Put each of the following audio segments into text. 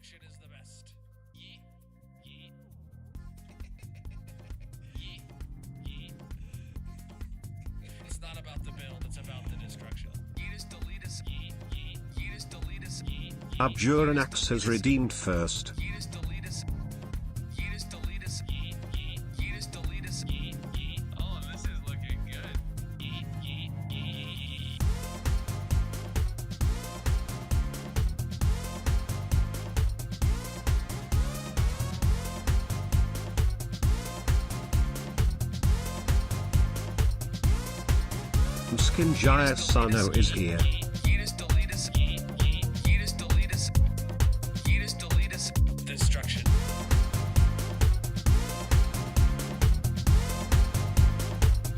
Destruction is the best. Yeet. Yeet. Yeet. Yeet. It's not about the build, it's about the destruction. Yeetus deletus. Yeet. Yeet. Yeetus deletus. Yeet. Abjuranax has redeemed first. Yeetus deletus. Yeetus deletus. Yeet. Yeet. Yeetus deletus. Yeet. Yeet. Oh, this is looking good. Yeet. Yeet. Yeet. Skinjaya Sano is here. Yeetus deletus. Yeet. Yeet. Yeetus deletus. Yeetus deletus. Destruction.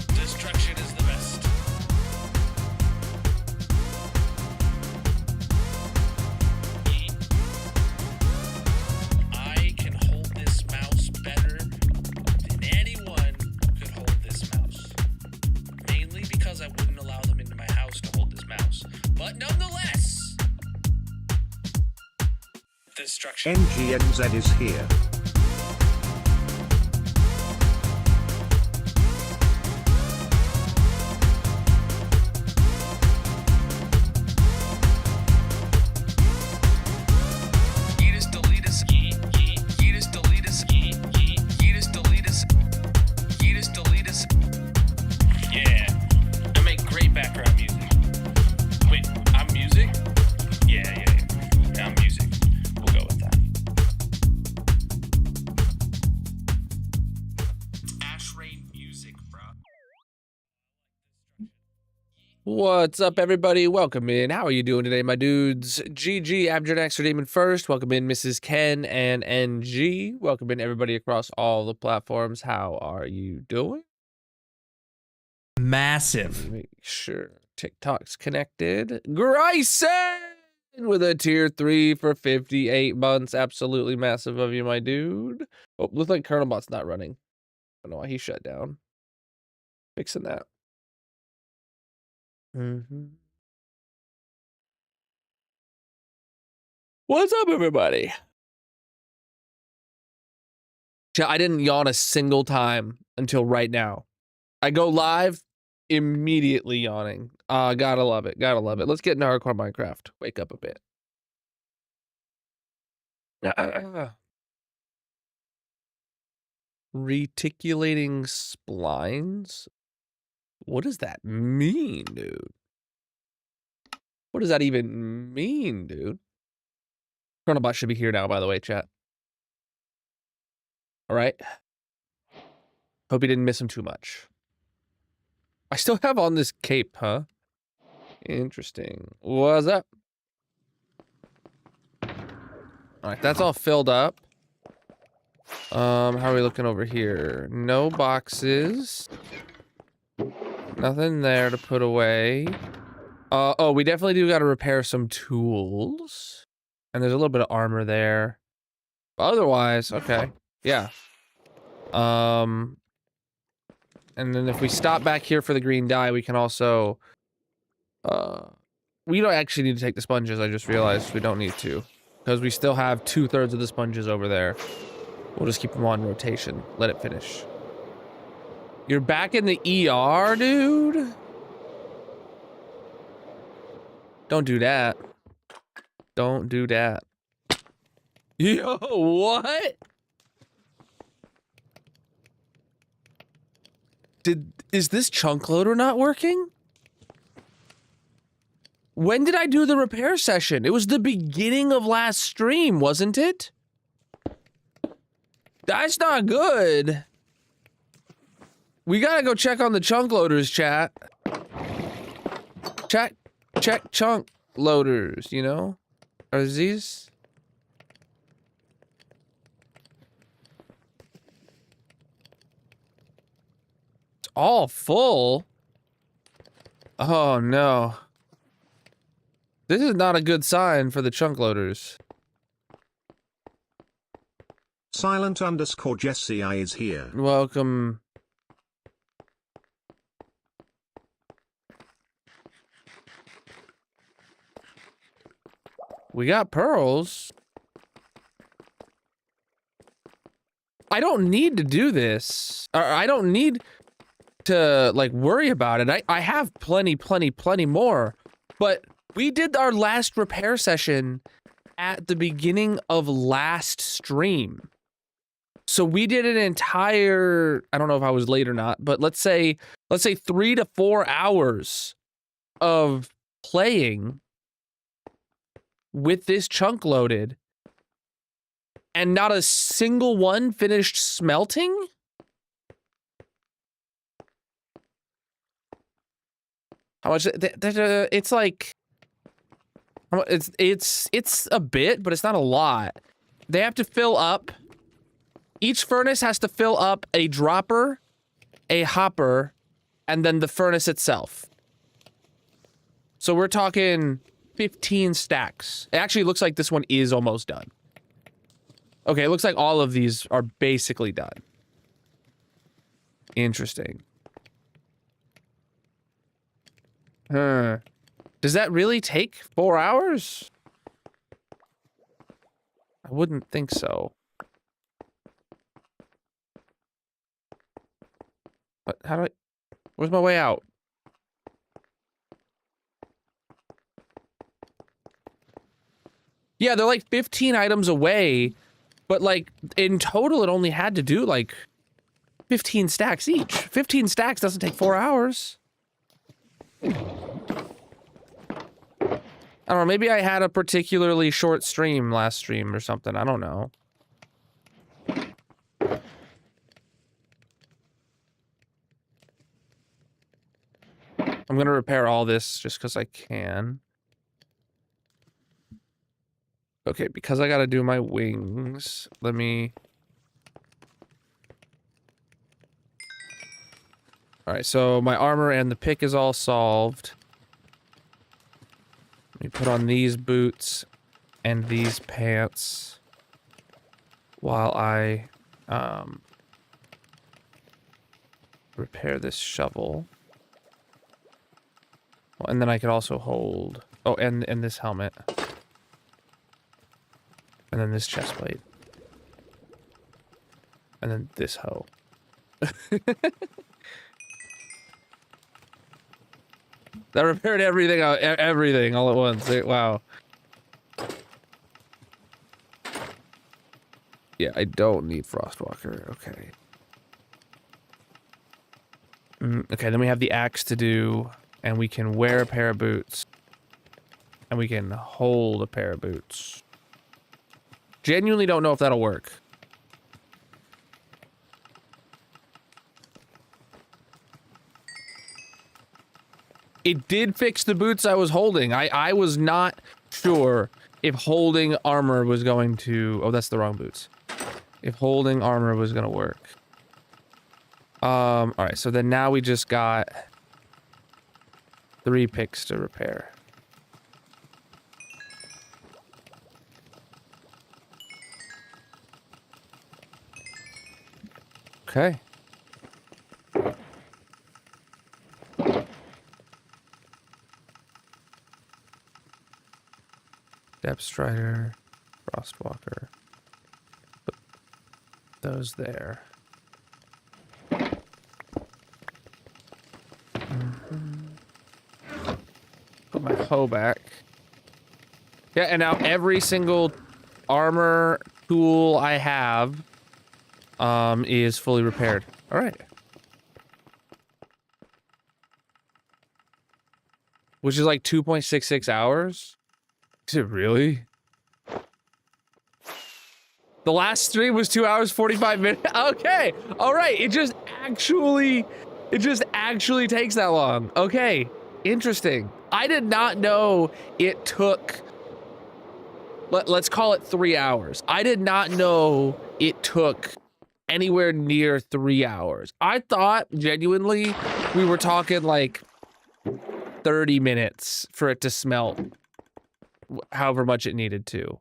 Destruction is the best. Yeet. I can hold this mouse better than anyone could hold this mouse. Mainly because I wouldn't allow them into my house to hold this mouse. But nonetheless, destruction. NGNZ is here. Yeetus deletus. Yeet. Yeet. Yeetus deletus. Yeet. Yeet. Yeetus deletus. Yeetus deletus. Yeah. I make great background music. Wait, I'm music? Yeah. I'm music. We'll go with that. Ash Rain music, bro. What's up, everybody? Welcome in. How are you doing today, my dudes? GG, Abjuranax Redeeming first. Welcome in, Mrs. Ken and NG. Welcome in, everybody across all the platforms. How are you doing? Massive. Make sure TikTok's connected. Grayson with a tier 3 for 58 months. Absolutely massive of you, my dude. Oh, looks like Colonel Bot's not running. I don't know why he shut down. Fixing that. What's up, everybody? I didn't yawn a single time until right now. I go live, immediately yawning. Gotta love it. Gotta love it. Let's get into hardcore Minecraft. Wake up a bit. Reticulating splines? What does that mean, dude? What does that even mean, dude? Chronobot should be here now, by the way, chat. All right. Hope you didn't miss him too much. I still have on this cape, huh? Interesting. What's up? All right, that's all filled up. How are we looking over here? No boxes. Nothing there to put away. Oh, we definitely do got to repair some tools. And there's a little bit of armor there. Otherwise, okay. Yeah. And then if we stop back here for the green dye, we can also... we don't actually need to take the sponges. I just realized we don't need to. Because we still have 2/3 of the sponges over there. We'll just keep them on rotation. Let it finish. You're back in the ER, dude? Don't do that. Don't do that. Yo, what? Is this chunk loader not working? When did I do the repair session? It was the beginning of last stream, wasn't it? That's not good. We gotta go check on the chunk loaders, chat. Check chunk loaders, you know? Are these? It's all full. Oh no. This is not a good sign for the chunk loaders. Silent_Jesse is here. Welcome. We got pearls. I don't need to do this. Or I don't need to like worry about it. I have plenty more. But we did our last repair session at the beginning of last stream. So we did an entire, I don't know if I was late or not, but let's say 3 to 4 hours of playing with this chunk loaded, and not a single one finished smelting? How much? It's like, it's a bit, but it's not a lot. They have to fill up. Each furnace has to fill up a dropper, a hopper, and then the furnace itself. So we're talking 15 stacks. It actually looks like this one is almost done. Okay, it looks like all of these are basically done. Interesting. Huh. Does that really take 4 hours? I wouldn't think so. But how do I... Where's my way out? Yeah, they're like 15 items away, but like in total it only had to do like 15 stacks each. 15 stacks doesn't take 4 hours. I don't know, maybe I had a particularly short stream last stream or something. I don't know. I'm gonna repair all this just because I can. Okay, because I gotta do my wings, let me... Alright, so my armor and the pick is all solved. Let me put on these boots and these pants while I repair this shovel. Oh, and then I could also hold... Oh, and this helmet. And then this chest plate. And then this hoe. That repaired everything out, everything all at once. Wow. Yeah, I don't need Frostwalker. Okay. Okay, then we have the axe to do, and we can wear a pair of boots. And we can hold a pair of boots. Genuinely don't know if that'll work. It did fix the boots I was holding. I was not sure if holding armor was going to... Oh, that's the wrong boots. If holding armor was going to work. Alright, so then now we just got 3 picks to repair. Okay. Depth Strider, Frostwalker. Put those there. Put my hoe back. Yeah, and now every single armor tool I have is fully repaired. All right. Which is like 2.66 hours. Is it really? The last stream was 2 hours, 45 minutes. Okay. All right. It just actually takes that long. Okay. Interesting. I did not know it took, let's call it 3 hours. I did not know it took anywhere near 3 hours. I thought genuinely we were talking like 30 minutes for it to smelt however much it needed to.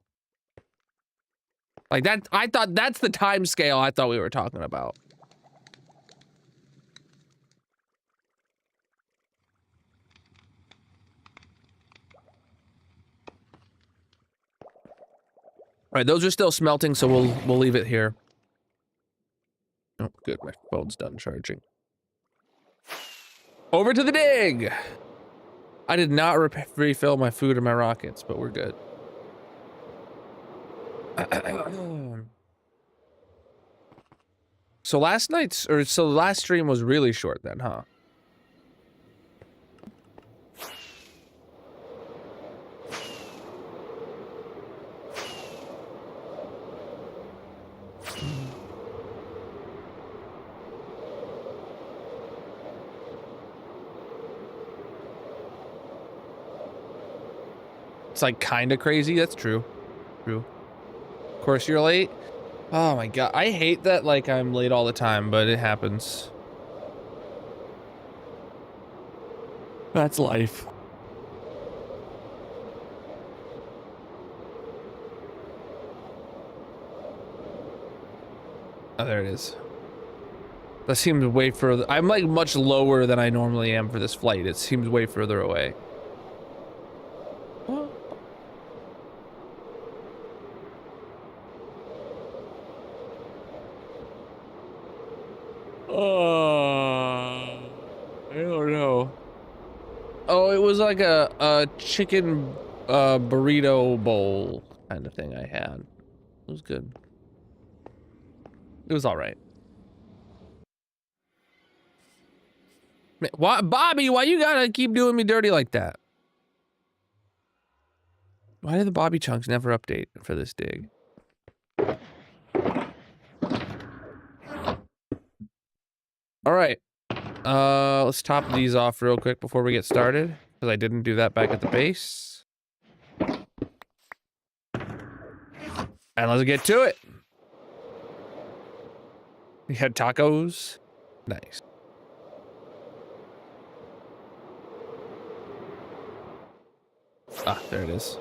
Like that, I thought that's the time scale I thought we were talking about. All right, those are still smelting, so we'll leave it here. Good, my phone's done charging. Over to the dig! I did not refill my food or my rockets, but we're good. So last the last stream was really short then, huh? It's like kind of crazy. That's true. True. Of course you're late. Oh my god. I hate that like I'm late all the time, but it happens. That's life. Oh, there it is. That seems way further. I'm like much lower than I normally am for this flight. It seems way further away. I don't know. Oh, it was like a chicken burrito bowl kind of thing I had. It was good. It was all right. Why, Bobby? Why you gotta keep doing me dirty like that? Why did the Bobby chunks never update for this dig? All right. Let's top these off real quick before we get started, because I didn't do that back at the base. And let's get to it. We had tacos. Nice. Ah, there it is.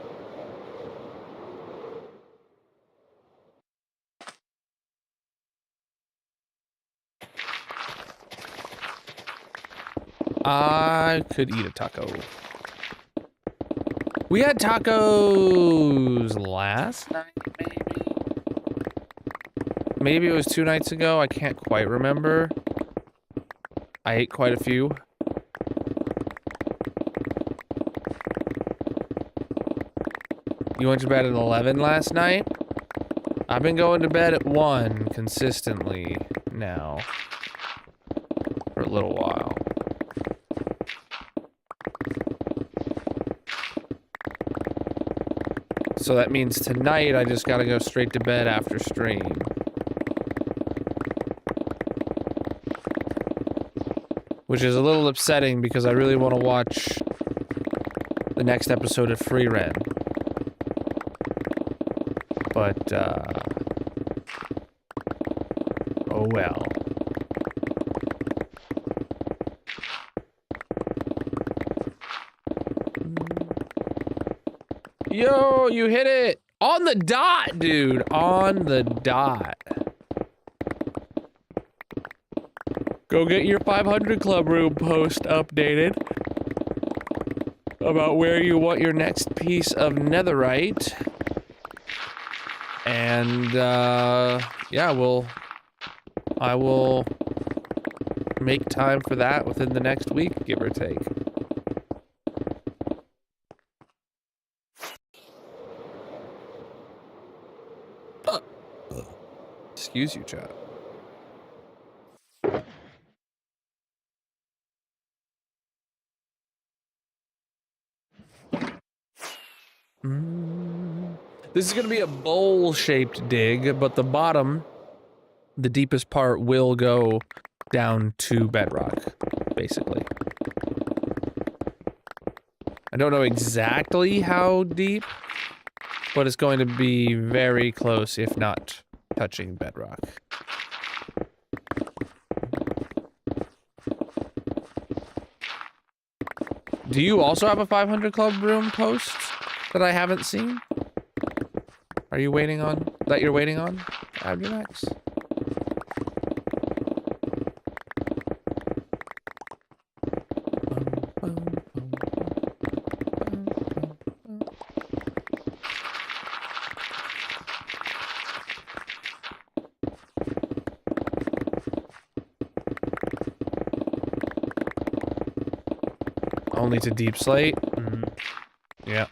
I could eat a taco. We had tacos last night, maybe? Maybe it was 2 nights ago. I can't quite remember. I ate quite a few. You went to bed at 11 last night? I've been going to bed at 1 consistently now. For a little while. So that means tonight I just gotta go straight to bed after stream. Which is a little upsetting because I really want to watch the next episode of Free Ren. But, oh well. Yo, you hit it! On the dot, dude! On the dot. Go get your 500 Club Room post updated about where you want your next piece of netherite. And, yeah, I will make time for that within the next week, give or take. Excuse you, chat. This is going to be a bowl-shaped dig, but the bottom, the deepest part, will go down to bedrock, basically. I don't know exactly how deep, but it's going to be very close, if not touching bedrock. Do you also have a 500 Club Room post that I haven't seen? Are you waiting on, that you're waiting on? Abdulax? Only to deep slate? Yeah.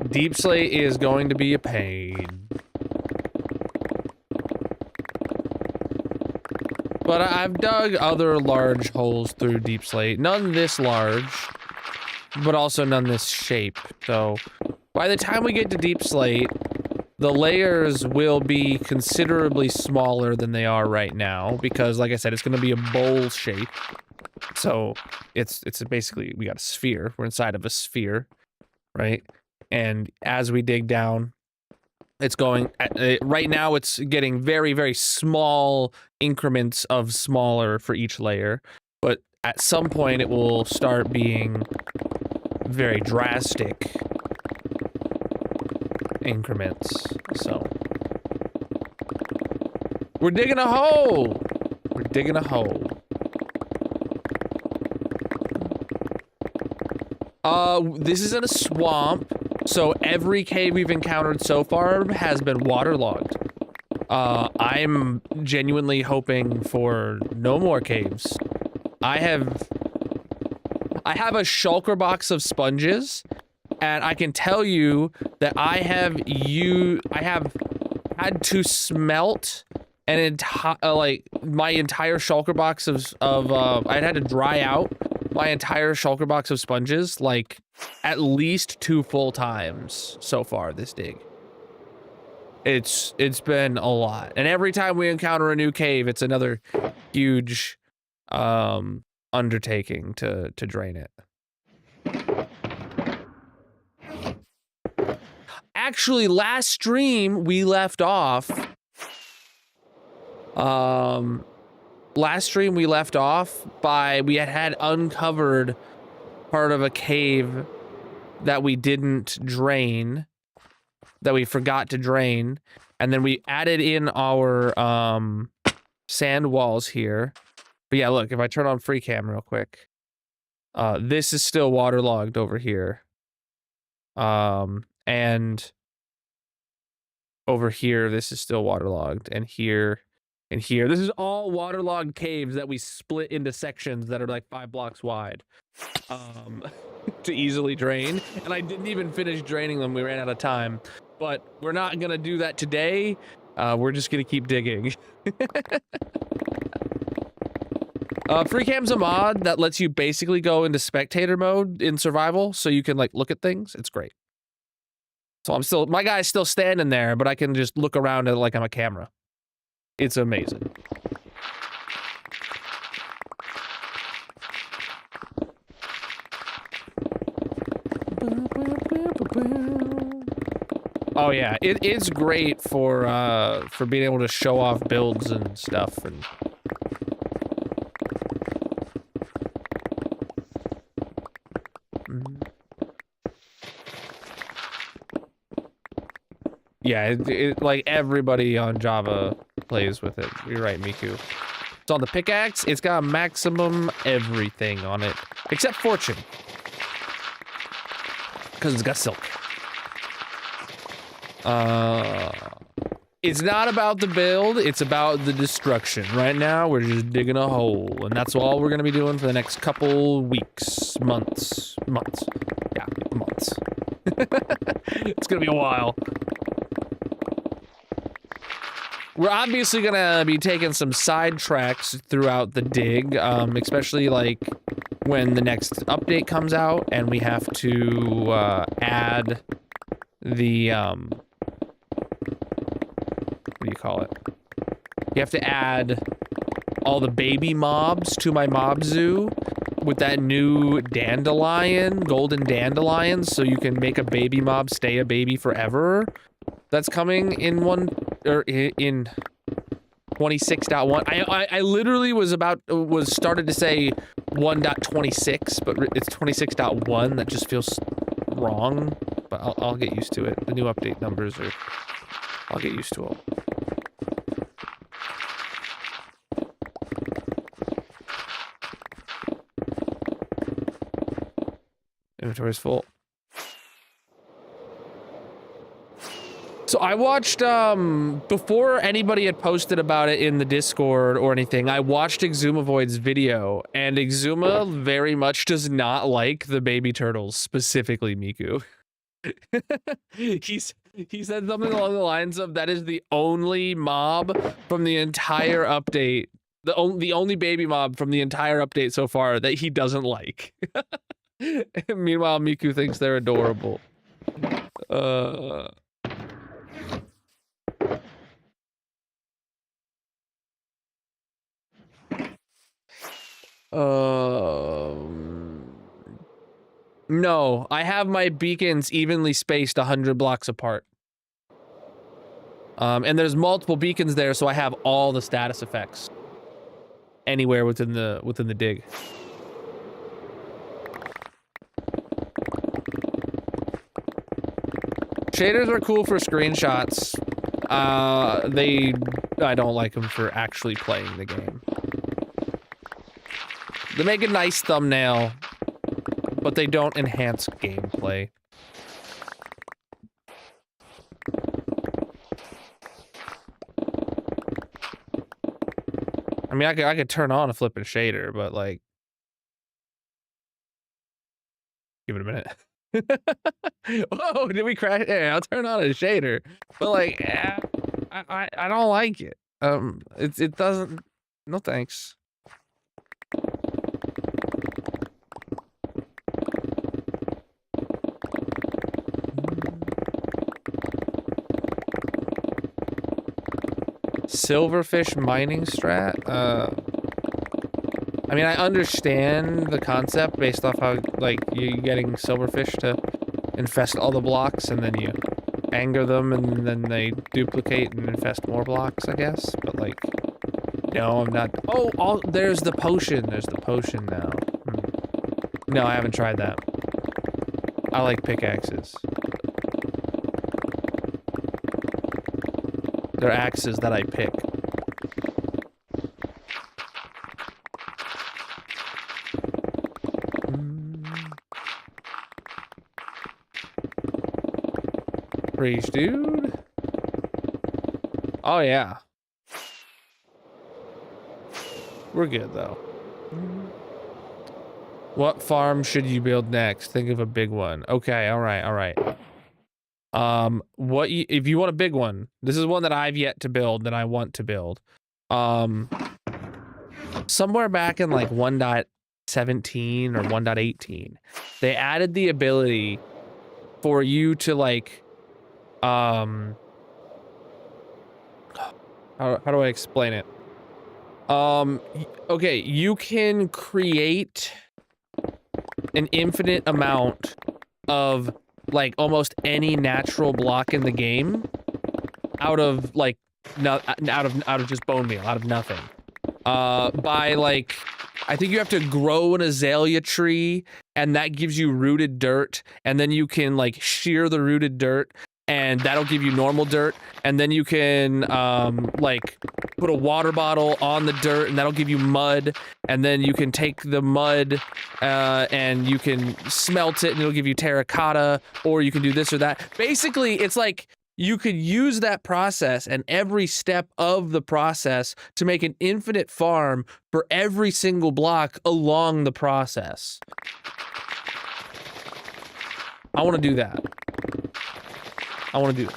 Deep slate is going to be a pain. But I've dug other large holes through deep slate. None this large, but also none this shape. So by the time we get to deep slate, the layers will be considerably smaller than they are right now because, like I said, it's going to be a bowl shape. So it's basically, we got a sphere. We're inside of a sphere, right? And as we dig down, it's going, right now it's getting very, very small increments of smaller for each layer. But at some point it will start being very drastic increments. So we're digging a hole. We're digging a hole. This is in a swamp, so every cave we've encountered so far has been waterlogged. I'm genuinely hoping for no more caves. I have a shulker box of sponges, and I can tell you that I have had to smelt an entire, like, my entire shulker box of I'd had to dry out my entire shulker box of sponges, like, at least 2 full times so far this dig. It's been a lot. And every time we encounter a new cave, it's another huge undertaking to drain it. Actually, last stream we left off by, we had uncovered part of a cave that we didn't drain, that we forgot to drain, and then we added in our sand walls here. But yeah, look, if I turn on free cam real quick, this is still waterlogged over here. And over here, this is still waterlogged, and here, and here. This is all waterlogged caves that we split into sections that are like 5 blocks wide, to easily drain. And I didn't even finish draining them. We ran out of time, but we're not gonna do that today. We're just gonna keep digging. Free cam's a mod that lets you basically go into spectator mode in survival, so you can like look at things. It's great. So my guy's still standing there, but I can just look around at it like I'm a camera. It's amazing. Oh yeah, it's great for being able to show off builds and stuff. And yeah, like everybody on Java plays with it. You're right, Miku. So on the pickaxe, it's got maximum everything on it, except fortune, because it's got silk. It's not about the build, it's about the destruction. Right now, we're just digging a hole, and that's all we're gonna be doing for the next couple weeks, months. Yeah, months. It's gonna be a while. We're obviously gonna be taking some side tracks throughout the dig, especially like when the next update comes out and we have to add the what do you call it? You have to add all the baby mobs to my mob zoo with that new dandelion, golden dandelion, so you can make a baby mob stay a baby forever. That's coming in in 26.1. I literally was started to say 1.26, but it's 26.1. That just feels wrong, but I'll get used to it. The new update numbers are, I'll get used to them. Inventory's full. So I watched, before anybody had posted about it in the Discord or anything, I watched Exumavoid's video, and Exuma very much does not like the baby turtles, specifically Miku. He said something along the lines of, that is the only mob from the entire update, the only baby mob from the entire update so far that he doesn't like. Meanwhile, Miku thinks they're adorable. No, I have my beacons evenly spaced 100 blocks apart. And there's multiple beacons there, so I have all the status effects anywhere within the dig. Shaders are cool for screenshots. I don't like them for actually playing the game. They make a nice thumbnail, but they don't enhance gameplay. I mean, I could turn on a flipping shader, but like, give it a minute. Whoa, did we crash? Yeah, I'll turn on a shader, but like, I don't like it. It doesn't. No thanks. Silverfish mining strat? I mean, I understand the concept based off how, like, you're getting silverfish to infest all the blocks, and then you anger them, and then they duplicate and infest more blocks, I guess. But, like, no, I'm not. Oh, there's the potion. There's the potion now. No, I haven't tried that. I like pickaxes. They're axes that I pick. Preach, dude. Oh, yeah. We're good, though. What farm should you build next? Think of a big one. Okay, all right, all right. If you want a big one, this is one that I've yet to build that I want to build. Somewhere back in like 1.17 or 1.18, they added the ability for you to like, how do I explain it? Okay, you can create an infinite amount of like almost any natural block in the game out of like out of just bone meal, out of nothing. By like, I think you have to grow an azalea tree, and that gives you rooted dirt, and then you can like shear the rooted dirt, and that'll give you normal dirt, and then you can like put a water bottle on the dirt, and that'll give you mud, and then you can take the mud and you can smelt it, and it'll give you terracotta, or you can do this or that. Basically, it's like you could use that process and every step of the process to make an infinite farm for every single block along the process. I want to do that. I want to do it.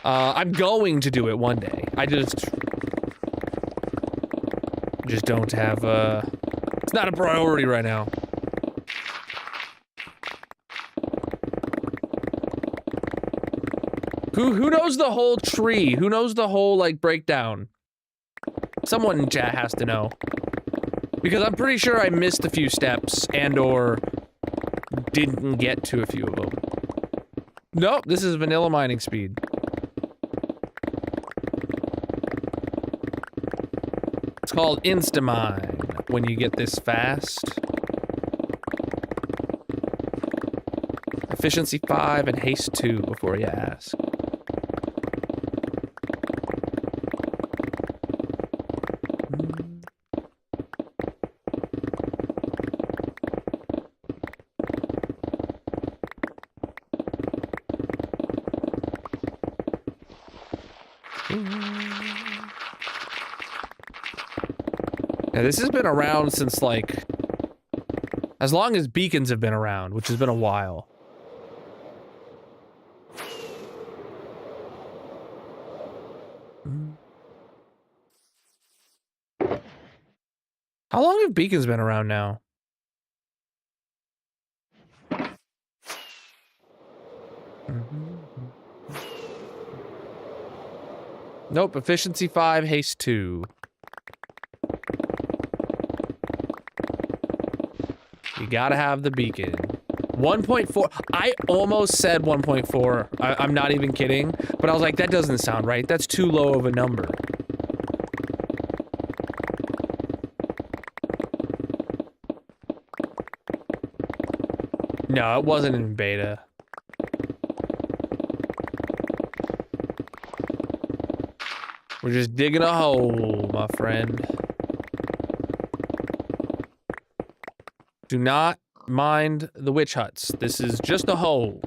I'm going to do it one day. I just don't have, it's not a priority right now. Who knows the whole tree? Who knows the whole, like, breakdown? Someone in chat has to know. Because I'm pretty sure I missed a few steps and or didn't get to a few of them. Nope, this is vanilla mining speed. It's called Instamine when you get this fast. Efficiency 5 and haste 2 before you ask. Yeah, this has been around since, like, as long as beacons have been around, which has been a while. How long have beacons been around now? Nope, efficiency 5, haste 2. You gotta have the beacon. 1.4. I almost said 1.4. I'm not even kidding. But I was like, that doesn't sound right. That's too low of a number. No, it wasn't in beta. We're just digging a hole, my friend. Do not mind the witch huts. This is just a hole.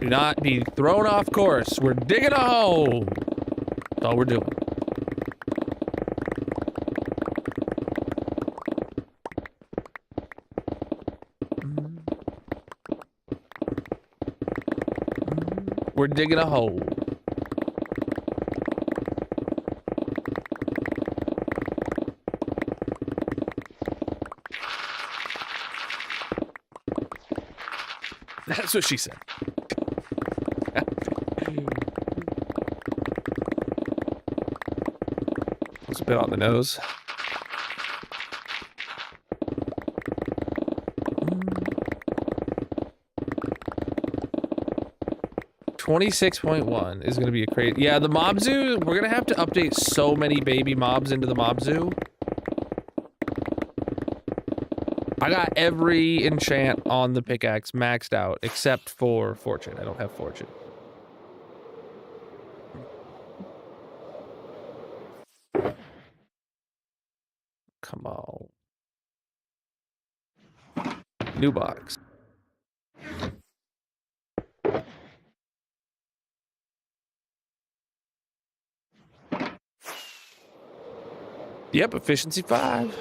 Do not be thrown off course. We're digging a hole. That's all we're doing. We're digging a hole. That's what she said. It's a bit on the nose. 26.1 is gonna be a crazy. Yeah, the mob zoo. We're gonna have to update so many baby mobs into the mob zoo. I got every enchant on the pickaxe maxed out except for fortune. I don't have fortune. Come on. New box. Yep, efficiency 5.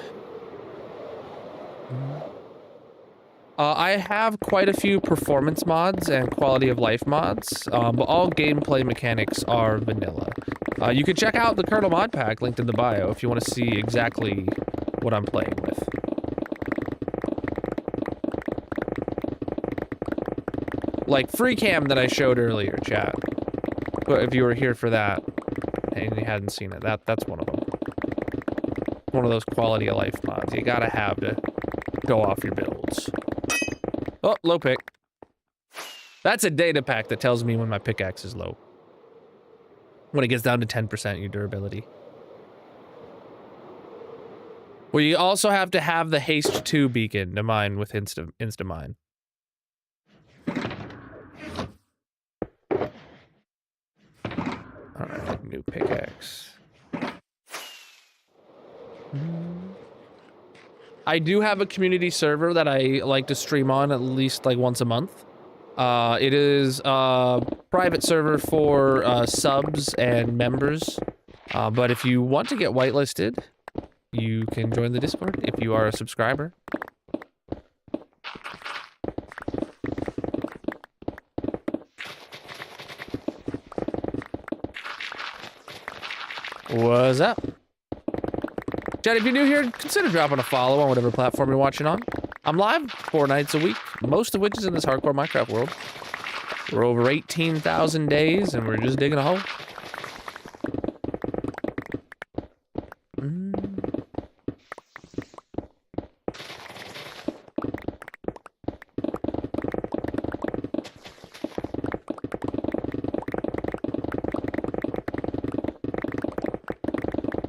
I have quite a few performance mods and quality of life mods, but all gameplay mechanics are vanilla. You can check out the Colonel mod pack linked in the bio if you want to see exactly what I'm playing with. Like free cam that I showed earlier, chat. But if you were here for that and you hadn't seen it, that's one of them. One of those quality of life mods you gotta have to go off your builds. Oh, low pick. That's a data pack that tells me when my pickaxe is low. When it gets down to 10% your durability. Well, you also have to have the haste 2 beacon to mine with insta mine. Alright, new pickaxe. I do have a community server that I like to stream on at least like once a month. It is a private server for subs and members. But if you want to get whitelisted, you can join the Discord if you are a subscriber. What's up? Chat, if you're new here, consider dropping a follow on whatever platform you're watching on. I'm live 4 nights a week, most of which is in this hardcore Minecraft world. We're over 18,000 days, and we're just digging a hole.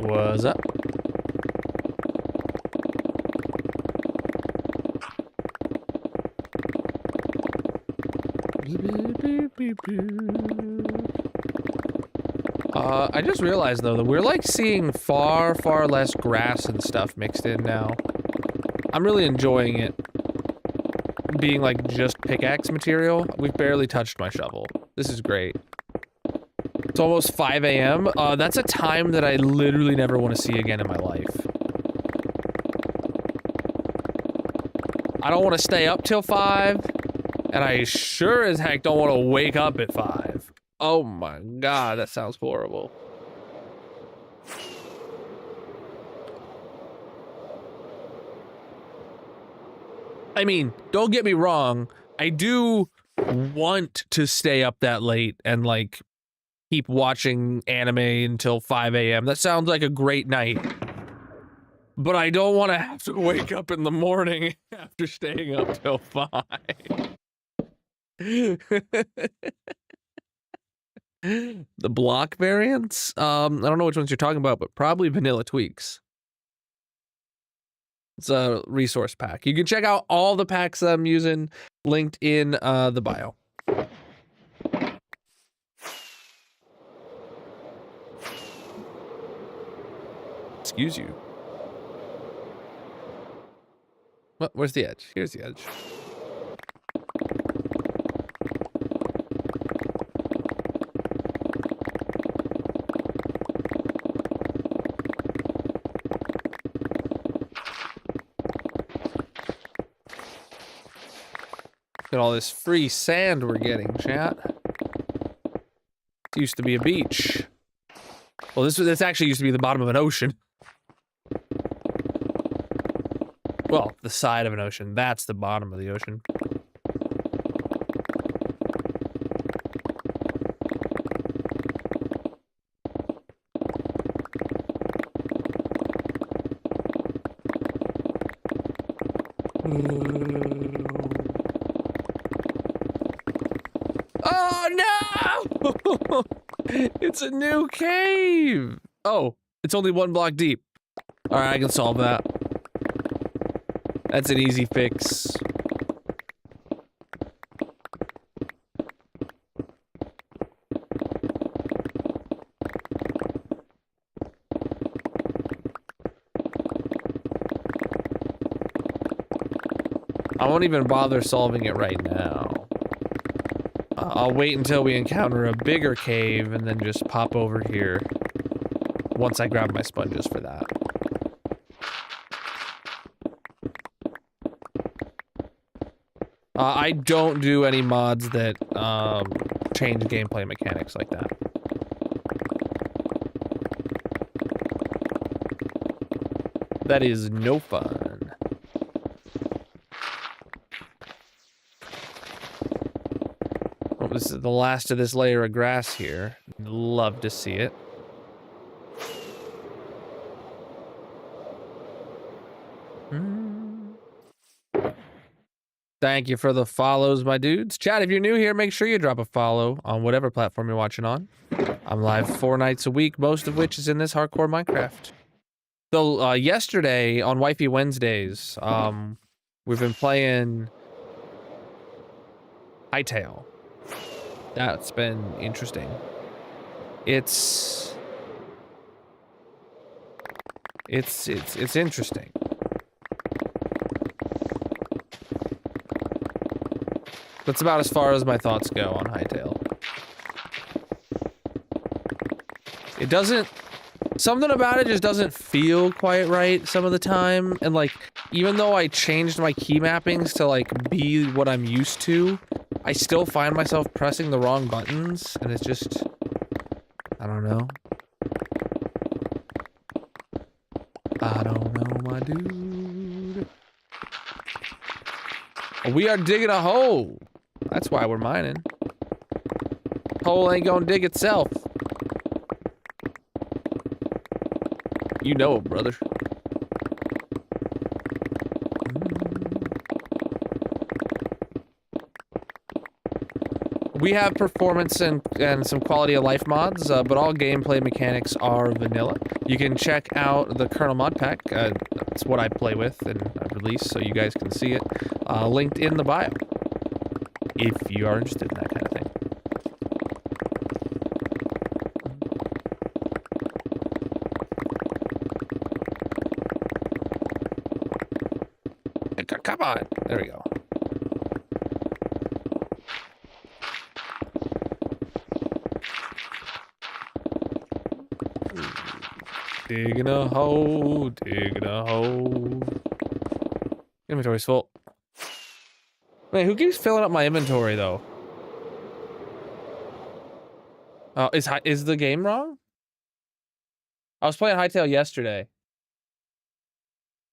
What's up? I just realized though that we're like seeing far less grass and stuff mixed in now. I'm really enjoying it being like just pickaxe material. We've barely touched my shovel. This is great. It's almost 5 a.m. That's a time that I literally never want to see again in my life. I don't want to stay up till 5, and I sure as heck don't want to wake up at 5. Oh my god, that sounds horrible. I mean, don't get me wrong, I do want to stay up that late and, like, keep watching anime until 5 a.m. That sounds like a great night. But I don't want to have to wake up in the morning after staying up till 5. The block variants? I don't know which ones you're talking about, but probably vanilla tweaks. It's a resource pack. You can check out all the packs I'm using linked in the bio. Excuse you. What? Where's the edge? Here's the edge. Look at all this free sand we're getting, chat. It used to be a beach. Well, this actually used to be the bottom of an ocean. Well, the side of an ocean. That's the bottom of the ocean. Oh no! It's a new cave! Oh, it's only 1 block deep. Alright, I can solve that. That's an easy fix. I won't even bother solving it right now. I'll wait until we encounter a bigger cave and then just pop over here once I grab my sponges for that. I don't do any mods that change gameplay mechanics like that. That is no fun. Well, this is the last of this layer of grass here. Love to see it. Thank you for the follows, my dudes. Chat, if you're new here, make sure you drop a follow on whatever platform you're watching on. I'm live 4 nights a week, most of which is in this hardcore Minecraft. So, yesterday on Wifey Wednesdays, we've been playing Hightail. That's been interesting. It's interesting. That's about as far as my thoughts go on Hightail. It doesn't... Something about it just doesn't feel quite right some of the time. And, like, even though I changed my key mappings to, like, be what I'm used to, I still find myself pressing the wrong buttons. And it's just... I don't know. I don't know, my dude. We are digging a hole. That's why we're mining. Hole ain't gonna dig itself. You know it, brother. We have performance and some quality of life mods, but all gameplay mechanics are vanilla. You can check out the Colonel mod pack. That's what I play with and I've released so you guys can see it. Linked in the bio. If you are interested in that kind of thing. Come on. There we go. Digging a hole, digging a hole. Inventory's full. Wait, who keeps filling up my inventory though? Oh, is the game wrong? I was playing Hightail yesterday.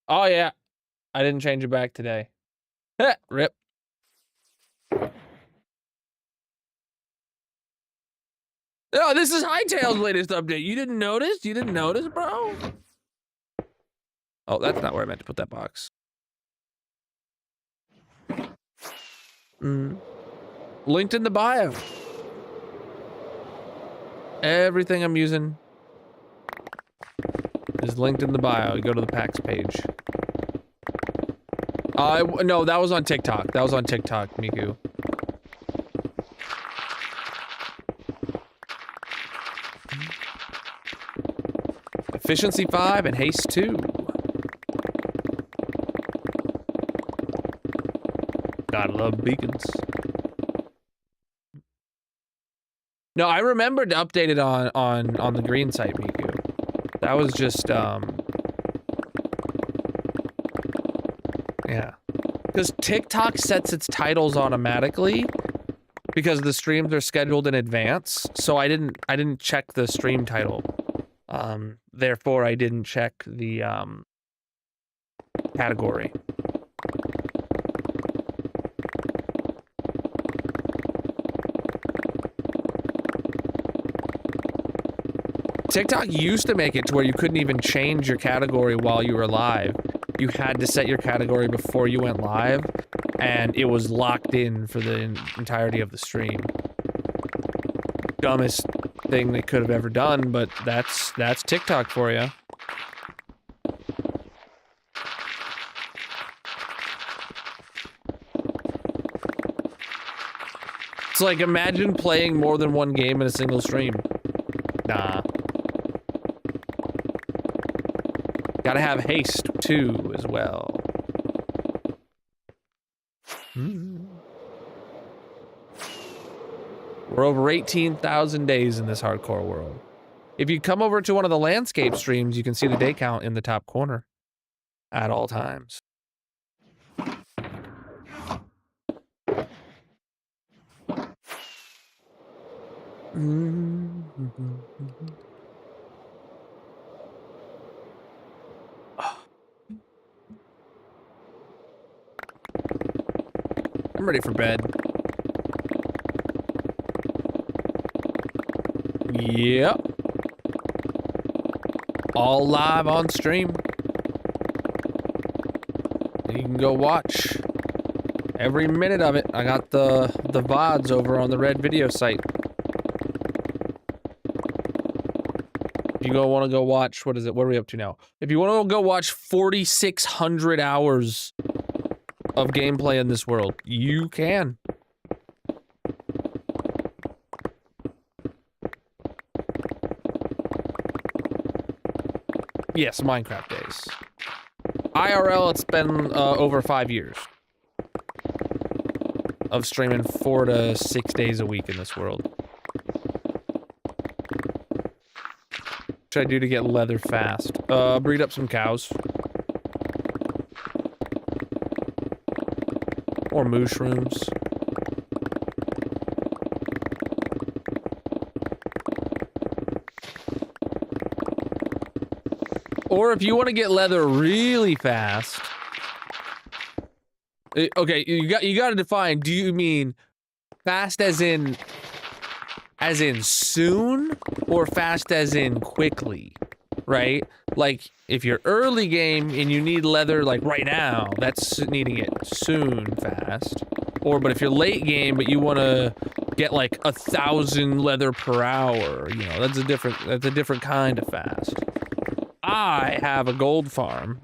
Oh yeah, I didn't change it back today. Rip. Oh, this is Hightail's latest update. You didn't notice? You didn't notice, bro? Oh, that's not where I meant to put that box. Linked in the bio. Everything I'm using is linked in the bio. You go to the packs page. No, that was on TikTok. That was on TikTok, Miku. Efficiency 5 and haste 2. Gotta love beacons. No, I remembered to update it on the green site, Miku. That was just yeah. Because TikTok sets its titles automatically because the streams are scheduled in advance. So I didn't check the stream title. Therefore I didn't check the category. TikTok used to make it to where you couldn't even change your category while you were live. You had to set your category before you went live, and it was locked in for the entirety of the stream. Dumbest thing they could have ever done, but that's TikTok for you. It's like, imagine playing more than one game in a single stream. Nah. Gotta have haste, too, as well. We're over 18,000 days in this hardcore world. If you come over to one of the landscape streams, you can see the day count in the top corner at all times. I'm ready for bed. Yep. All live on stream. You can go watch every minute of it. I got the VODs over on the Red Video site. If you want to go watch, what is it? What are we up to now? If you want to go watch 4,600 hours of gameplay in this world, you can. Yes, Minecraft days. IRL, it's been over 5 years of streaming 4 to 6 days a week in this world. What should I do to get leather fast? Breed up some cows. Or mushrooms. Or if you want to get leather really fast. Okay, you got to define, do you mean fast as in soon, or fast as in quickly, right? Like, if you're early game and you need leather like right now, that's needing it soon fast. But if you're late game but you want to get like 1,000 leather per hour, you know, that's a different kind of fast. I have a gold farm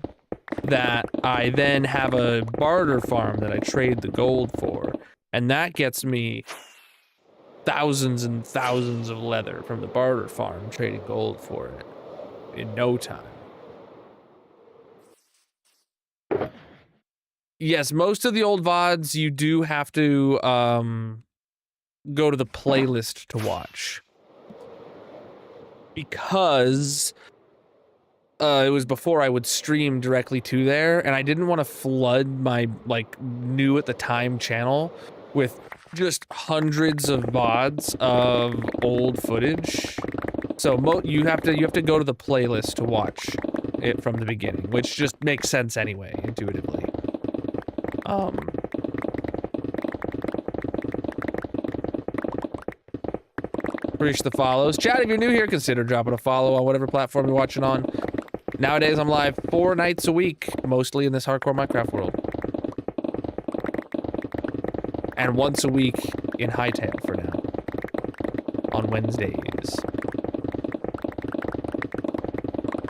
that I then have a barter farm that I trade the gold for, and that gets me thousands and thousands of leather from the barter farm, trading gold for it in no time. Yes, most of the old VODs you do have to go to the playlist to watch, because it was before I would stream directly to there, and I didn't want to flood my, like, new at the time channel with just hundreds of VODs of old footage. So you have to go to the playlist to watch it from the beginning, which just makes sense anyway, intuitively. Appreciate the follows. Chat, if you're new here, consider dropping a follow on whatever platform you're watching on. Nowadays, I'm live 4 nights a week, mostly in this hardcore Minecraft world. And once a week in Hightail for now. On Wednesdays.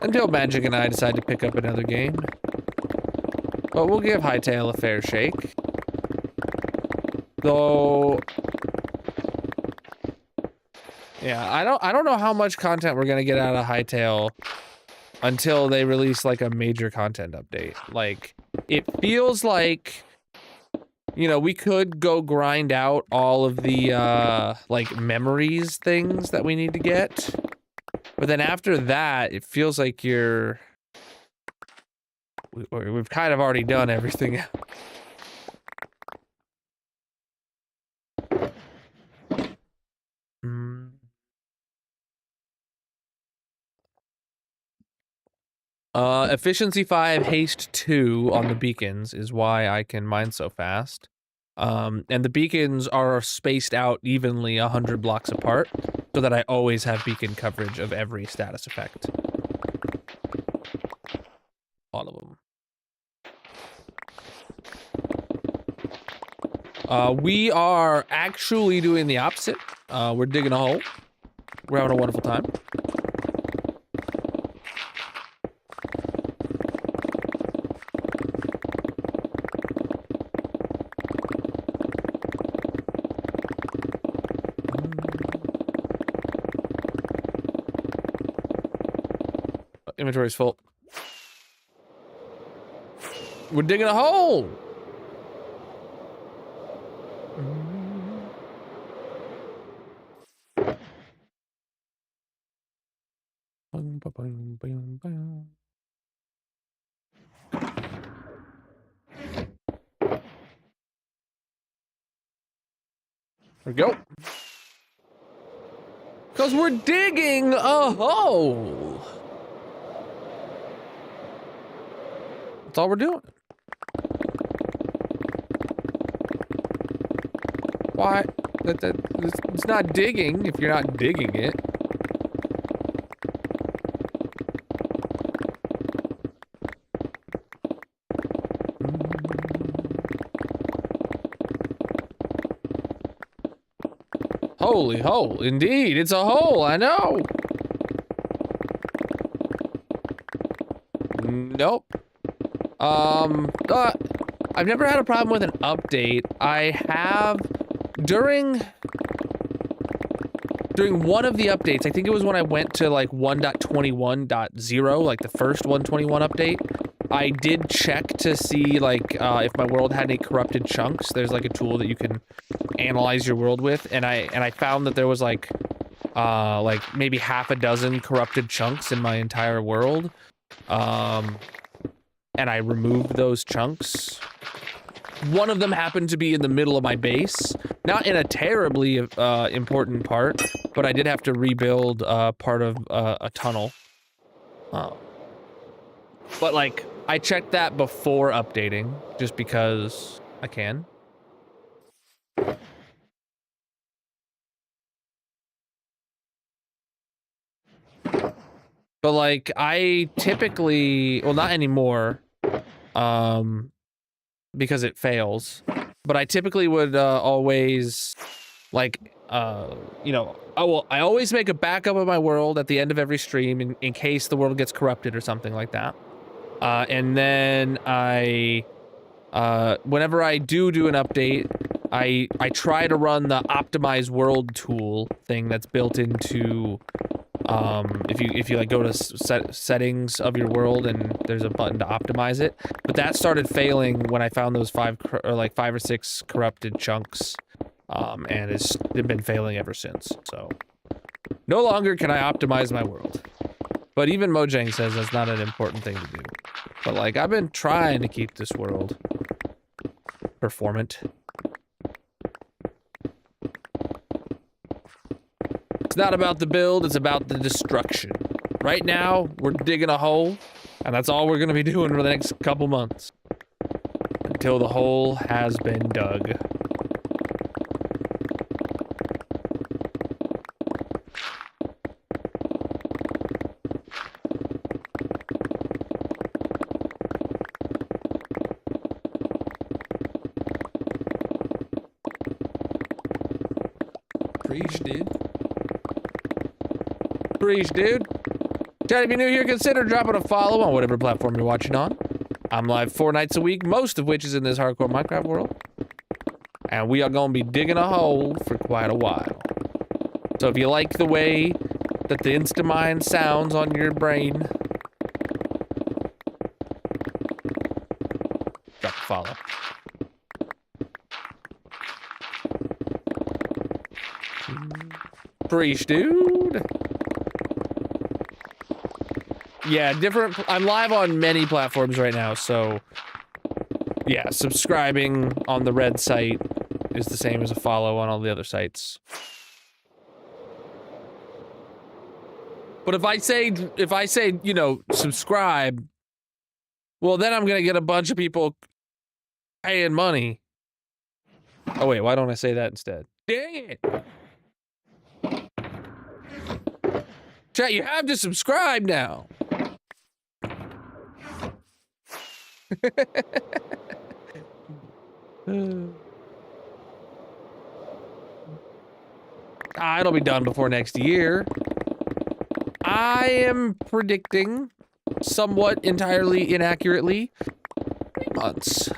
Until Magic and I decide to pick up another game. But we'll give Hightail a fair shake. Though... yeah, I don't know how much content we're gonna get out of Hightail until they release like a major content update. Like, it feels like, you know, we could go grind out all of the like memories things that we need to get. But then after that, it feels like we've kind of already done everything. Efficiency 5, haste 2 on the beacons is why I can mine so fast. And the beacons are spaced out evenly 100 blocks apart, so that I always have beacon coverage of every status effect. All of them. We are actually doing the opposite. We're digging a hole. We're having a wonderful time. Inventory's full. We're digging a hole! There we go. Because we're digging a hole! That's all we're doing. Why? It's not digging if you're not digging it. Holy hole, indeed, it's a hole, I know. Nope. I've never had a problem with an update. I have during one of the updates, I think it was when I went to like 1.21.0, like the first 121 update, I did check to see like if my world had any corrupted chunks. There's like a tool that you can analyze your world with, and I found that there was like maybe half a dozen corrupted chunks in my entire world. And I removed those chunks. One of them happened to be in the middle of my base. Not in a terribly important part, but I did have to rebuild part of a tunnel. But like, I checked that before updating, just because I can. But like, I typically, well, not anymore, because it fails, but I typically would always, like, you know, I always make a backup of my world at the end of every stream in case the world gets corrupted or something like that. And then whenever I do an update, I try to run the optimize world tool thing that's built into, if you like go to settings of your world and there's a button to optimize it, but that started failing when I found those 5 or 6 corrupted chunks, and it's been failing ever since. So no longer can I optimize my world. But even Mojang says that's not an important thing to do. But like, I've been trying to keep this world performant. It's not about the build, it's about the destruction. Right now, we're digging a hole, and that's all we're gonna be doing for the next couple months. Until the hole has been dug. Preach, dude. Preach, dude. Chat, if you're new here, consider dropping a follow on whatever platform you're watching on. I'm live 4 nights a week, most of which is in this hardcore Minecraft world. And we are gonna be digging a hole for quite a while. So if you like the way that the Instamind sounds on your brain, drop a follow. Preach, dude. Yeah, I'm live on many platforms right now, so yeah, subscribing on the red site is the same as a follow on all the other sites. But if I say, you know, subscribe, well, then I'm gonna get a bunch of people paying money. Oh wait, why don't I say that instead? Dang it! Chat, you have to subscribe now. It'll be done before next year. I am predicting, somewhat entirely inaccurately, 3 months.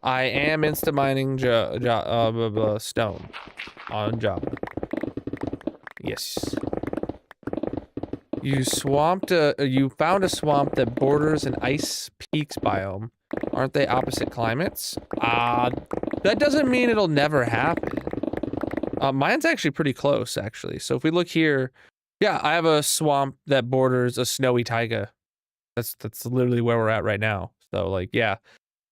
I am insta-mining stone on Java. Yes. You found a swamp that borders an ice peaks biome. Aren't they opposite climates? That doesn't mean it'll never happen. Mine's actually pretty close, actually. So if we look here, yeah, I have a swamp that borders a snowy taiga. That's literally where we're at right now. So like, yeah.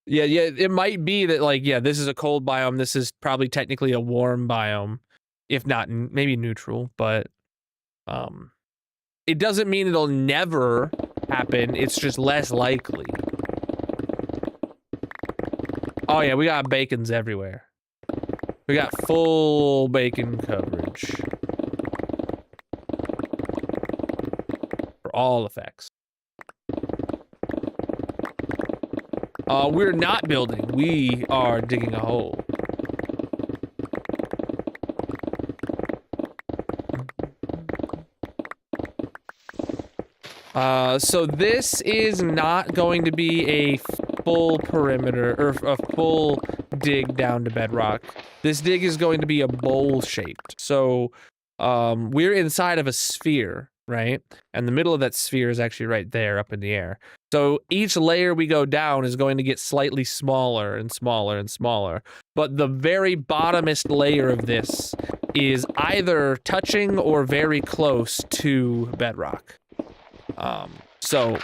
Yeah, it might be that, like, yeah, this is a cold biome. This is probably technically a warm biome, if not maybe neutral, but it doesn't mean it'll never happen. It's just less likely. Oh yeah, we got bacons everywhere. We got full bacon coverage for all effects. We're not building. We are digging a hole. So this is not going to be a full perimeter, or a full dig down to bedrock. This dig is going to be a bowl-shaped. So, we're inside of a sphere, right? And the middle of that sphere is actually right there, up in the air. So each layer we go down is going to get slightly smaller and smaller and smaller. But the very bottomest layer of this is either touching or very close to bedrock. So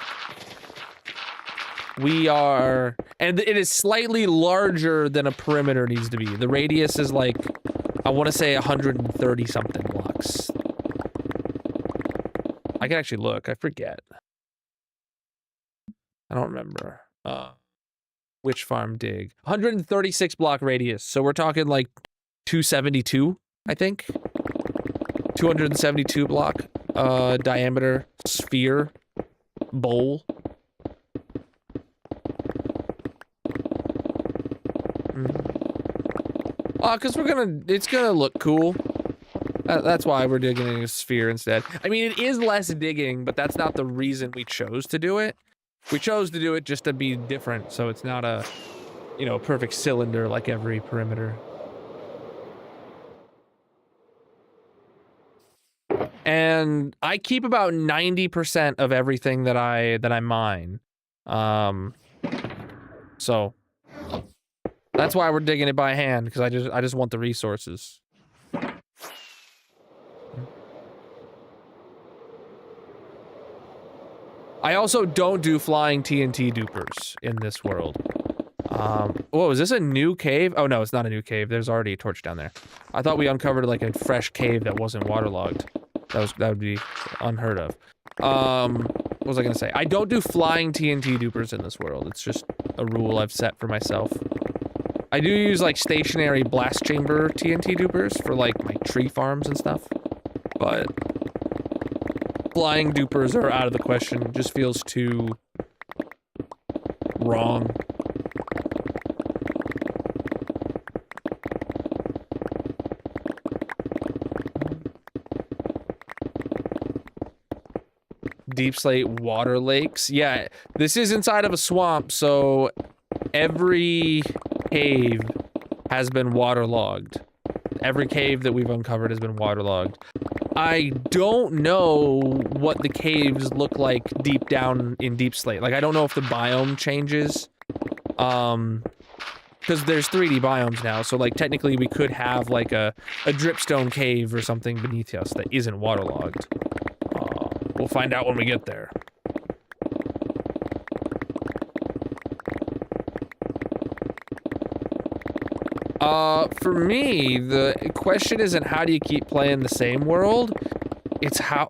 we are, and it is slightly larger than a perimeter needs to be. The radius is like, I want to say 130 something blocks. I can actually look, I forget. I don't remember. Which farm dig? 136 block radius. So we're talking like 272, I think. 272 block diameter sphere bowl. Cause it's gonna look cool. That's why we're digging in a sphere instead. I mean, it is less digging, but that's not the reason we chose to do it. We chose to do it just to be different, so it's not a, you know, perfect cylinder like every perimeter. And I keep about 90% of everything that I mine. So That's why we're digging it by hand, because I just want the resources. I also don't do flying TNT dupers in this world. Whoa, is this a new cave? Oh no, it's not a new cave. There's already a torch down there. I thought we uncovered like a fresh cave that wasn't waterlogged. That would be unheard of. What was I gonna say? I don't do flying TNT dupers in this world. It's just a rule I've set for myself. I do use like stationary blast chamber TNT dupers for like my tree farms and stuff, but flying dupers are out of the question. It just feels too wrong. Deep slate water lakes. Yeah, this is inside of a swamp, so every cave has been waterlogged. Every cave that we've uncovered has been waterlogged. I don't know what the caves look like deep down in Deep Slate. Like, I don't know if the biome changes. Because there's 3D biomes now, so like technically we could have like a dripstone cave or something beneath us that isn't waterlogged. We'll find out when we get there. For me, the question isn't how do you keep playing the same world? It's how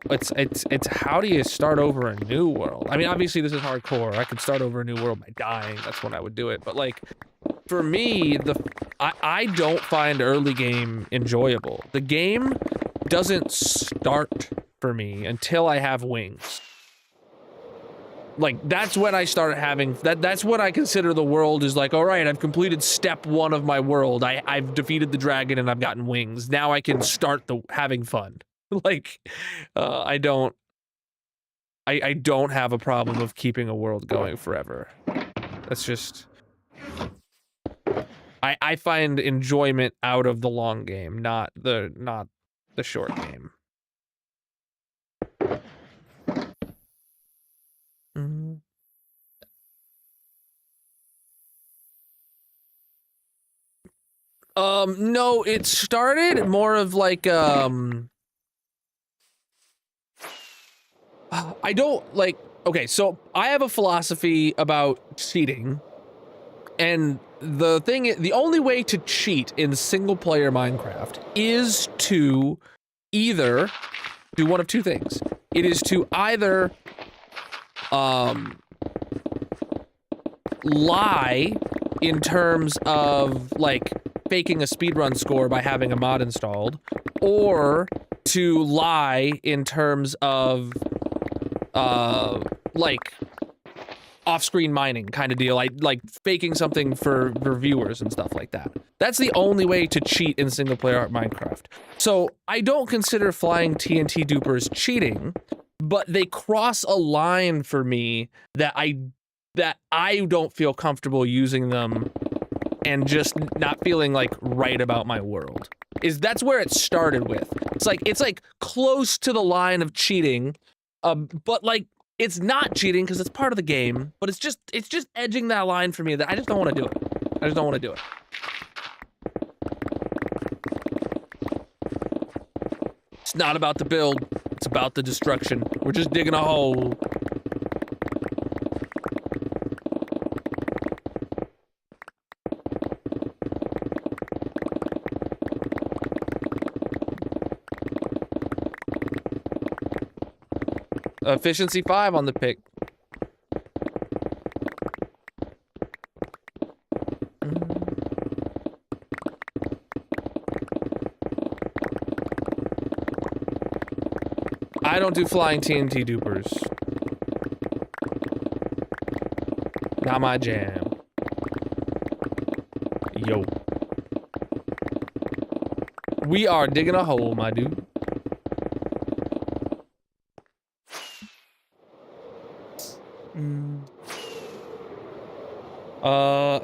do you start over a new world? I mean, obviously this is hardcore. I could start over a new world by dying. That's when I would do it. But like, for me, I don't find early game enjoyable. The game doesn't start for me until I have wings. Like, that's when I start having, that's when I consider the world is like, all right, I've completed step 1 of my world. I've defeated the dragon and I've gotten wings. Now I can start having fun. Like, I don't have a problem of keeping a world going forever. That's just, I find enjoyment out of the long game, not the short game. Mm. No, it started more of like, I don't like, okay, so I have a philosophy about cheating, and the only way to cheat in single player Minecraft is to either do one of two things. It is to either, lie in terms of like faking a speedrun score by having a mod installed, or to lie in terms of like off-screen mining kind of deal, like faking something for viewers and stuff like that. That's the only way to cheat in single player Minecraft. So I don't consider flying TNT dupers cheating, but they cross a line for me that I don't feel comfortable using them and just not feeling like right about my world. That's where it started with. It's like close to the line of cheating, but like it's not cheating because it's part of the game, but it's just edging that line for me that I just don't want to do it. I just don't want to do it. It's not about the build, it's about the destruction. We're just digging a hole. Efficiency 5 on the pick. I don't do flying TNT dupers. Not my jam. Yo. We are digging a hole, my dude.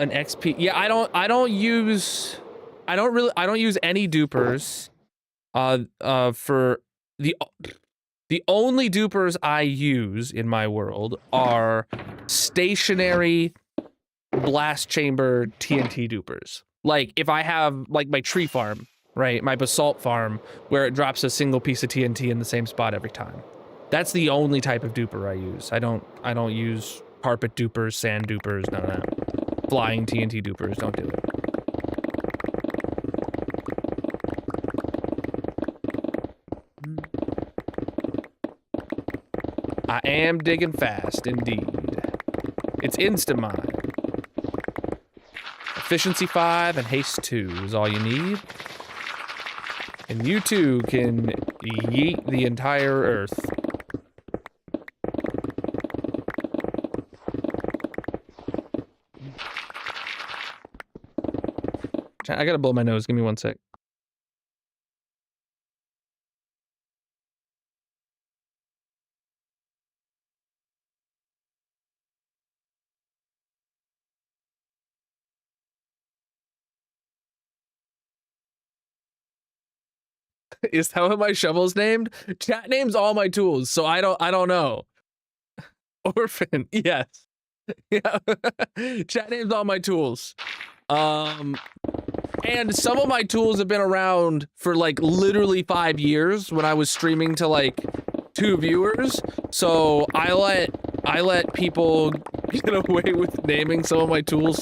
An XP. Yeah, I don't use any dupers. For the only dupers I use in my world are stationary blast chamber TNT dupers. Like if I have like my tree farm, right? My basalt farm where it drops a single piece of TNT in the same spot every time. That's the only type of duper I use. I don't use carpet dupers, sand dupers, none of that. Flying TNT dupers, don't do it. I am digging fast, indeed. It's Instamine. Efficiency 5 and haste 2 is all you need. And you too can yeet the entire earth. I gotta blow my nose, give me 1 sec. Is that what my shovel's named? Chat names all my tools, so I don't know. Orphan, yes. Yeah. Chat names all my tools. And some of my tools have been around for like literally 5 years when I was streaming to like 2 viewers. So I let people get away with naming some of my tools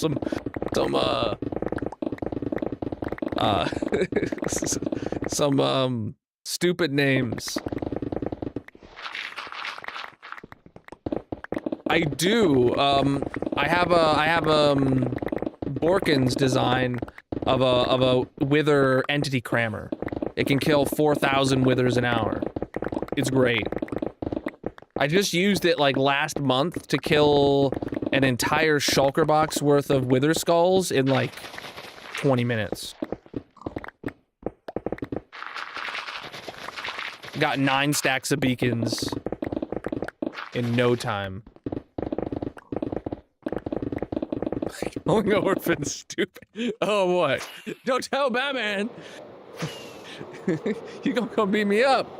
some stupid names. I do. I have Borkin's design of a wither entity crammer. It can kill 4,000 withers an hour. It's great. I just used it like last month to kill an entire shulker box worth of wither skulls in like 20 minutes. Got 9 stacks of beacons in no time. Calling an orphan stupid. Oh, what? Don't tell Batman. You gonna come beat me up.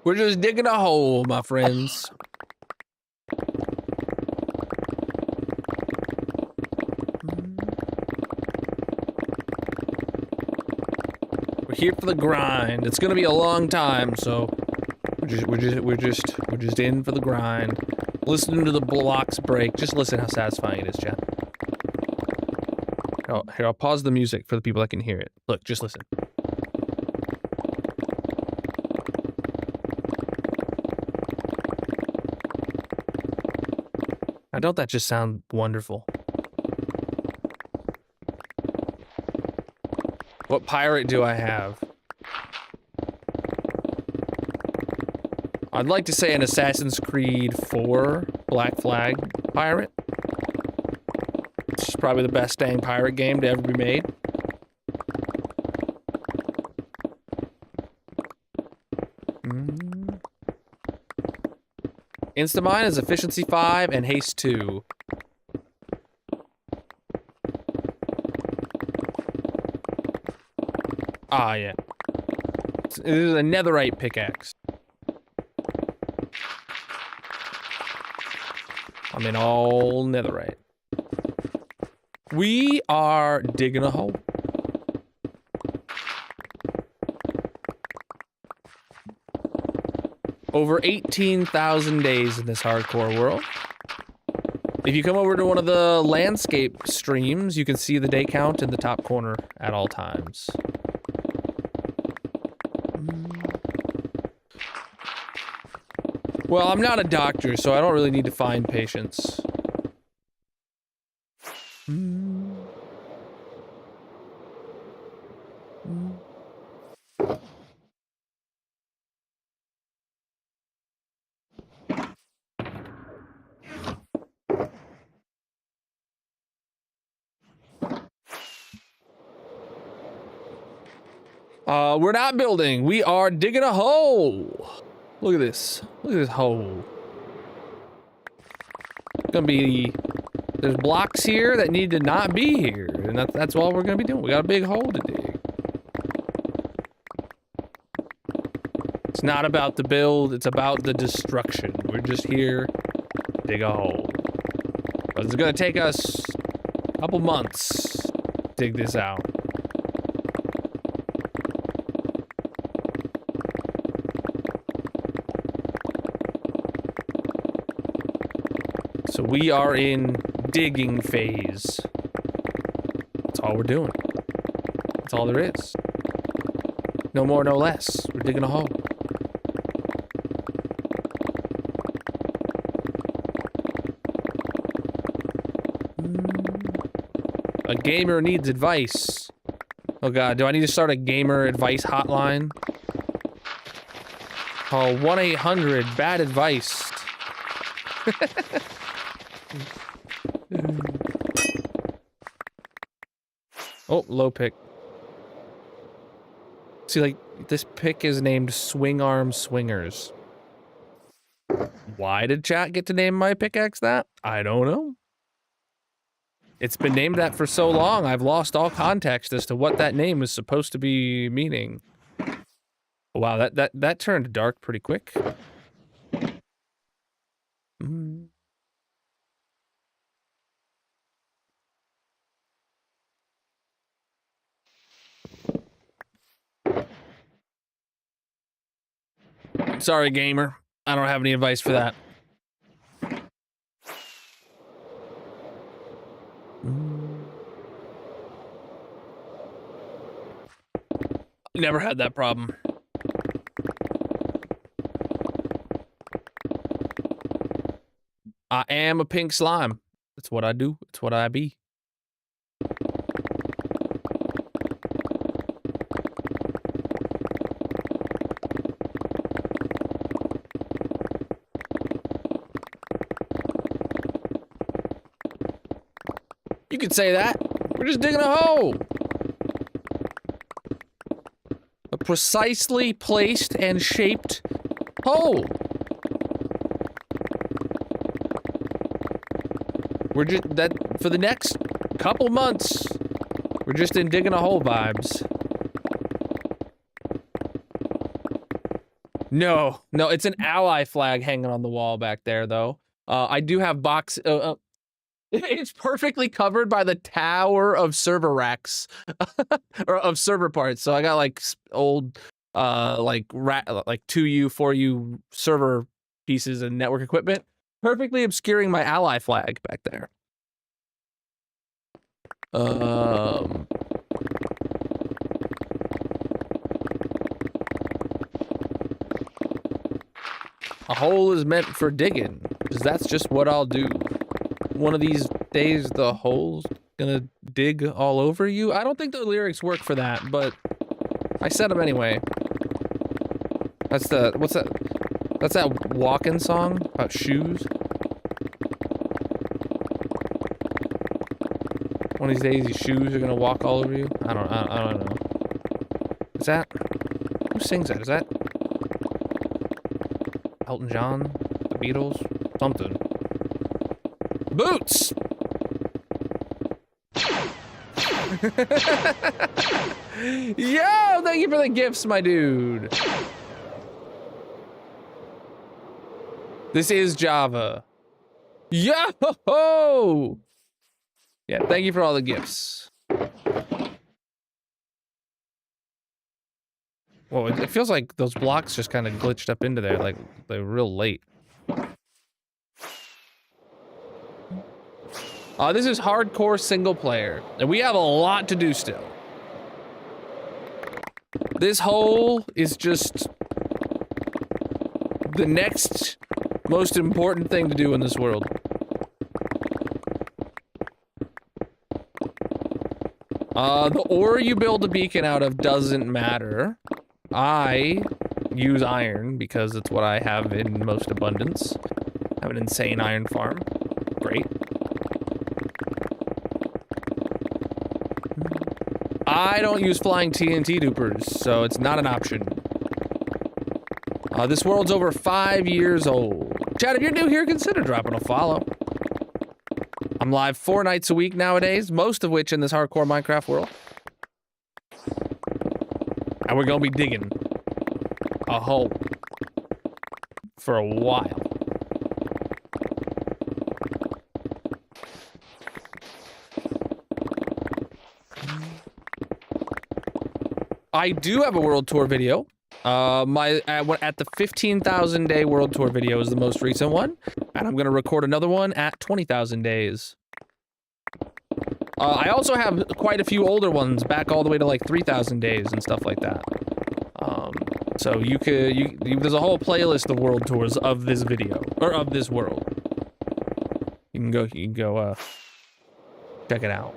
We're just digging a hole, my friends. We're here for the grind. It's gonna be a long time, so we're just in for the grind. Listening to the blocks break. Just listen how satisfying it is, chat. Oh, here, I'll pause the music for the people that can hear it. Look, just listen. Now, don't that just sound wonderful? What pirate do I have? I'd like to say an Assassin's Creed 4 Black Flag pirate. It's probably the best dang pirate game to ever be made. Instamine is efficiency 5 and haste 2. Ah, yeah. It is a netherite pickaxe. I'm in all netherite. We are digging a hole. Over 18,000 days in this hardcore world. If you come over to one of the landscape streams, you can see the day count in the top corner at all times. Well, I'm not a doctor, so I don't really need to find patients. We're not building. We are digging a hole. Look at this. Look at this hole. gonna be, there's blocks here that need to not be here, and that's all we're gonna be doing. We got a big hole to dig. It's not about the build, it's about the destruction. We're just here to dig a hole. But it's gonna take us a couple months to dig this out. So we are in digging phase. That's all we're doing. That's all there is. No more, no less. We're digging a hole. A gamer needs advice. Oh god, do I need to start a gamer advice hotline? Call 1-800-BAD-ADVICE. Oh, low pick. See, like, this pick is named Swing Arm Swingers. Why did chat get to name my pickaxe that? I don't know. It's been named that for so long, I've lost all context as to what that name is supposed to be meaning. Wow, that turned dark pretty quick. Sorry, gamer. I don't have any advice for that. Never had that problem. I am a pink slime. That's what I do. That's what I be. You could say that. We're just digging a hole. A precisely placed and shaped hole. We're just, for the next couple months, we're just in digging a hole vibes. No, it's an ally flag hanging on the wall back there, though. I do have box, it's perfectly covered by the tower of server racks, or of server parts. So I got like old, like 2U, 4U server pieces and network equipment, perfectly obscuring my ally flag back there. A hole is meant for digging, because that's just what I'll do. One of these days, the hole's gonna dig all over you. I don't think the lyrics work for that, but I said them anyway. That's the, what's that? That's that walking song about shoes. One of these days, these shoes are gonna walk all over you. I don't know. Is that, who sings that? Is that Elton John? The Beatles? Something. Boots! Yo, thank you for the gifts, my dude. This is Java. Yo! Yeah, thank you for all the gifts. Whoa, it feels like those blocks just kind of glitched up into there, like they're real late. This is hardcore single player, and we have a lot to do still. This hole is just the next most important thing to do in this world. The ore you build a beacon out of doesn't matter. I use iron because it's what I have in most abundance. I have an insane iron farm. Great. I don't use flying TNT dupers, so it's not an option. This world's over 5 years old. Chad, if you're new here, consider dropping a follow. I'm live 4 nights a week nowadays, most of which in this hardcore Minecraft world. And we're gonna be digging a hole for a while. I do have a world tour video. At the 15,000 day world tour video is the most recent one, and I'm gonna record another one at 20,000 days. I also have quite a few older ones back all the way to like 3,000 days and stuff like that. So there's a whole playlist of world tours of this video or of this world. You can go check it out.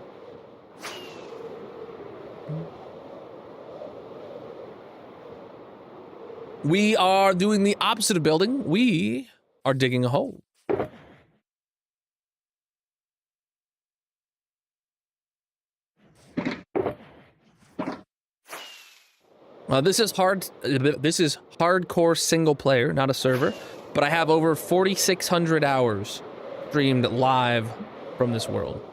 We are doing the opposite of building. We are digging a hole. This is hardcore single player, not a server, but I have over 4,600 hours streamed live from this world.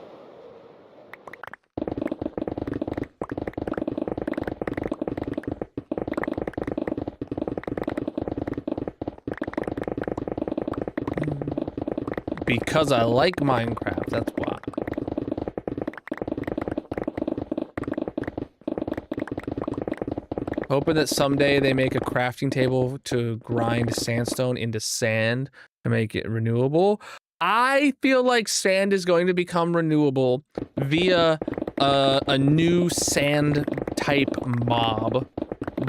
Because I like Minecraft, that's why. Hoping that someday they make a crafting table to grind sandstone into sand to make it renewable. I feel like sand is going to become renewable via a new sand type mob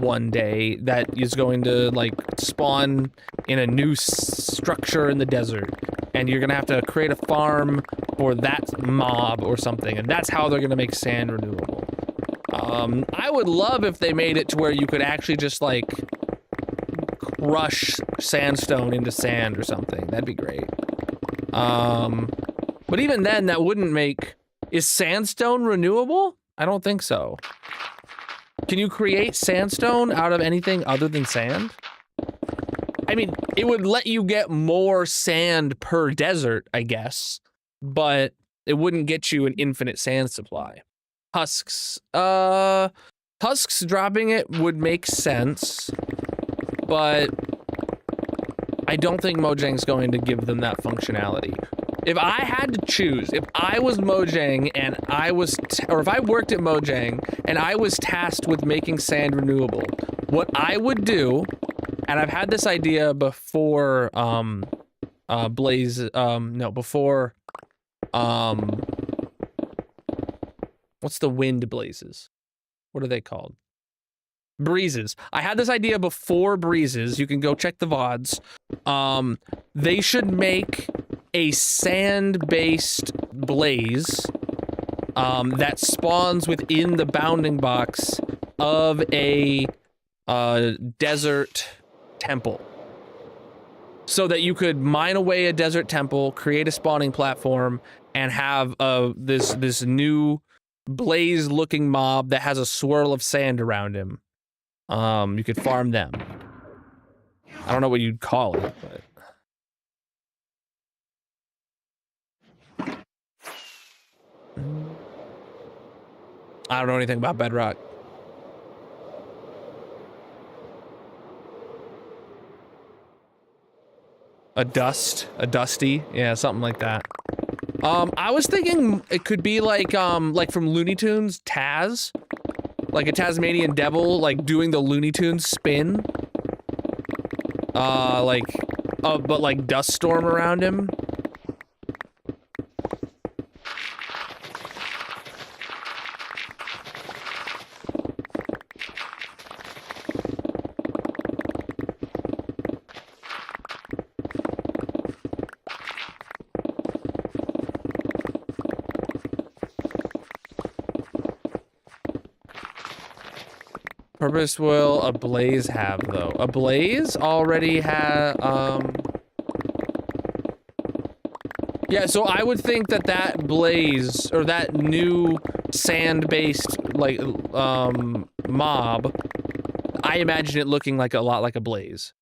one day that is going to like spawn in a new structure in the desert, and you're gonna have to create a farm for that mob or something, and that's how they're gonna make sand renewable. I would love if they made it to where you could actually just like crush sandstone into sand or something. That'd be great. But even then, that wouldn't make... Is sandstone renewable? I don't think so. Can you create sandstone out of anything other than sand? I mean, it would let you get more sand per desert, I guess, but it wouldn't get you an infinite sand supply. Husks. Husks dropping it would make sense, but I don't think Mojang's going to give them that functionality. If I had to choose, if I was Mojang and I was, or if I worked at Mojang and I was tasked with making sand renewable, what I would do, and I've had this idea before, what's the wind blazes? What are they called? Breezes. I had this idea before breezes. You can go check the VODs. They should make a sand-based blaze that spawns within the bounding box of a desert temple. So that you could mine away a desert temple, create a spawning platform, and have this new blaze-looking mob that has a swirl of sand around him. You could farm them. I don't know what you'd call it, but... I don't know anything about Bedrock. A dusty, yeah, something like that. I was thinking it could be like from Looney Tunes, Taz, like a Tasmanian devil, like doing the Looney Tunes spin. But like dust storm around him. Purpose will a blaze have, though? A blaze already had, yeah, so I would think that that blaze, or that new sand-based, like, mob, I imagine it looking like a lot like a blaze.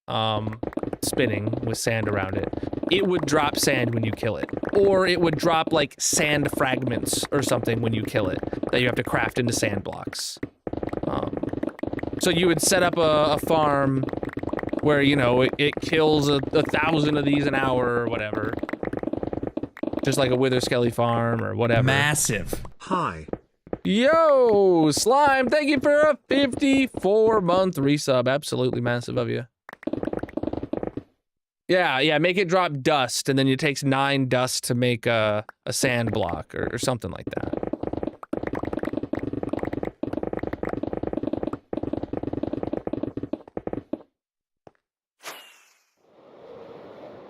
spinning with sand around it, it would drop sand when you kill it. Or it would drop, like, sand fragments or something when you kill it that you have to craft into sand blocks. So you would set up a farm where, you know, it kills a 1,000 of these an hour or whatever. Just like a Wither Skelly farm or whatever. Massive. Hi. Yo, Slime, thank you for a 54-month resub. Absolutely massive of you. Yeah, make it drop dust, and then it takes 9 dust to make a sand block or something like that.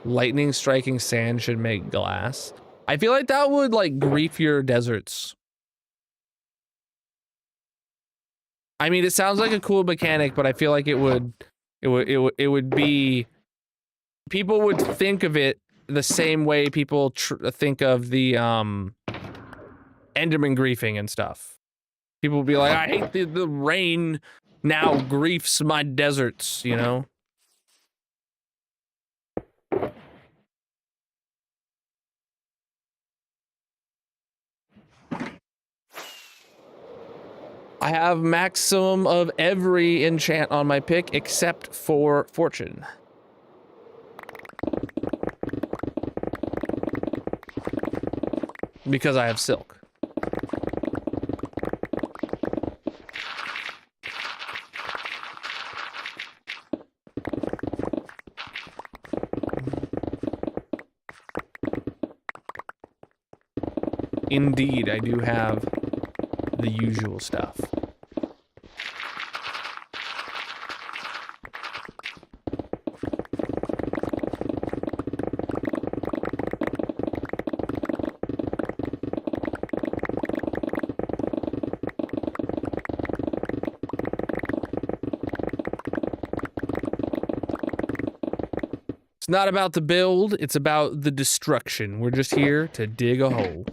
Lightning striking sand should make glass. I feel like that would, like, grief your deserts. I mean, it sounds like a cool mechanic, but I feel like it would be, people would think of it the same way people think of the Enderman griefing and stuff. People would be like, I hate the rain now griefs my deserts, you know? I have maximum of every enchant on my pick except for fortune. Because I have silk. Indeed, I do have the usual stuff. It's not about the build, it's about the destruction. We're just here to dig a hole.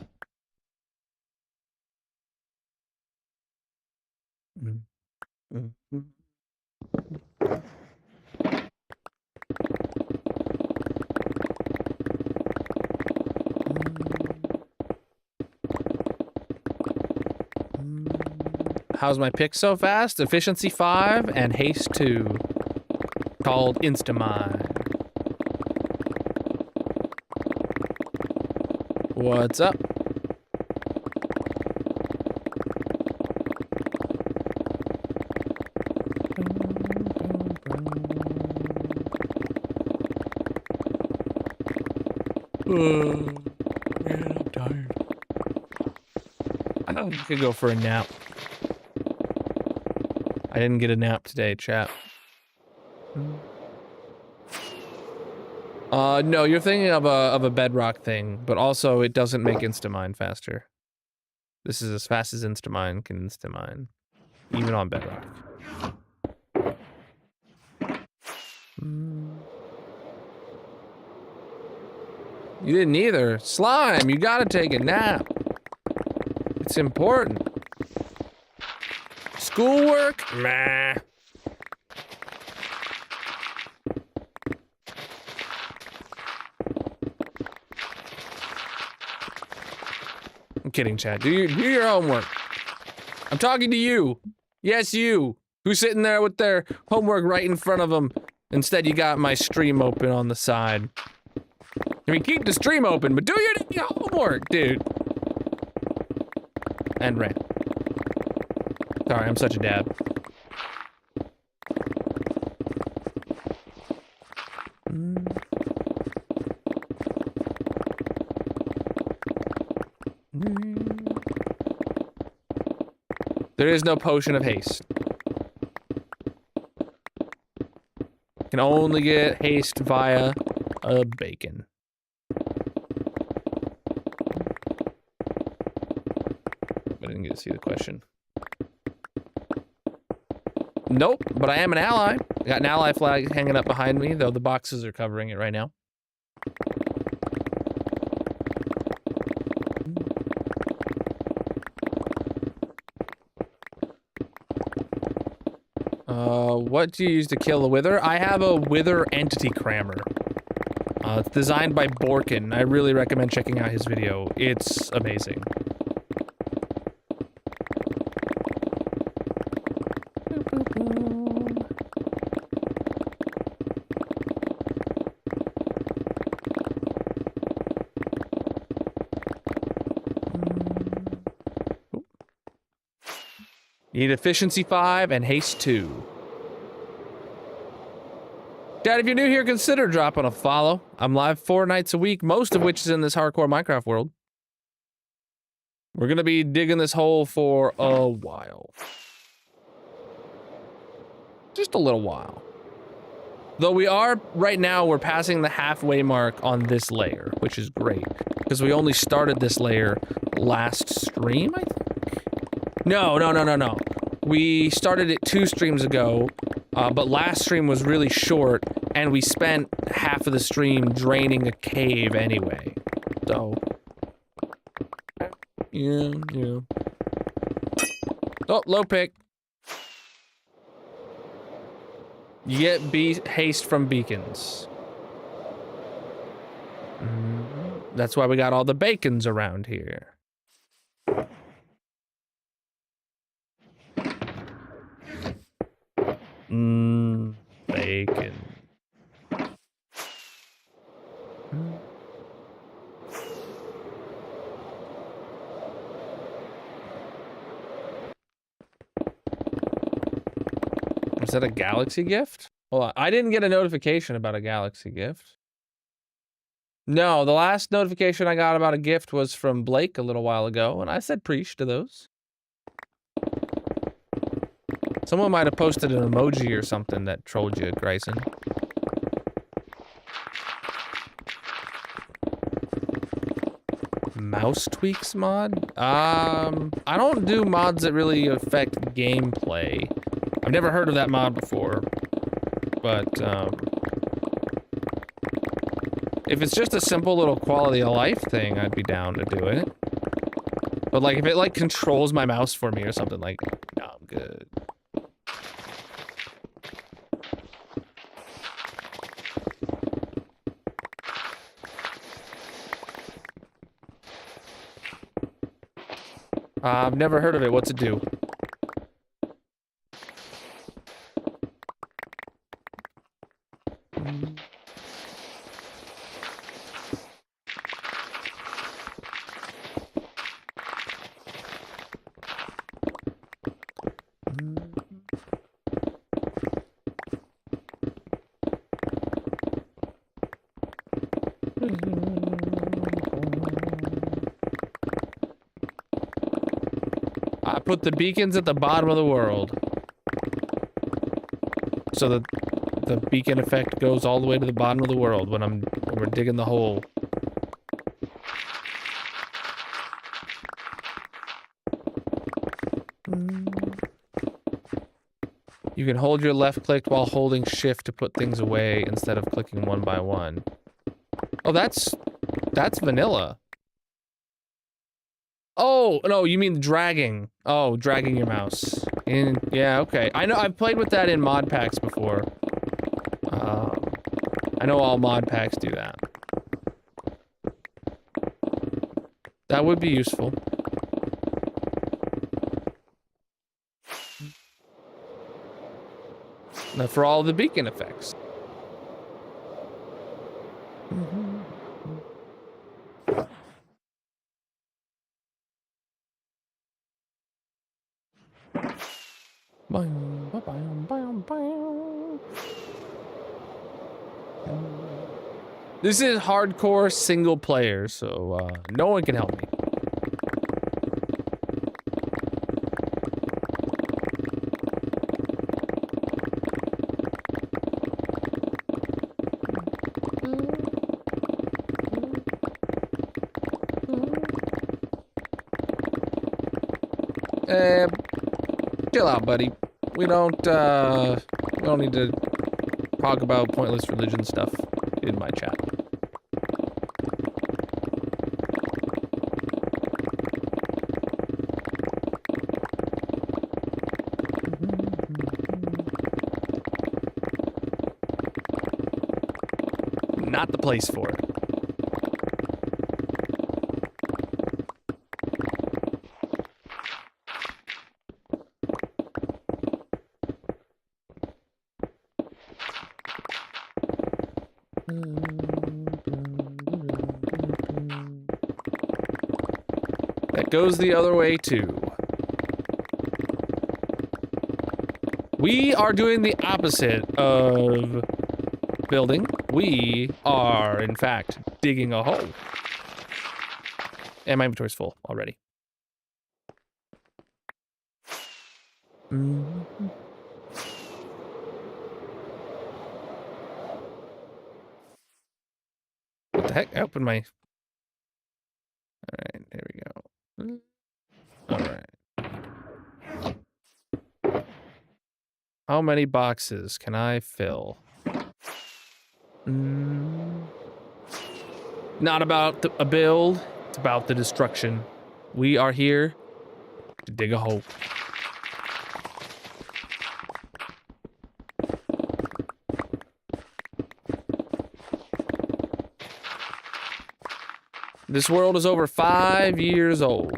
How's my pick so fast? Efficiency 5 and haste 2. Called Instamine. What's up? Man, I'm tired. I could go for a nap. I didn't get a nap today, chat. No, you're thinking of a bedrock thing, but also it doesn't make Instamine faster. This is as fast as Instamine can Instamine, even on bedrock. You didn't either. Slime, you gotta take a nap. It's important. Schoolwork? Meh. I'm kidding, Chad. Do your homework. I'm talking to you. Yes, you. Who's sitting there with their homework right in front of them. Instead, you got my stream open on the side. I mean, keep the stream open, but do your homework, dude. And rant. Sorry, I'm such a dad. There is no potion of haste. Can only get haste via a bacon. I didn't get to see the question. Nope, but I am an ally. I got an ally flag hanging up behind me, though the boxes are covering it right now. What do you use to kill a wither? I have a wither entity crammer. It's designed by Borkin. I really recommend checking out his video. It's amazing. You need efficiency 5 and haste 2. Dad, if you're new here, consider dropping a follow. I'm live 4 nights a week, most of which is in this hardcore Minecraft world. We're gonna be digging this hole for a while. Just a little while. Though we are, right now, we're passing the halfway mark on this layer, which is great. Because we only started this layer last stream, I think? No. We started it 2 streams ago, but last stream was really short, and we spent half of the stream draining a cave anyway. So, yeah. Oh, low pick. You get haste from beacons. That's why we got all the bacons around here. Bacon. Is that a galaxy gift? Hold on, I didn't get a notification about a galaxy gift. No, the last notification I got about a gift was from Blake a little while ago, and I said preach to those. Someone might have posted an emoji or something that trolled you, Grayson. Mouse tweaks mod? I don't do mods that really affect gameplay. I've never heard of that mod before, but if it's just a simple little quality of life thing, I'd be down to do it. But like, if it like controls my mouse for me or something, like, no, I'm good. I've never heard of it. What's it do? I put the beacons at the bottom of the world. So that the beacon effect goes all the way to the bottom of the world when we're digging the hole. You can hold your left click while holding shift to put things away instead of clicking one by one. Oh, that's vanilla. Oh, no, you mean dragging. Oh, dragging your mouse. Yeah, okay. I know, I've played with that in mod packs before. I know all mod packs do that. That would be useful. Now for all the beacon effects. This is hardcore single player, so no one can help me. Chill out, buddy. We don't need to talk about pointless religion stuff in my chat. not the place for it. That goes the other way too. We are doing the opposite of building. We are, in fact, digging a hole. And my inventory's full already. What the heck? I opened my... Alright, there we go. Alright. How many boxes can I fill? Not about a build, it's about the destruction. We are here to dig a hole. This world is over 5 years old.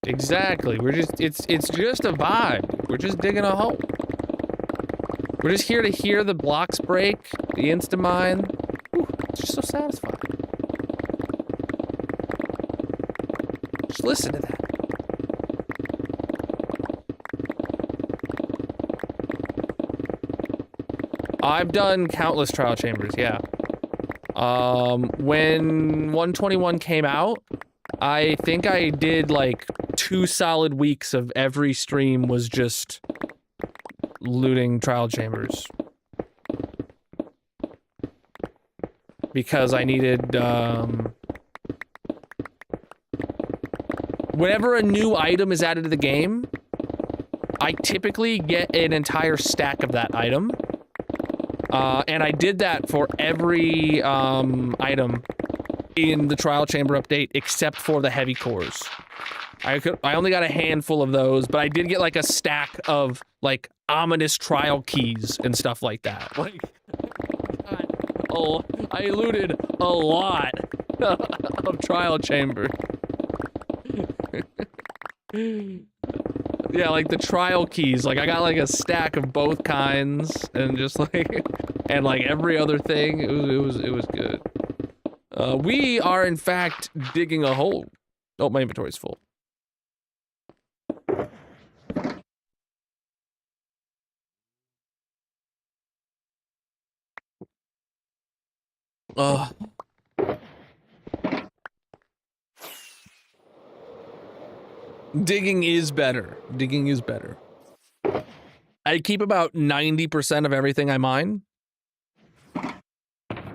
Exactly. We're just it's just a vibe. We're just digging a hole. We're just here to hear the blocks break, the insta-mine. Whew, it's just so satisfying. Just listen to that. I've done countless trial chambers, yeah. When 121 came out, I think I did like 2 solid weeks of every stream was just looting trial chambers. Because I needed, whenever a new item is added to the game, I typically get an entire stack of that item. And I did that for every, item in the trial chamber update except for the heavy cores. I only got a handful of those, but I did get like a stack of like ominous trial keys and stuff like that. Like, oh, I looted a lot of trial chamber. Yeah, like the trial keys. Like I got like a stack of both kinds, and just like, and like every other thing. It was good. We are in fact digging a hole. Oh, my inventory's full. Digging is better. Digging is better. I keep about 90% of everything I mine.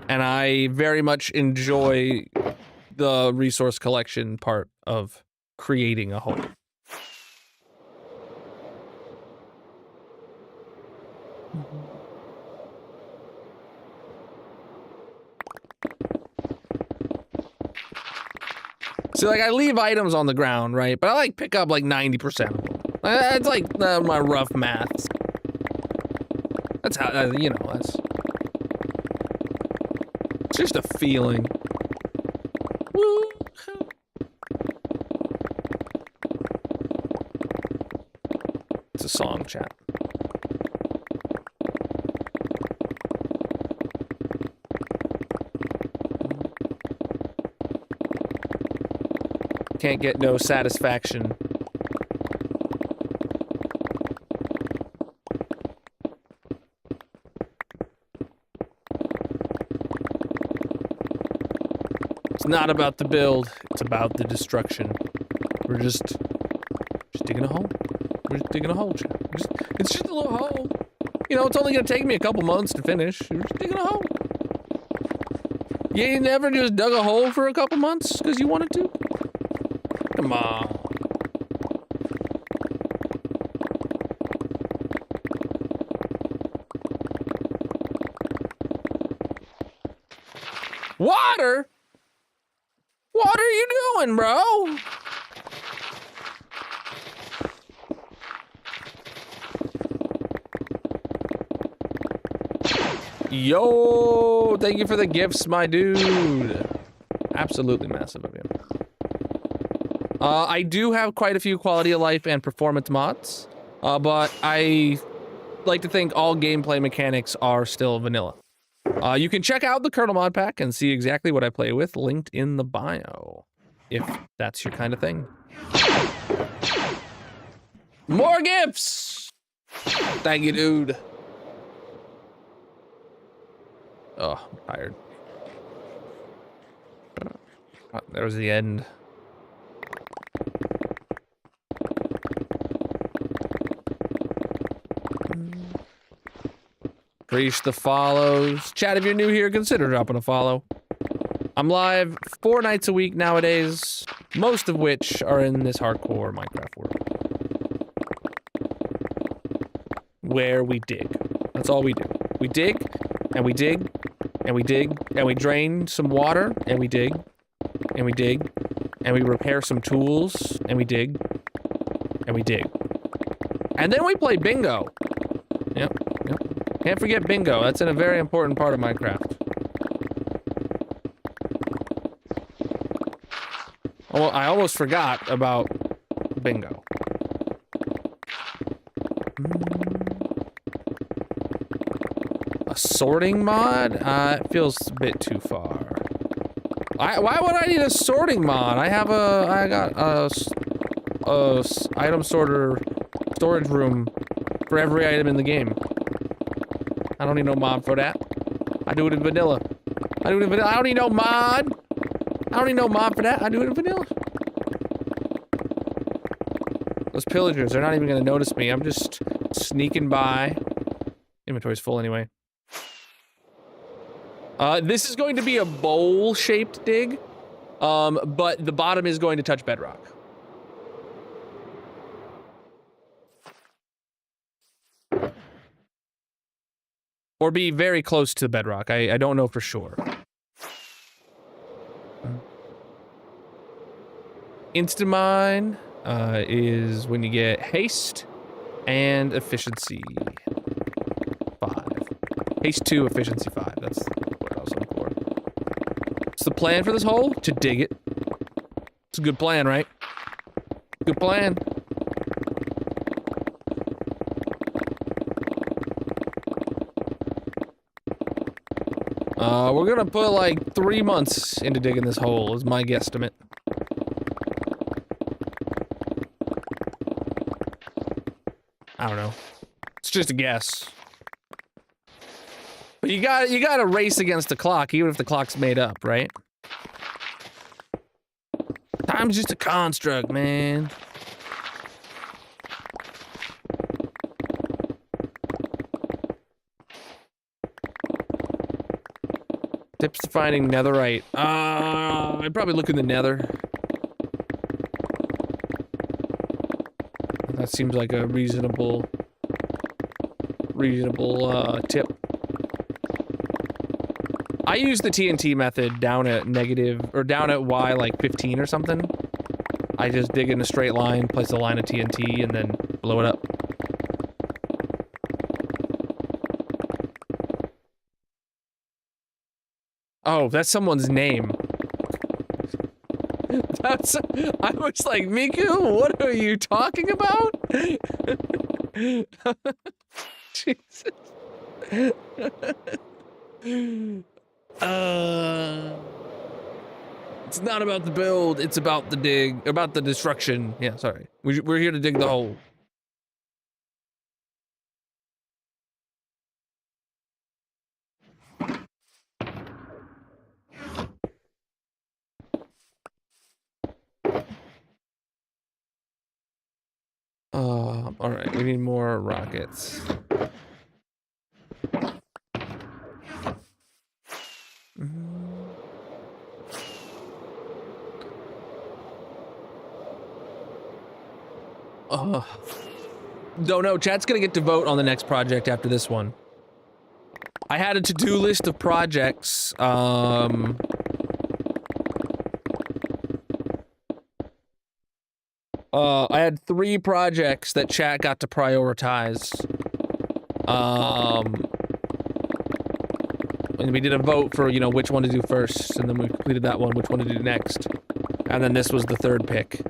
And I very much enjoy the resource collection part of creating a hole. So like I leave items on the ground, right? But I like pick up like 90% of them. That's like my rough maths. That's how, you know, that's... It's just a feeling. Woo. It's a song, chat. Can't get no satisfaction. It's not about the build, it's about the destruction. We're just digging a hole. We're just digging a hole, chat. It's just a little hole. You know, it's only gonna take me a couple months to finish. We're just digging a hole. You never just dug a hole for a couple months because you wanted to? Come on. Water? What are you doing, bro? Yo, thank you for the gifts, my dude. Absolutely massive of you. I do have quite a few quality of life and performance mods, but I like to think all gameplay mechanics are still vanilla. You can check out the Colonel mod pack and see exactly what I play with, linked in the bio, if that's your kind of thing. More gifts! Thank you, dude. Oh, I'm tired. Oh, there was the end. Appreciate the follows. Chat, if you're new here, consider dropping a follow. I'm live 4 nights a week nowadays, most of which are in this hardcore Minecraft world. Where we dig. That's all we do. We dig, and we dig, and we dig, and we drain some water, and we dig, and we dig, and we repair some tools, and we dig, and we dig. And then we play bingo. Yep. Can't forget bingo. That's a very important part of Minecraft. Oh, I almost forgot about bingo. A sorting mod? It feels a bit too far. Why would I need a sorting mod? I got a item sorter storage room for every item in the game. I don't need no mod for that. I do it in vanilla. I don't need no mod. I don't need no mod for that. I do it in vanilla. Those pillagers, they're not even gonna notice me. I'm just sneaking by. Inventory's full anyway. This is going to be a bowl-shaped dig, but the bottom is going to touch bedrock. Or be very close to the bedrock. I don't know for sure. Instamine is when you get haste and efficiency 5. Haste 2, efficiency 5. That's what I was looking for. What's the plan for this hole? To dig it. It's a good plan, right? Good plan. We're gonna put like 3 months into digging this hole, is my guesstimate. I don't know. It's just a guess. But you gotta race against the clock, even if the clock's made up, right? Time's just a construct, man. Tips to finding netherite. I'd probably look in the nether. That seems like a reasonable tip. I use the TNT method down at Y like 15 or something. I just dig in a straight line, place a line of TNT, and then blow it up. Oh, that's someone's name. I was like, Miku, what are you talking about? Jesus. It's not about the build, it's about the destruction. Yeah, sorry. We're here to dig the hole. All right, we need more rockets. Don't know. Chat's gonna get to vote on the next project after this one. I had a to-do list of projects. I had 3 projects that chat got to prioritize. And we did a vote for, you know, which one to do first, and then we completed that one, which one to do next. And then this was the 3rd pick.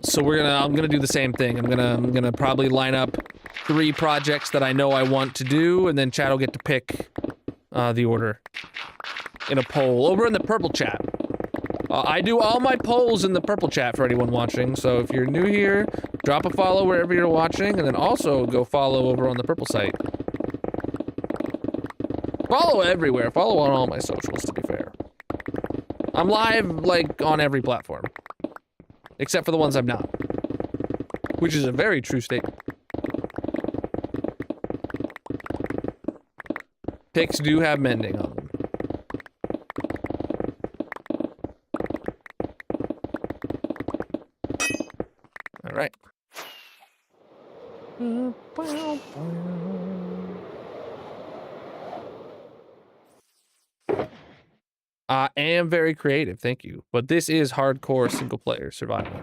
So I'm gonna do the same thing. I'm gonna probably line up 3 projects that I know I want to do, and then chat will get to pick the order in a poll over in the purple chat. I do all my polls in the purple chat for anyone watching, so if you're new here, drop a follow wherever you're watching, and then also go follow over on the purple site. Follow everywhere. Follow on all my socials, to be fair. I'm live, like, on every platform. Except for the ones I'm not. Which is a very true statement. Picks do have mending on them. Alright. I am very creative, thank you. But this is hardcore single-player survival.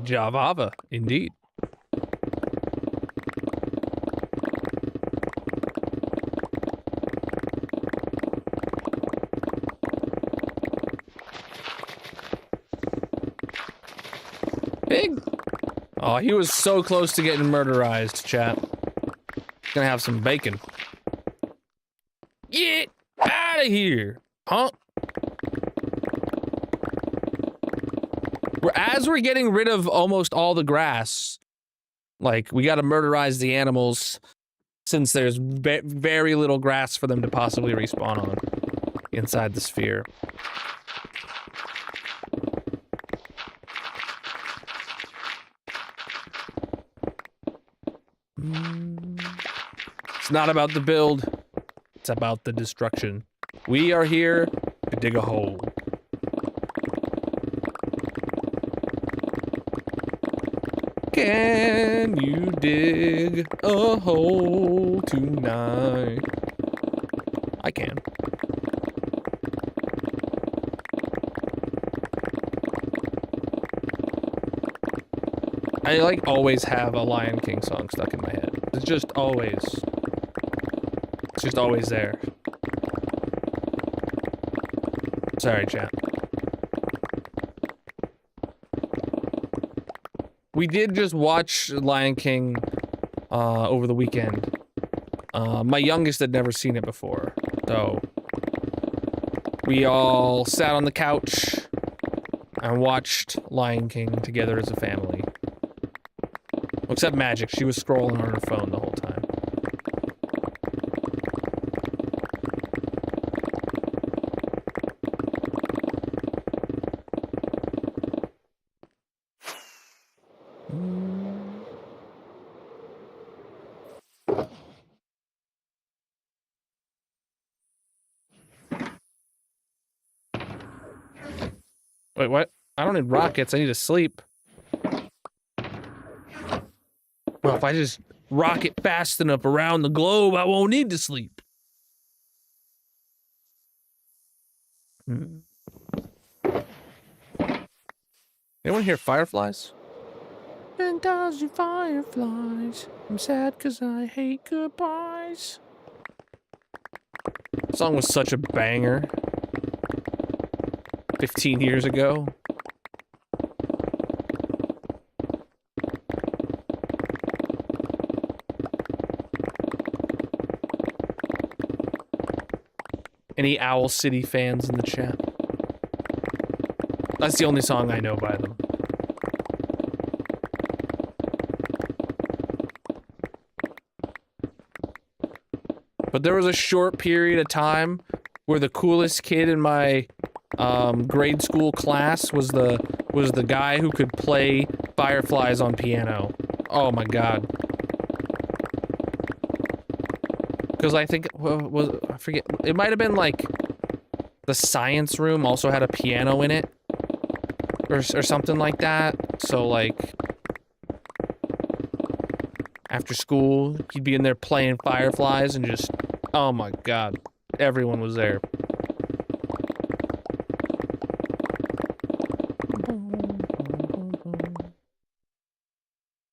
Javava, indeed. Pig. Oh, he was so close to getting murderized, chat. Gonna have some bacon. Get out of here, huh? As we're getting rid of almost all the grass, like, we gotta murderize the animals since there's very little grass for them to possibly respawn on inside the sphere. It's not about the build, it's about the destruction. We are here to dig a hole. Can you dig a hole tonight? I can. I, like, always have a Lion King song stuck in my head. It's just always there. Sorry, chat. We did just watch Lion King over the weekend. My youngest had never seen it before, so we all sat on the couch and watched Lion King together as a family. Except Magic, she was scrolling on her phone the whole time. Wait, what? I don't need rockets, I need to sleep. Well, if I just rocket fast enough around the globe, I won't need to sleep. Anyone hear fireflies? 10,000 fireflies. I'm sad cause I hate goodbyes. The song was such a banger. 15 years ago. Any Owl City fans in the chat? That's the only song I know by them. But there was a short period of time where the coolest kid in my grade school class was the guy who could play Fireflies on piano. Oh my god. Because I think, I forget, it might have been like the science room also had a piano in it. or something like that. So like after school, he'd be in there playing Fireflies and just, oh my god, everyone was there.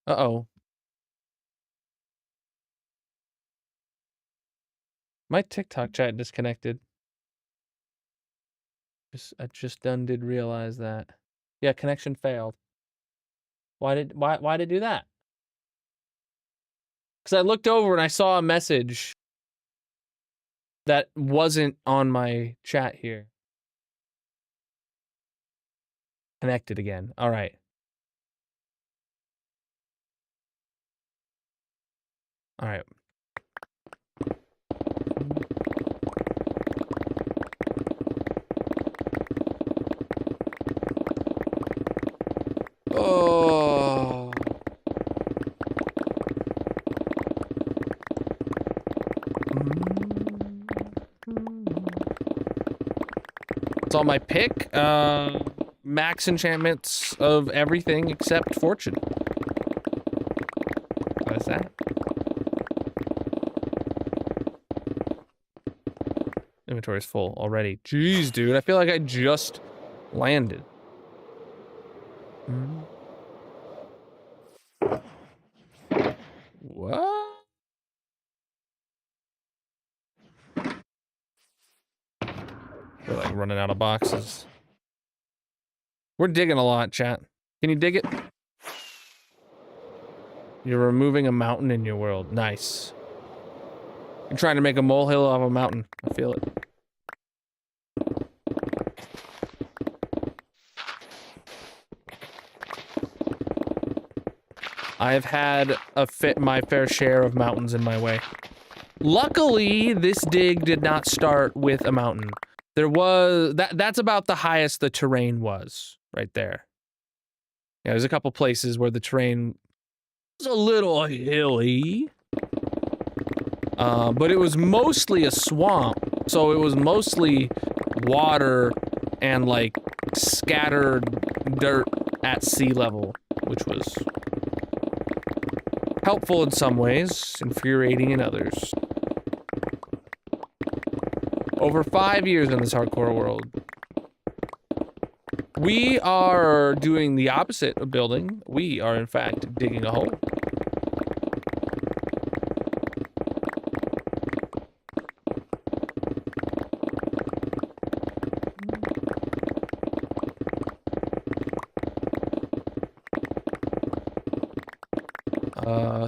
Uh-oh. My TikTok chat disconnected. I just did realize that. Yeah, connection failed. Why did it do that? Because I looked over and I saw a message that wasn't on my chat here. Connected again. All right. All right. Oh. It's all my pick. Max enchantments of everything except fortune. What is that? Inventory's full already. Jeez, dude. I feel like I just landed. What? We're like running out of boxes. We're digging a lot, chat. Can you dig it? You're removing a mountain in your world. Nice. You're trying to make a molehill of a mountain. I feel it. I have had my fair share of mountains in my way. Luckily, this dig did not start with a mountain. There was that's about the highest the terrain was right there. Yeah, there's a couple places where the terrain was a little hilly. But it was mostly a swamp, so it was mostly water and like scattered dirt at sea level, which was helpful in some ways, infuriating in others. Over 5 years in this hardcore world. We are doing the opposite of building. We are, in fact, digging a hole.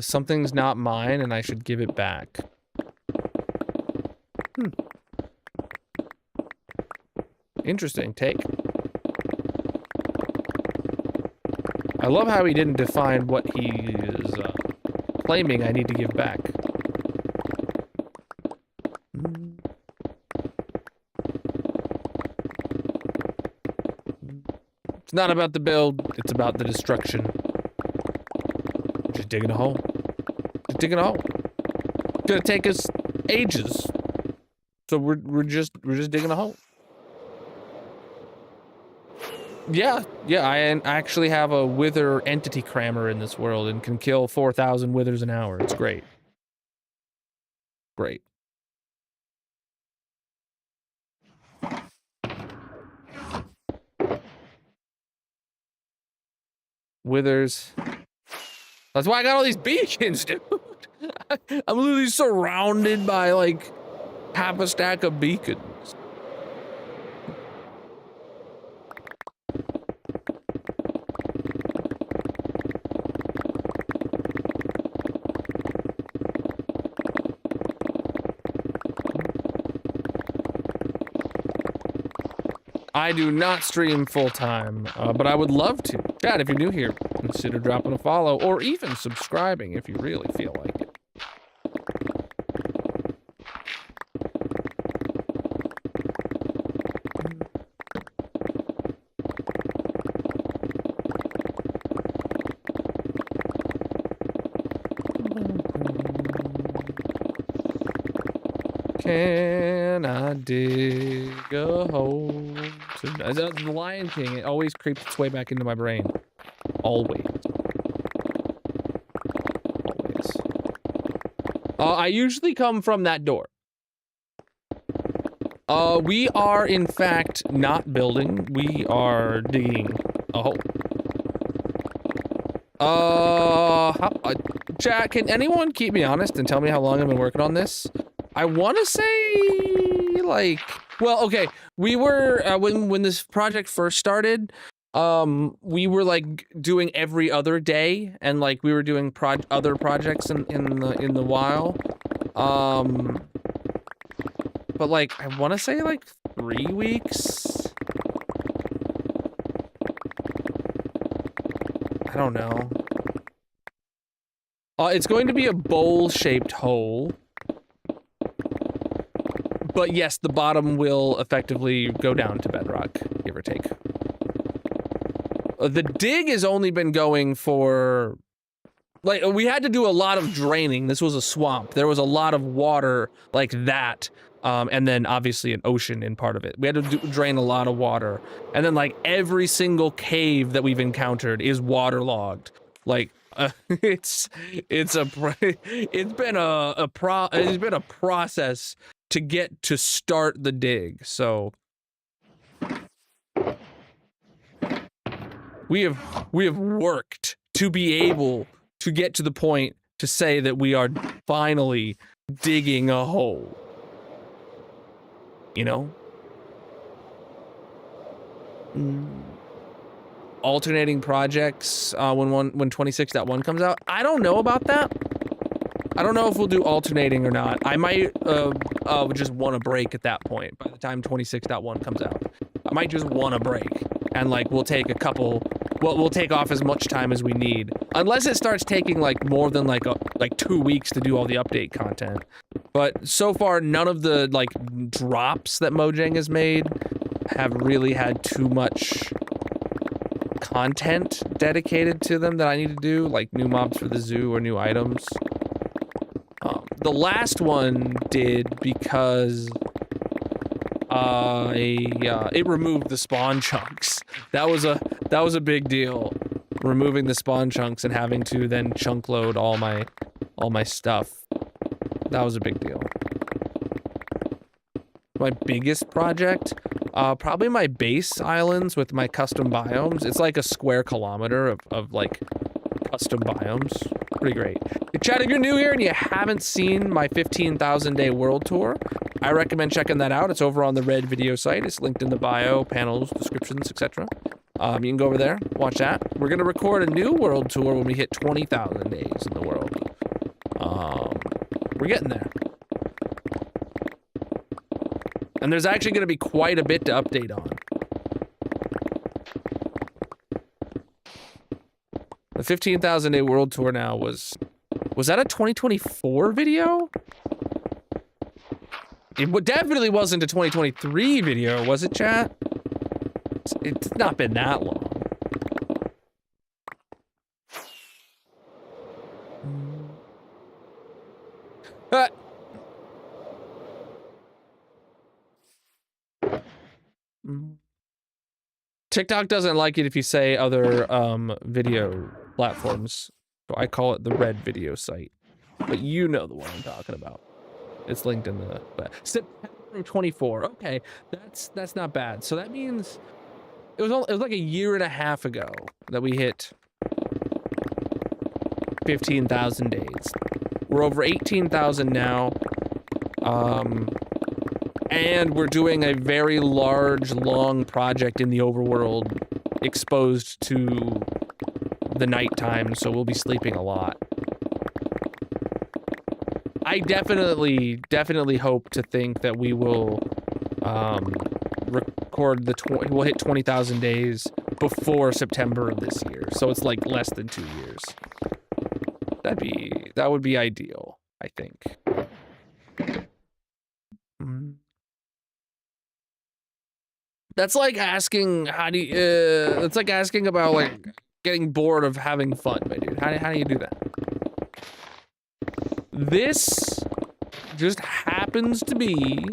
Something's not mine and I should give it back. Interesting take. I love how he didn't define what he is claiming I need to give back. It's not about the build, it's about the destruction. Just digging a hole. Just digging a hole. It's gonna take us ages. So we're just digging a hole. Yeah, I actually have a wither entity crammer in this world and can kill 4,000 withers an hour. It's great. Great. Withers. That's why I got all these beacons, dude. I'm literally surrounded by like half a stack of beacons. I do not stream full-time, but I would love to. Chat, if you're new here, consider dropping a follow, or even subscribing if you really feel like it. Can I dig a hole The Lion King, it always creeps its way back into my brain. Always. Always. I usually come from that door. We are, in fact, not building. We are digging a hole. Chat, can anyone keep me honest and tell me how long I've been working on this? I want to say, like, well, okay, we were, when this project first started, we were, like, doing every other day, and, like, we were doing other projects in the while. But, like, I want to say, like, 3 weeks? I don't know. It's going to be a bowl-shaped hole. But yes, the bottom will effectively go down to bedrock, give or take. The dig has only been going for... Like, we had to do a lot of draining. This was a swamp. There was a lot of water like that. And then obviously an ocean in part of it. We had to drain a lot of water. And then like every single cave that we've encountered is waterlogged. Like, it's been a process to get to start the dig. So we have worked to be able to get to the point to say that we are finally digging a hole. You know? Alternating projects when 26.1 comes out. I don't know about that. I don't know if we'll do alternating or not. I might just want a break at that point by the time 26.1 comes out. I might just want a break and like we'll take we'll take off as much time as we need. Unless it starts taking like more than like 2 weeks to do all the update content. But so far none of the like drops that Mojang has made have really had too much content dedicated to them that I need to do, like new mobs for the zoo or new items. The last one did because it removed the spawn chunks. That was a big deal, removing the spawn chunks and having to then chunk load all my stuff. That was a big deal. My biggest project, probably my base islands with my custom biomes. It's like a square kilometer of like custom biomes. Pretty great. Hey, Chad, if you're new here and you haven't seen my 15,000 day world tour, I recommend checking that out. It's over on the Red video site. It's linked in the bio, panels, descriptions, etc. You can go over there, watch that. We're gonna record a new world tour when we hit 20,000 days in the world. We're getting there. And there's actually gonna be quite a bit to update on. The 15,000 day world tour now was that a 2024 video? It definitely wasn't a 2023 video, was it, chat? It's not been that long. TikTok doesn't like it if you say other video platforms, so I call it the Red video site. But you know the one I'm talking about. It's linked in the September 24. Okay, that's not bad. So that means it was like a year and a half ago that we hit 15,000 days. We're over 18,000 now. And we're doing a very large, long project in the overworld exposed to the nighttime, so we'll be sleeping a lot. I definitely hope to think that we will record we'll hit 20,000 days before September of this year. So it's like less than 2 years. That would be ideal, I think. That's like asking that's like asking about like getting bored of having fun, my dude. How do you do that? This just happens to be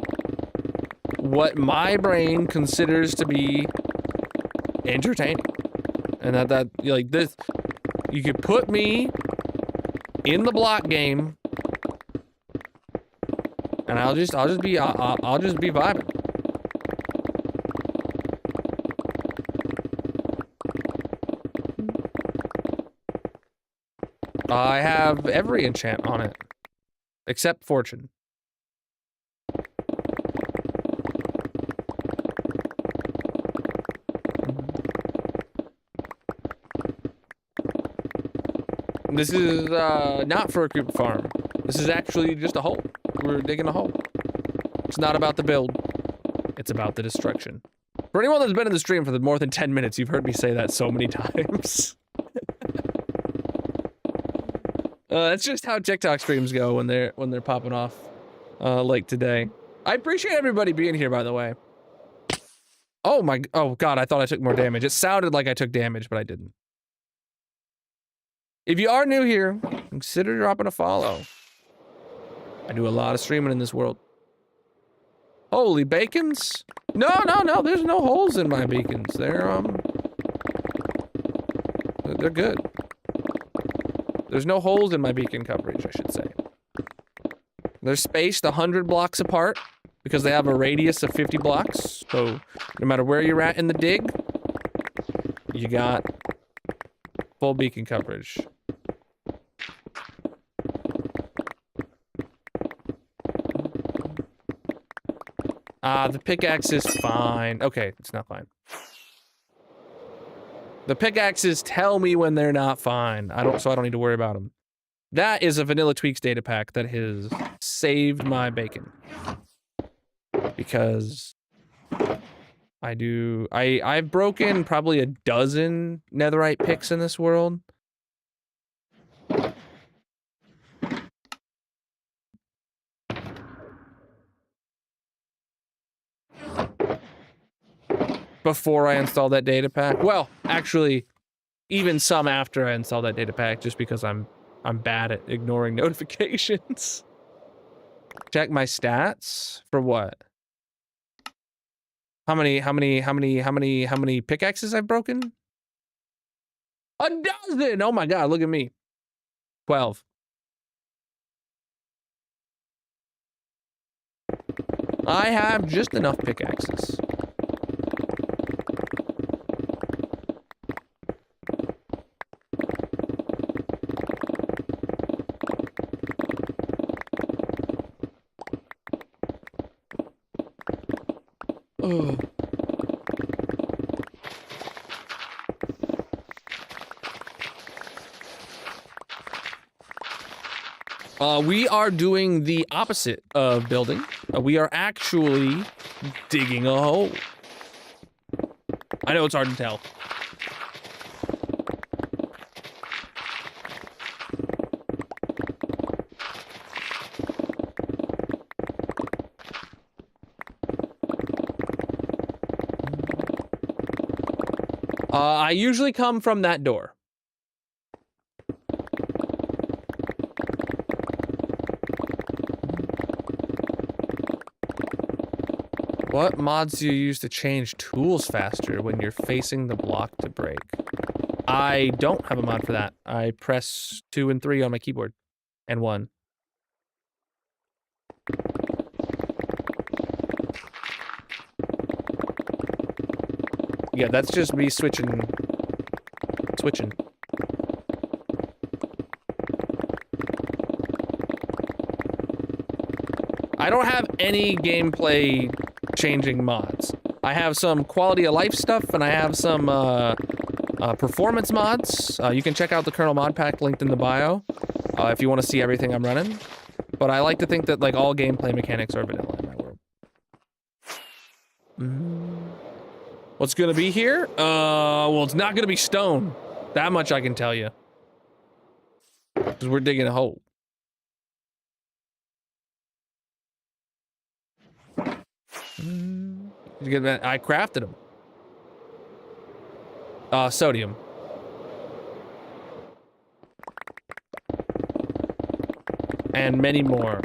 what my brain considers to be entertaining. And that like this, you could put me in the block game and I'll just be vibing. I have every enchant on it, except fortune. This is not for a creeper farm. This is actually just a hole. We're digging a hole. It's not about the build. It's about the destruction. For anyone that's been in the stream for more than 10 minutes, you've heard me say that so many times. That's just how TikTok streams go when they're popping off, like today. I appreciate everybody being here, by the way. Oh god, I thought I took more damage. It sounded like I took damage, but I didn't. If you are new here, consider dropping a follow. I do a lot of streaming in this world. Holy bacons? No, there's no holes in my beacons. They're good. There's no holes in my beacon coverage, I should say. They're spaced 100 blocks apart because they have a radius of 50 blocks. So no matter where you're at in the dig, you got full beacon coverage. The pickaxe is fine. Okay, it's not fine. The pickaxes tell me when they're not fine. So I don't need to worry about them. That is a Vanilla Tweaks data pack that has saved my bacon. Because I've broken probably a dozen netherite picks in this world. Before I installed that data pack. Well, actually, even some after I installed that data pack, just because I'm bad at ignoring notifications. Check my stats for what? How many pickaxes I've broken? A dozen! Oh my god, look at me. 12. I have just enough pickaxes. We are doing the opposite of building. We are actually digging a hole. I know it's hard to tell. I usually come from that door. What mods do you use to change tools faster when you're facing the block to break? I don't have a mod for that. I press 2 and 3 on my keyboard. And 1. Yeah, that's just me switching. I don't have any gameplay changing mods. I have some quality of life stuff, and I have some performance mods. You can check out the Colonel mod pack linked in the bio if you want to see everything I'm running. But I like to think that like all gameplay mechanics are vanilla in my world. What's gonna be here? Well, it's not gonna be stone. That much I can tell you. Because we're digging a hole. I crafted them. Sodium. And many more.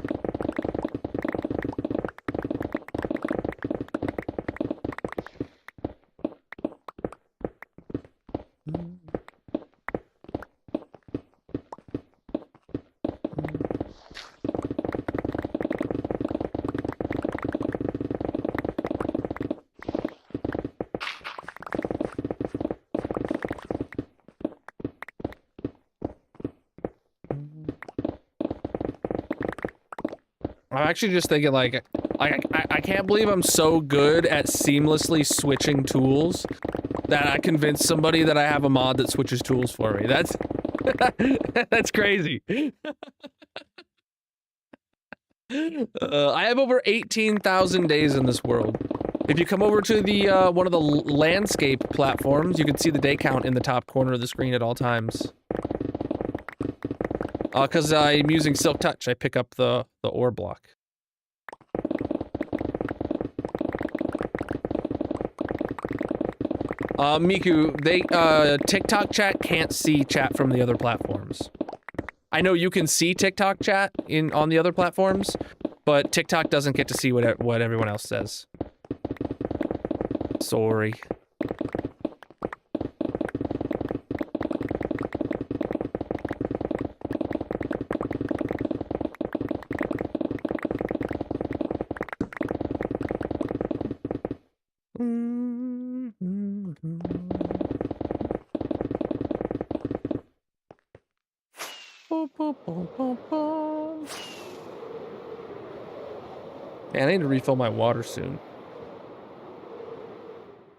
I'm actually just thinking like, I can't believe I'm so good at seamlessly switching tools that I convinced somebody that I have a mod that switches tools for me. That's that's crazy. I have over 18,000 days in this world. If you come over to the one of the landscape platforms, you can see the day count in the top corner of the screen at all times. Because I'm using Silk Touch, I pick up the ore block. Miku, TikTok chat can't see chat from the other platforms. I know you can see TikTok chat on the other platforms, but TikTok doesn't get to see what everyone else says. Sorry. Man, I need to refill my water soon.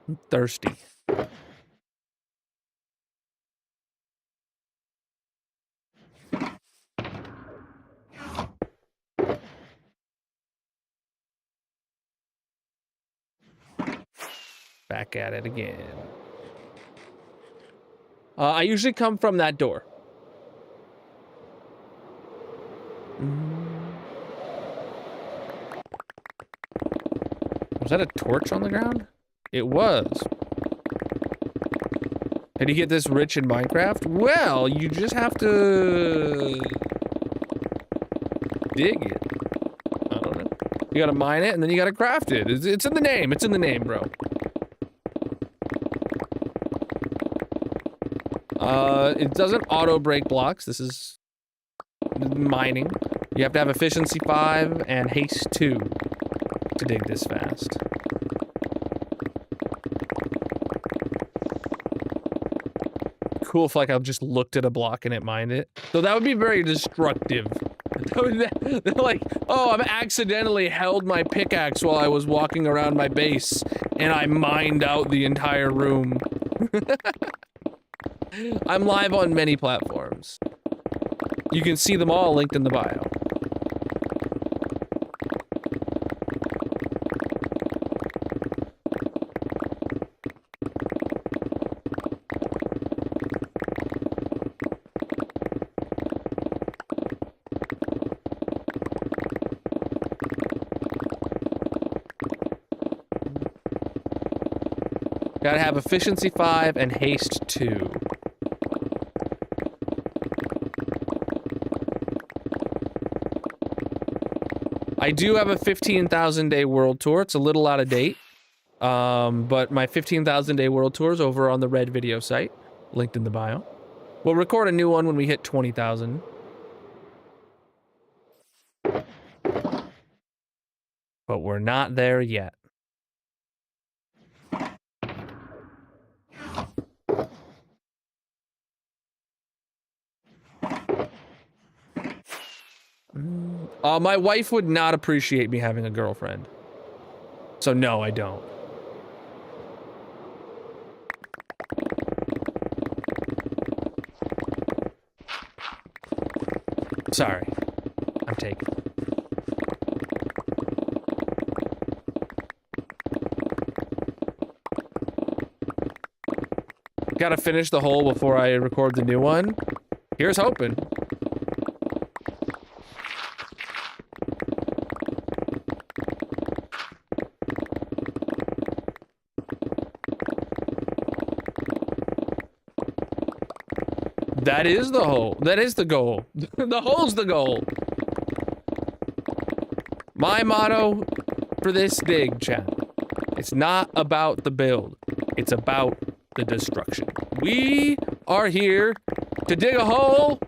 I'm thirsty. Back at it again. I usually come from that door. Was that a torch on the ground? It was. Did you get this rich in Minecraft? Well, you just have to dig it. I don't know. You gotta mine it and then you gotta craft it. It's in the name. It's in the name, bro. It doesn't auto break blocks. This is mining. You have to have efficiency 5 and haste 2 to dig this fast. Cool if like I just looked at a block and it mined it. So that would be very destructive. Like, oh, I've accidentally held my pickaxe while I was walking around my base and I mined out the entire room. I'm live on many platforms. You can see them all linked in the bio. Gotta have efficiency 5 and haste 2. I do have a 15,000 day world tour. It's a little out of date. But my 15,000 day world tour is over on the Red video site, linked in the bio. We'll record a new one when we hit 20,000. But we're not there yet. My wife would not appreciate me having a girlfriend. So no, I don't. Sorry. I'm taken. Gotta finish the hole before I record the new one. Here's hoping. That is the hole. That is the goal. The hole's the goal. My motto for this dig, chat. It's not about the build. It's about the destruction. We are here to dig a hole.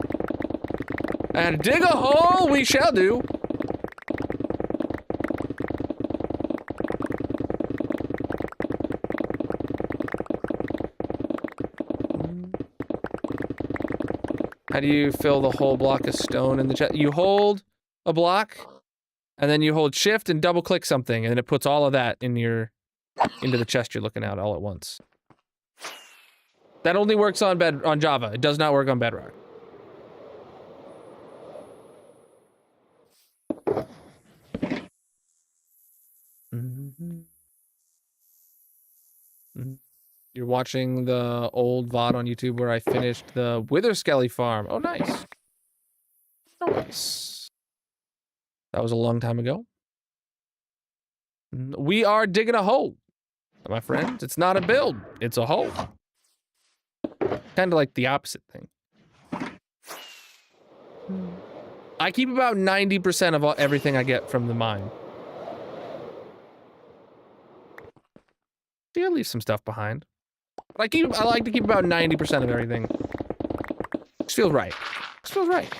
And dig a hole we shall do. How do you fill the whole block of stone in the chest? You hold a block and then you hold shift and double click something, and then it puts all of that into the chest you're looking at all at once. That only works on Java. It does not work on Bedrock. You're watching the old VOD on YouTube where I finished the Wither Skelly farm. Oh, nice. Nice. That was a long time ago. We are digging a hole, my friends. It's not a build. It's a hole. Kind of like the opposite thing. I keep about 90% of everything I get from the mine. See, I leave some stuff behind. But I like to keep about 90% of everything. Just feels right. Just feels right.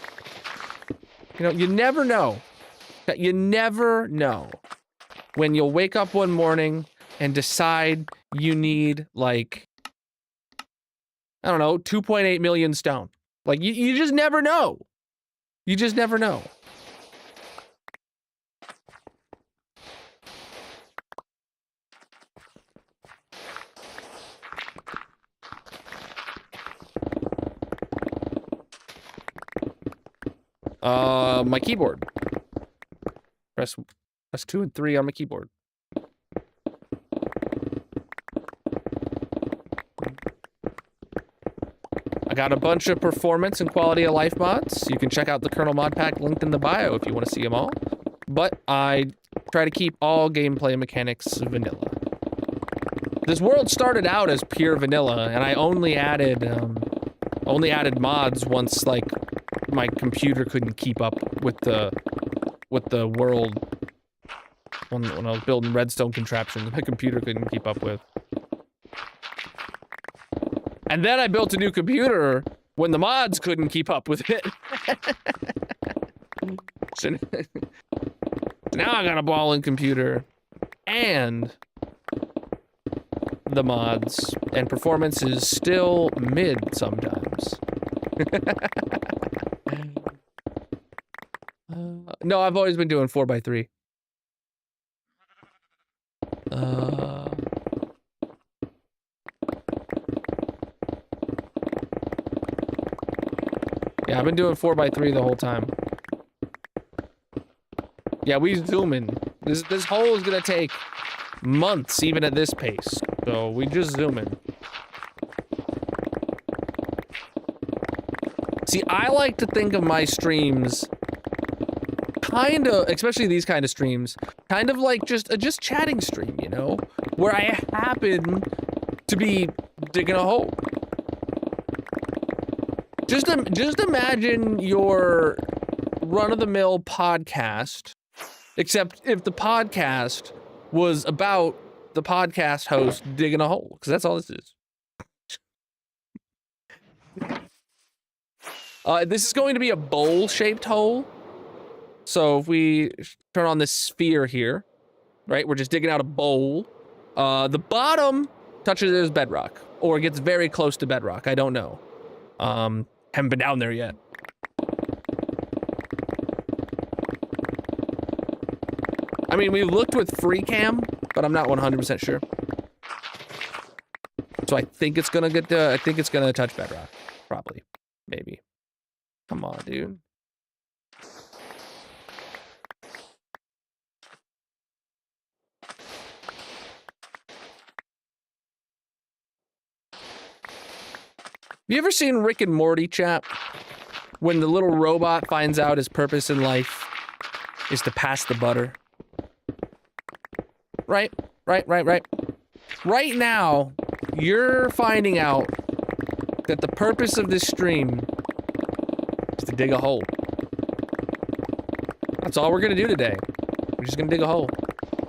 You know, you never know. You never know when you'll wake up one morning and decide you need, like, I don't know, 2.8 million stone. Like, you just never know. You just never know. My keyboard. Press 2 and 3 on my keyboard. I got a bunch of performance and quality of life mods. You can check out the Colonel mod pack linked in the bio if you want to see them all. But I try to keep all gameplay mechanics vanilla. This world started out as pure vanilla, and I only added mods once, like, my computer couldn't keep up with the world. When I was building redstone contraptions, my computer couldn't keep up with. And then I built a new computer when the mods couldn't keep up with it. So now I got a balling computer and the mods, and performance is still mid sometimes. No, I've always been doing 4x3. Yeah, I've been doing 4x3 the whole time. Yeah, we zoom in. This hole is gonna take months, even at this pace. So we just zoom in. See, I like to think of my streams kind of, especially these kind of streams, kind of like just a chatting stream, you know? Where I happen to be digging a hole. Just imagine your run-of-the-mill podcast, except if the podcast was about the podcast host digging a hole, because that's all this is. This is going to be a bowl-shaped hole. So if we turn on this sphere here, right, we're just digging out a bowl. The bottom touches bedrock, or gets very close to bedrock. I don't know. Haven't been down there yet. I mean, we looked with free cam, but I'm not 100% sure. So I think it's gonna get I think it's gonna touch bedrock. Probably. Maybe. Come on, dude. You ever seen Rick and Morty, chat? When the little robot finds out his purpose in life is to pass the butter. Right. Right now, you're finding out that the purpose of this stream is to dig a hole. That's all we're gonna do today. We're just gonna dig a hole.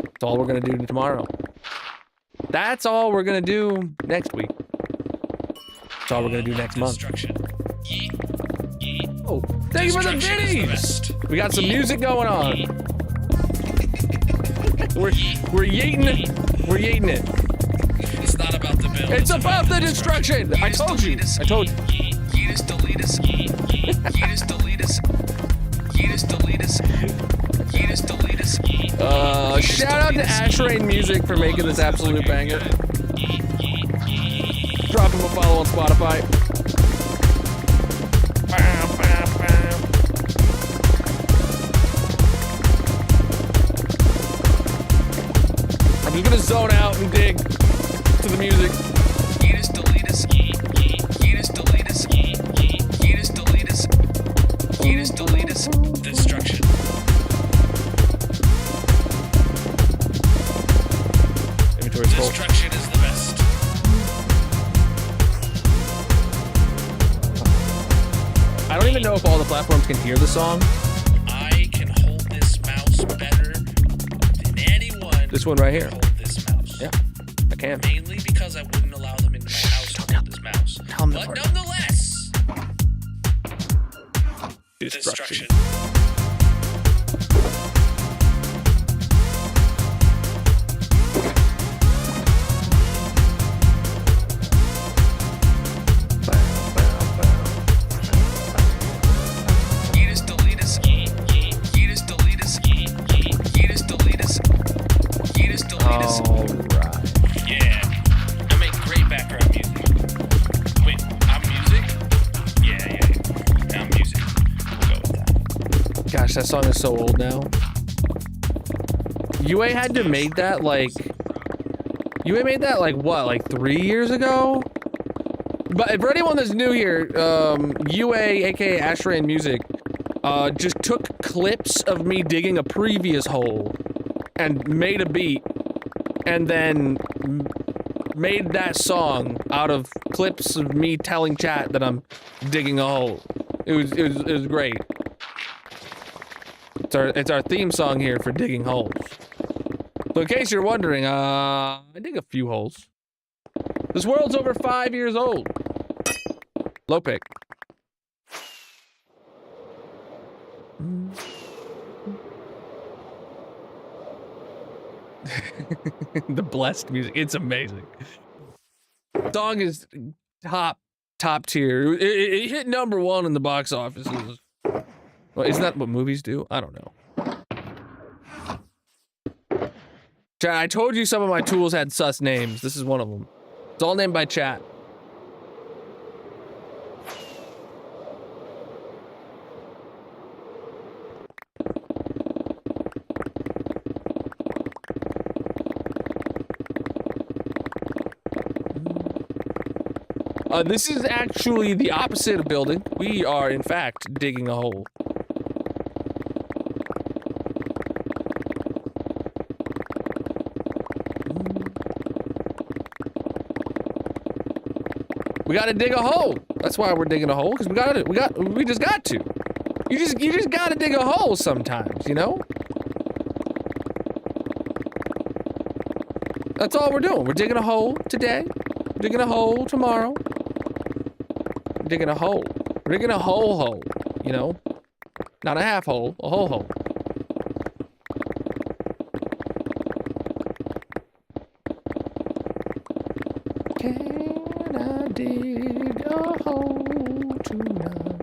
That's all we're gonna do tomorrow. That's all we're gonna do next week. That's all we're gonna do next month. Oh, thank you for the biddies! We got some music going on. We're yeeting it. We're yeeting it. It's not about the build. It's about the destruction. I told you. I told you. Yeetus, delete us. Yeetus, delete us. Yeetus, delete us. Yeetus, delete us. Shout out to Ashrain Music for making this absolute banger. Drop him a follow on Spotify. I'm just gonna zone out and dig to the music. Destruction. Inventory's full. Destruction is the best. I don't even know if all the platforms can hear the song. I can hold this mouse better than anyone. This one right here. can hold this mouse. Yeah, I can. Mainly because I wouldn't allow them into my house to hold this mouse. Tell them the But part. nonetheless, Destruction. destruction. Alright. Yeah, I make great background music. Wait, I'm music? Yeah, I'm music. We'll go with that. Gosh, that song is so old now. UA had to make that like... UA made that like what, like 3 years ago? But for anyone that's new here, UA, aka Ashrain Music, just took clips of me digging a previous hole and made a beat, and then made that song out of clips of me telling chat that I'm digging a hole. It was great. It's our theme song here for digging holes. So in case you're wondering, I dig a few holes. This world's over 5 years old. Low pick. The blessed music. It's amazing. Song is top tier. It hit #1 in the box office. Well, isn't that what movies do? I don't know. Chat, I told you some of my tools had sus names. This is one of them. It's all named by chat. This is actually the opposite of building. We are, in fact, digging a hole. We gotta dig a hole. That's why we're digging a hole, because we just got to. You just gotta dig a hole sometimes, you know? That's all we're doing. We're digging a hole today, digging a hole tomorrow. Digging a hole. We're digging a whole hole, you know? Not a half hole, a whole hole. Can I dig a hole tonight?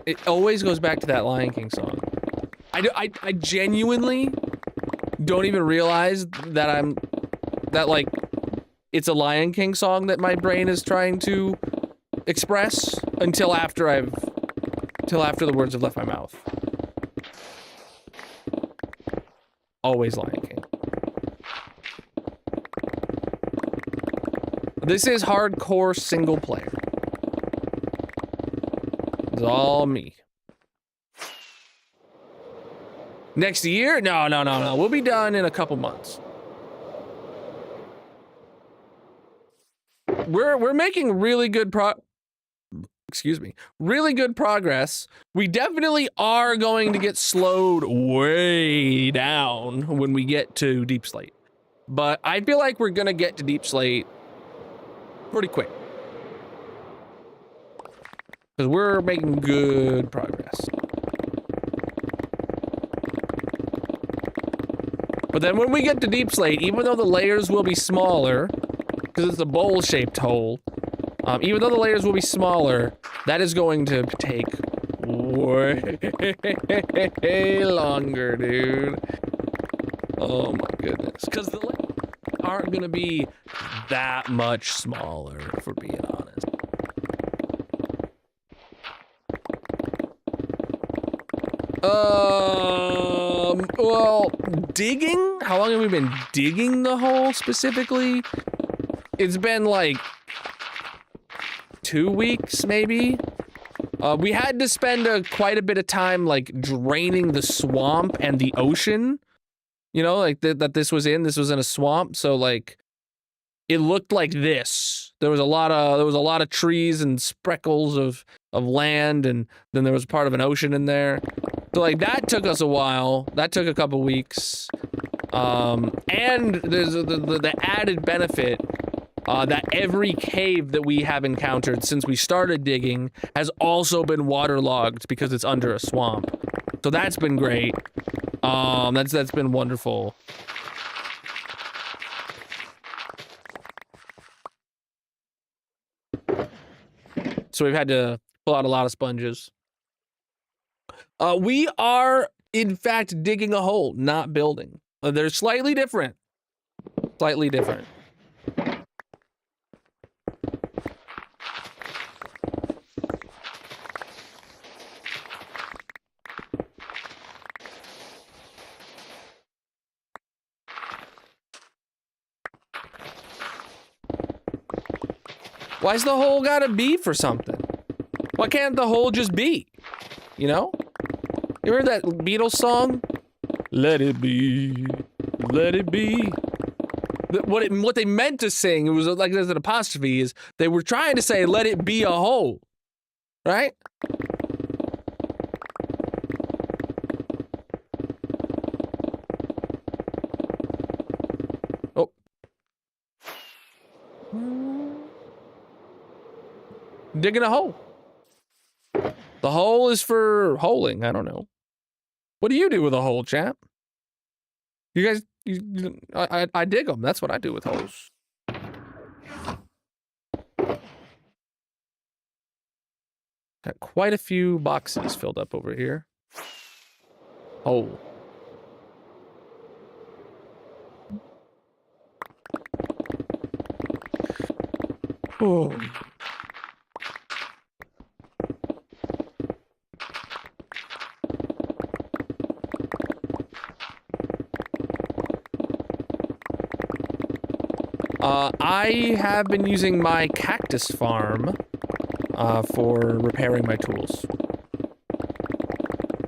It always goes back to that Lion King song. I genuinely don't even realize that like it's a Lion King song that my brain is trying to express until after the words have left my mouth. Always Lion King. This is hardcore single player. It's all me. Next year? No. We'll be done in a couple months. We're making really good really good progress. We definitely are going to get slowed way down when we get to Deep Slate. But I feel like we're gonna get to Deep Slate pretty quick. Because we're making good progress. But then when we get to Deep Slate, even though the layers will be smaller, because it's a bowl-shaped hole, even though the layers will be smaller, that is going to take way longer, dude. Oh my goodness. Because the lakes aren't going to be that much smaller, if we're being honest. Well, digging? How long have we been digging the hole specifically? It's been like 2 weeks, maybe. We had to spend quite a bit of time like draining the swamp and the ocean. You know, like that this was in a swamp, so like it looked like this. There was a lot of trees and speckles of land, and then there was part of an ocean in there. So like that took us a while. That took a couple weeks. And there's the added benefit that every cave that we have encountered since we started digging has also been waterlogged because it's under a swamp. So that's been great. That's been wonderful. So we've had to pull out a lot of sponges. We are, in fact, digging a hole, not building. They're slightly different. Slightly different. Why's the hole gotta be for something? Why can't the hole just be? You know? You heard that Beatles song? Let it be, let it be. What they meant to sing, it was like there's an apostrophe, is they were trying to say, let it be a hole. Right? Oh. Digging a hole. The hole is for holing. I don't know. What do you do with a hole, chap? You guys, I dig them. That's what I do with holes. Got quite a few boxes filled up over here. Hole. Oh. I have been using my cactus farm for repairing my tools.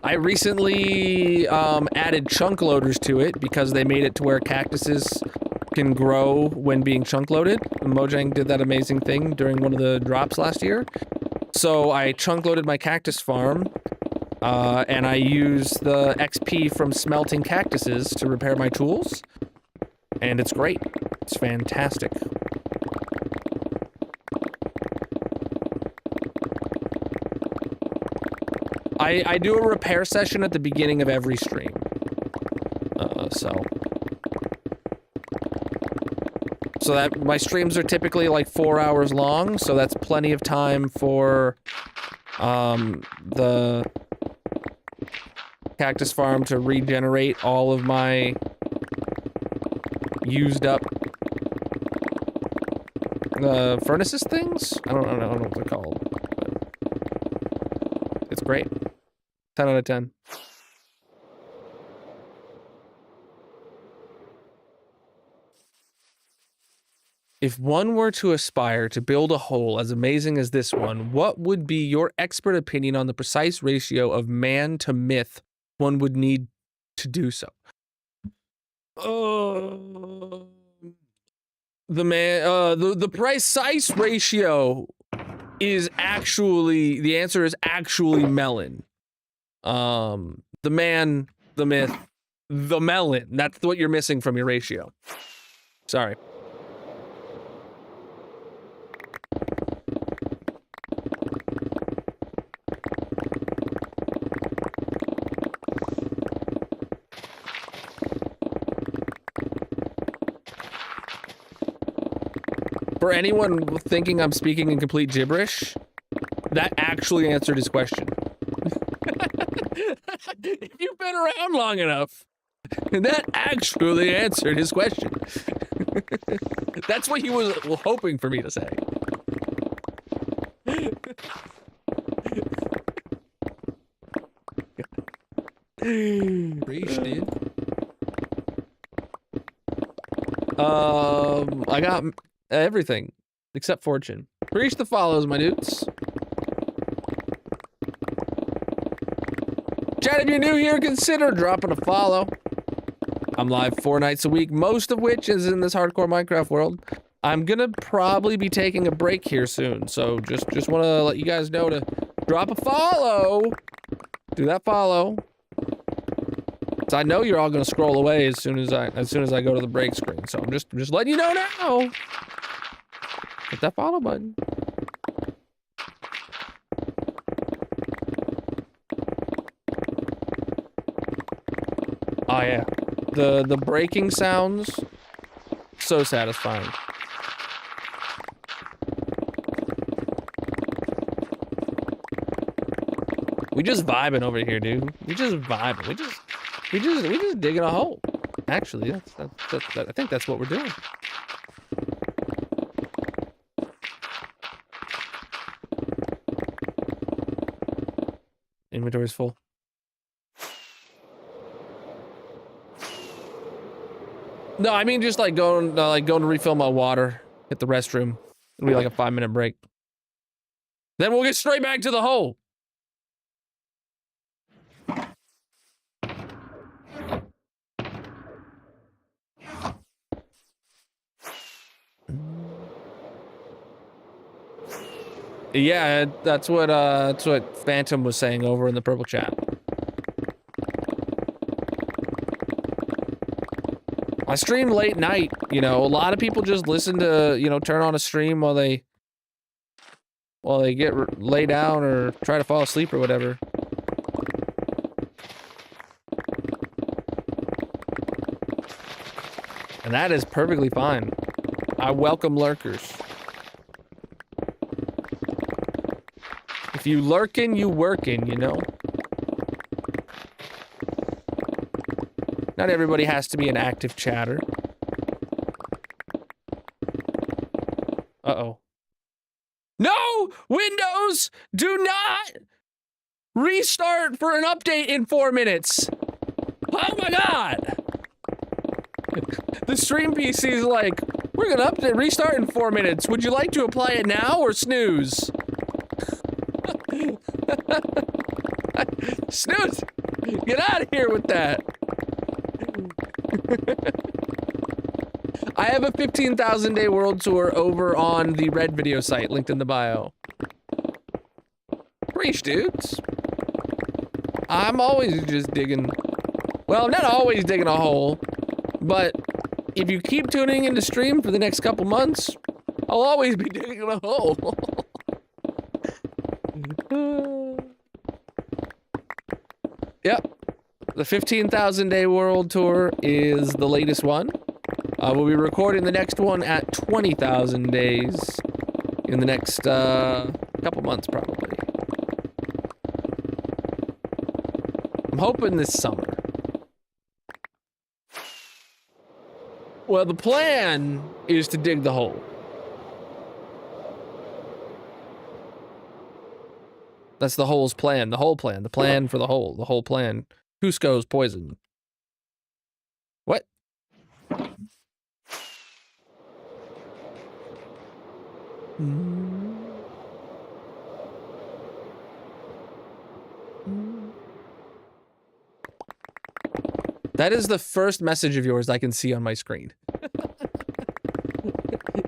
I recently added chunk loaders to it because they made it to where cactuses can grow when being chunk loaded. Mojang did that amazing thing during one of the drops last year. So I chunk loaded my cactus farm and I used the XP from smelting cactuses to repair my tools. And it's great. It's fantastic. I do a repair session at the beginning of every stream. So that my streams are typically like 4 hours long, so that's plenty of time for the cactus farm to regenerate all of my used up furnaces things? I don't know what they're called. But it's great. 10 out of 10. If one were to aspire to build a hole as amazing as this one, what would be your expert opinion on the precise ratio of man to myth one would need to do so? The precise ratio is actually, the answer is actually melon. The man, the myth, the melon. That's what you're missing from your ratio. Sorry. For anyone thinking I'm speaking in complete gibberish, that actually answered his question. If you've been around long enough, that actually answered his question. That's what he was hoping for me to say. Preach, dude. I got everything except fortune. Preach the follows, my dudes. Chat, if you're new here, consider dropping a follow. I'm live 4 nights a week, most of which is in this hardcore Minecraft world. I'm gonna probably be taking a break here soon, so just want to let you guys know to drop a follow. Do that follow. So I know you're all gonna scroll away as soon as I go to the break screen. So I'm just letting you know now. Hit that follow button. Oh yeah, the breaking sounds, so satisfying. We just vibing over here, dude. We just vibing. We just digging a hole. Actually, that's I think that's what we're doing. Inventory's full. No, I mean just like going to refill my water, hit the restroom. It'll be like a 5-minute break. Then we'll get straight back to the hole. Yeah, that's what Phantom was saying over in the purple chat. I stream late night, you know, a lot of people just listen to, you know, turn on a stream while they lay down or try to fall asleep or whatever. And that is perfectly fine. I welcome lurkers. If you lurkin', you workin', you know? Not everybody has to be an active chatter. Uh-oh. No! Windows, do not restart for an update in 4 minutes. Oh my god! The stream PC is like, we're gonna restart in 4 minutes. Would you like to apply it now or snooze? Snooze! Get out of here with that. I have a 15,000 day world tour over on the Red video site, linked in the bio. Preach, dudes. I'm always just digging, well, not always digging a hole, but if you keep tuning into stream for the next couple months, I'll always be digging a hole. Yep. The 15,000 day world tour is the latest one. We'll be recording the next one at 20,000 days in the next couple months, probably. I'm hoping this summer. Well, the plan is to dig the hole. That's the hole's plan, the whole plan, the plan for the whole plan. Cusco's poison. What? That is the first message of yours I can see on my screen.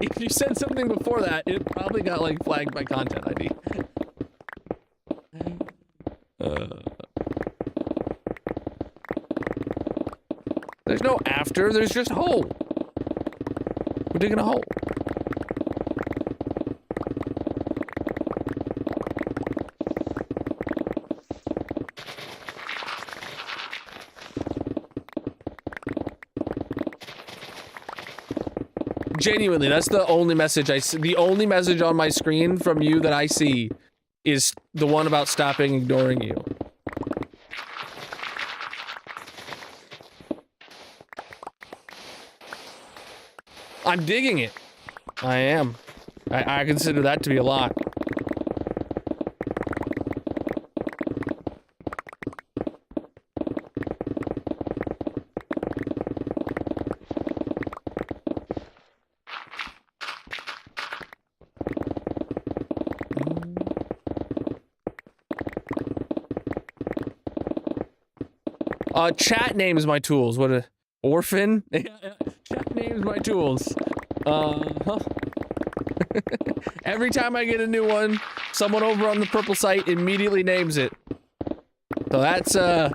If you said something before that, it probably got like flagged by content ID. There's no after, there's just hole. We're digging a hole. Genuinely, that's the only message I see. The only message on my screen from you that I see is the one about stopping ignoring you. I'm digging it. I am. I consider that to be a lot. Chat names my tools. What a orphan? Chat names my tools. Huh. Every time I get a new one, someone over on the purple site immediately names it. So that's that.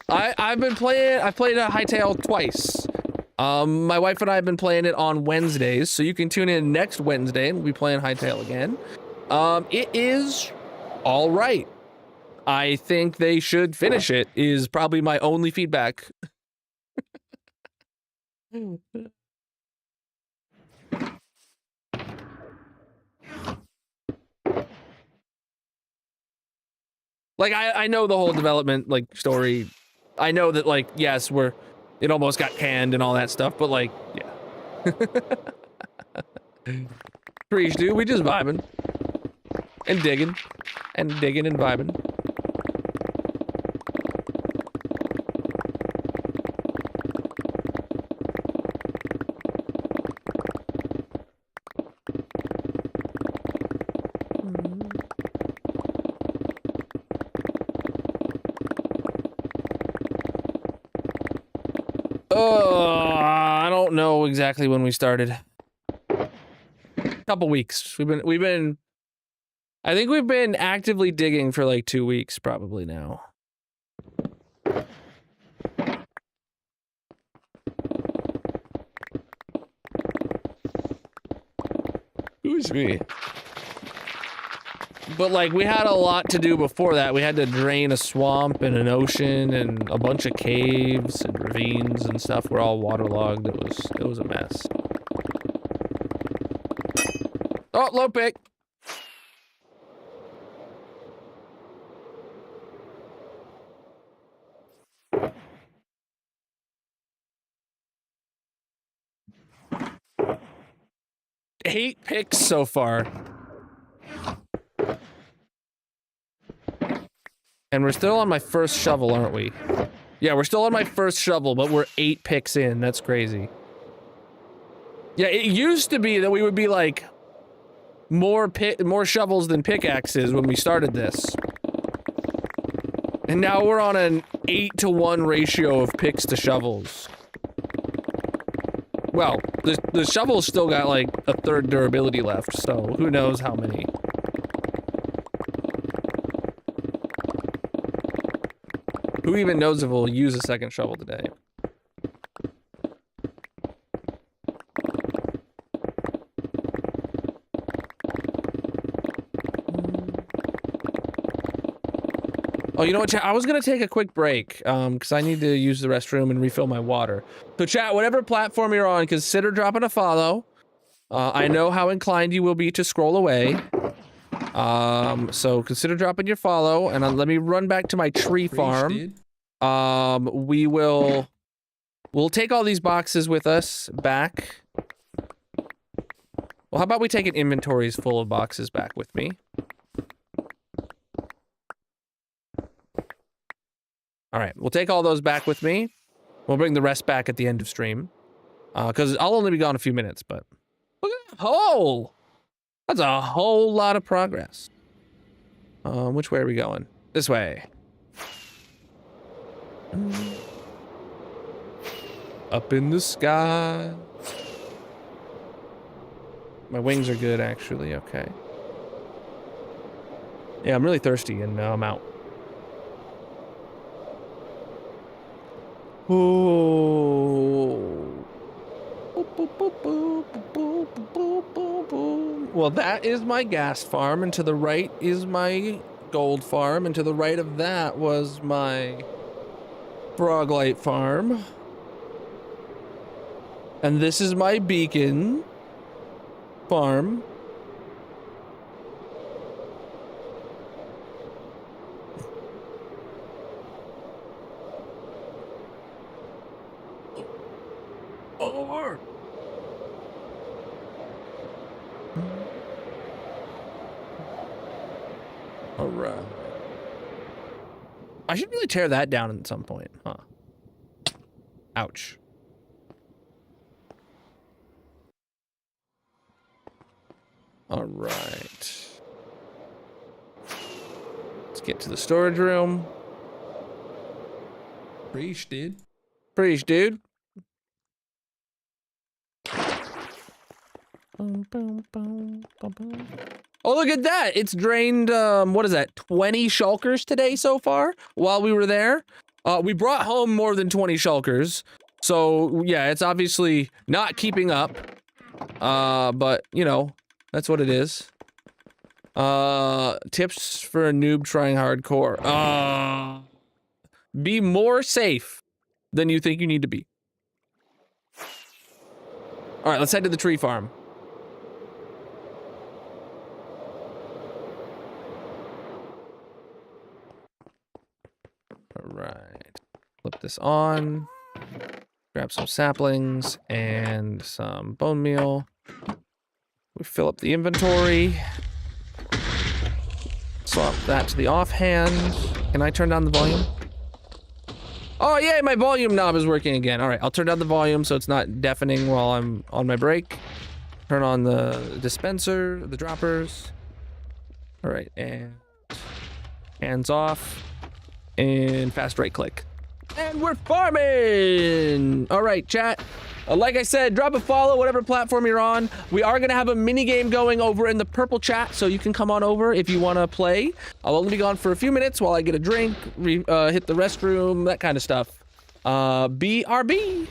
I've played a Hightail twice. My wife and I have been playing it on Wednesdays, so you can tune in next Wednesday and we'll be playing Hightail again. It is all right. I think they should finish it, is probably my only feedback. Like, I know the whole development, like, story. I know that, like, yes, it almost got canned and all that stuff, but, like, yeah. Preach, dude, we just vibing. And digging. And digging and vibing. I don't know exactly when we started. Couple weeks. I think we've been actively digging for like 2 weeks probably now. Who's me? But like we had a lot to do before that. We had to drain a swamp and an ocean and a bunch of caves and ravines and stuff. We're all waterlogged. It was a mess. Oh, low pick. Eight picks so far. And we're still on my first shovel, aren't we? Yeah, we're still on my first shovel, but we're 8 picks in. That's crazy. Yeah, it used to be that we would be like more shovels than pickaxes when we started this. And now we're on an 8-to-1 ratio of picks to shovels. Well, the shovel's still got like a third durability left, so who knows how many. Who even knows if we'll use a second shovel today? Oh, you know what, chat? I was gonna take a quick break, because I need to use the restroom and refill my water. So chat, whatever platform you're on, consider dropping a follow. I know how inclined you will be to scroll away. So consider dropping your follow, and let me run back to my tree farm. We'll take all these boxes with us back. Well, how about we take an inventories full of boxes back with me? All right, we'll take all those back with me. We'll bring the rest back at the end of stream. Because I'll only be gone a few minutes, but... Look at that hole! That's a whole lot of progress. Which way are we going? This way. Up in the sky. My wings are good, actually. Okay. Yeah, I'm really thirsty, and I'm out. Oh. Well, that is my gas farm, and to the right is my gold farm, and to the right of that was my froglight farm. And this is my beacon farm. Over. All right. I should really tear that down at some point, huh? Ouch. All right. Let's get to the storage room. Preach, dude. Preach, dude. Boom, boom, boom, boom, boom. Oh, look at that. It's drained, what is that, 20 shulkers today so far while we were there? We brought home more than 20 shulkers. So, yeah, it's obviously not keeping up. But, you know, that's what it is. Tips for a noob trying hardcore. Be more safe than you think you need to be. All right, let's head to the tree farm. All right, flip this on, grab some saplings and some bone meal. We fill up the inventory. Swap that to the offhand. Can I turn down the volume? Oh, yay, my volume knob is working again. All right, I'll turn down the volume so it's not deafening while I'm on my break. Turn on the dispenser, the droppers. All right, and hands off. And fast right click. And we're farming! All right, chat. Like I said, drop a follow, whatever platform you're on. We are going to have a mini game going over in the purple chat, so you can come on over if you want to play. I'll only be gone for a few minutes while I get a drink, hit the restroom, that kind of stuff. BRB.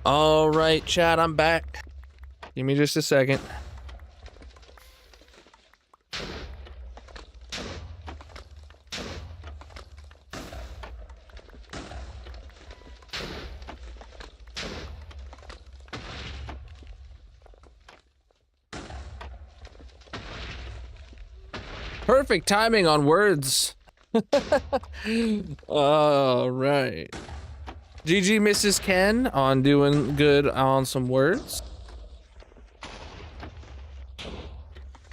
All right, chat, I'm back. Give me just a second. Perfect timing on words. All right. GG, Mrs. Ken, on doing good on some words.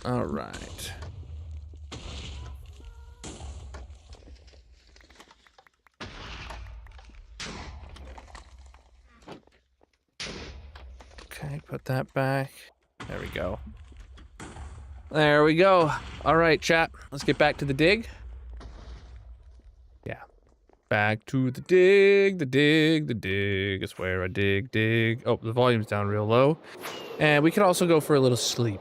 All right. Okay, put that back. There we go. There we go. All right, chat. Let's get back to the dig. Yeah. Back to the dig, the dig, the dig. It's where I dig. Oh, the volume's down real low. And we can also go for a little sleep.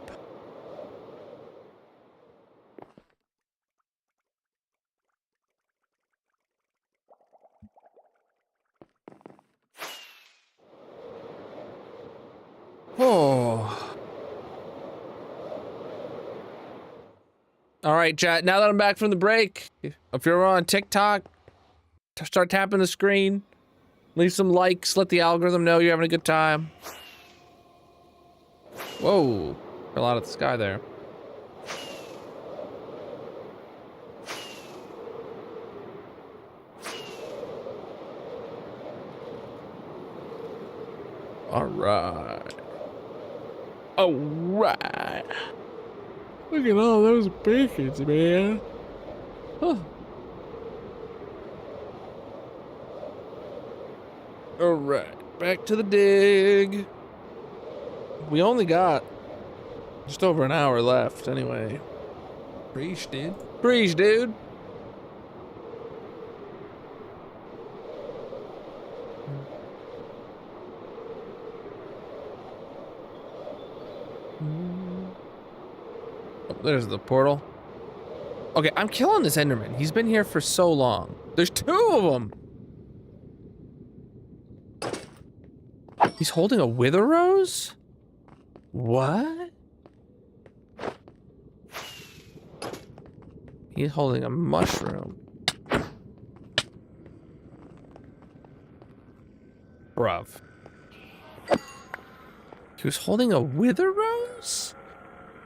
Oh. All right, chat. Now that I'm back from the break, if you're on TikTok, start tapping the screen. Leave some likes. Let the algorithm know you're having a good time. Whoa. Fell out of the sky there. All right. All right. Look at all those bacons, man. Huh. All right, back to the dig. We only got just over an hour left anyway. Preach, dude. Preach, dude. Oh, there's the portal. Okay, I'm killing this Enderman. He's been here for so long. There's 2 of them. He's holding a wither rose? What? He's holding a mushroom. Bruv. He was holding a wither rose?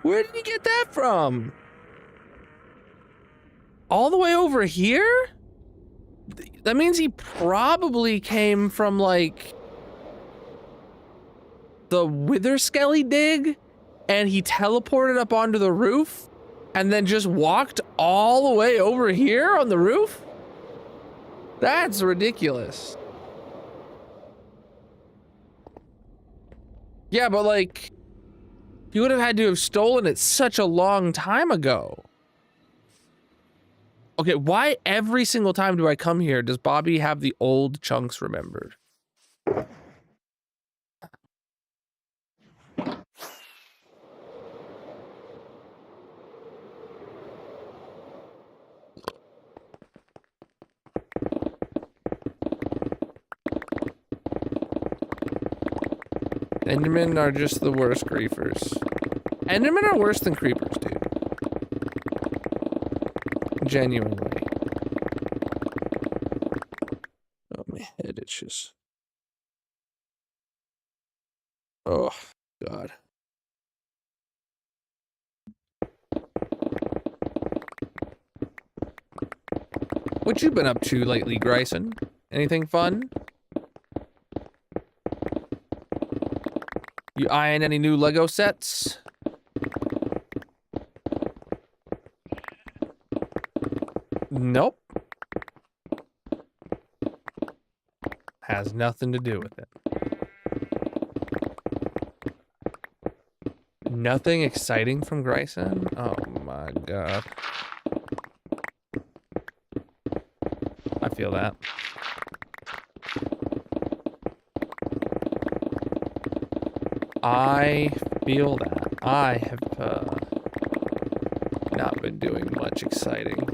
Where did he get that from? All the way over here? That means he probably came from, like, the Wither Skelly dig, and he teleported up onto the roof, and then just walked all the way over here on the roof? That's ridiculous. Yeah, but, like, he would have had to have stolen it such a long time ago. Okay, why every single time do I come here does Bobby have the old chunks remembered? Endermen are just the worst griefers. Endermen are worse than creepers, dude. Genuinely. Oh, my head itches. Oh, God. What you been up to lately, Grayson? Anything fun? You eyeing any new Lego sets? Nope. Has nothing to do with it. Nothing exciting from Grayson? Oh my God. I feel that. I feel that. I have not been doing much exciting.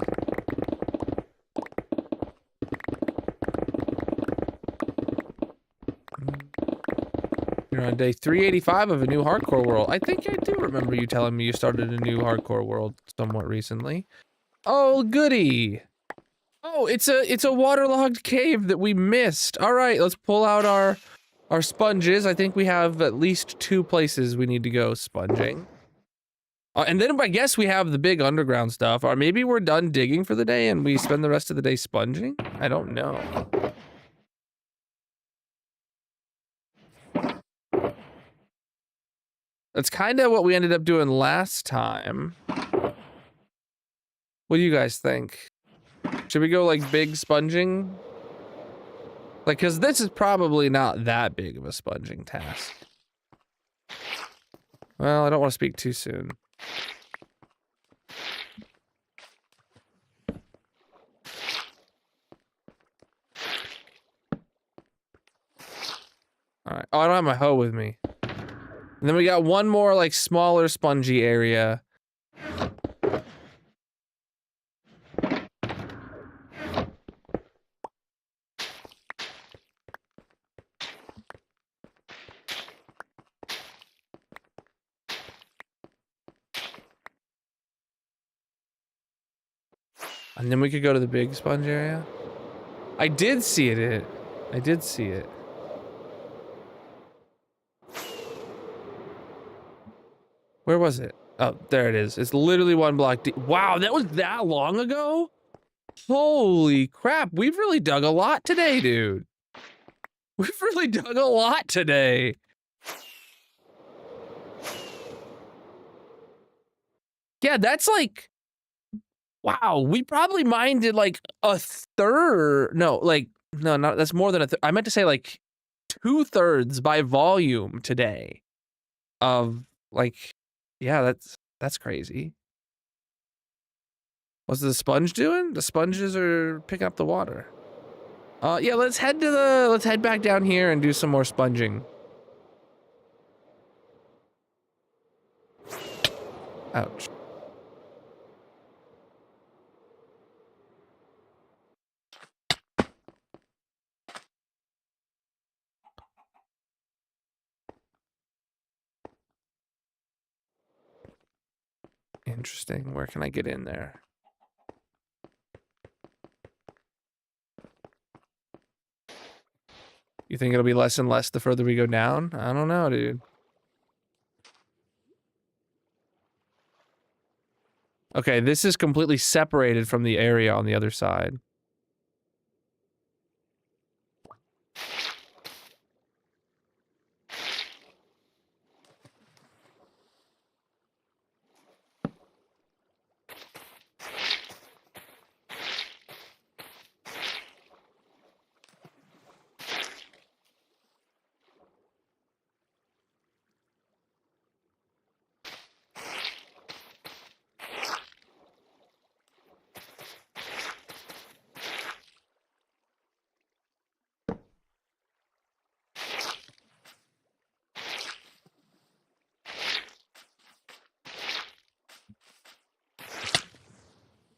You're on day 385 of a new hardcore world. I think I do remember you telling me you started a new hardcore world somewhat recently. Oh, goody. Oh, it's a waterlogged cave that we missed. All right, let's pull out our sponges. I think we have at least 2 places we need to go sponging. And then I guess we have the big underground stuff. Or maybe we're done digging for the day and we spend the rest of the day sponging? I don't know. That's kind of what we ended up doing last time. What do you guys think? Should we go like big sponging? Like, cause this is probably not that big of a sponging task. Well, I don't want to speak too soon. All right. Oh, I don't have my hoe with me. And then we got one more like smaller spongy area. And then we could go to the big sponge area. I did see it. I did see it. Where was it? Oh, there it is. It's literally 1 block deep. Wow, that was that long ago? Holy crap, we've really dug a lot today, dude. We've really dug a lot today. Yeah, that's like... Wow, we probably mined it like a third. No, like, no, not, that's more than a third. I meant to say like 2/3 by volume today. Of like, yeah, that's crazy. What's the sponge doing? The sponges are picking up the water. Yeah, let's head back down here and do some more sponging. Ouch. Interesting. Where can I get in there? You think it'll be less and less the further we go down? I don't know, dude. Okay, this is completely separated from the area on the other side.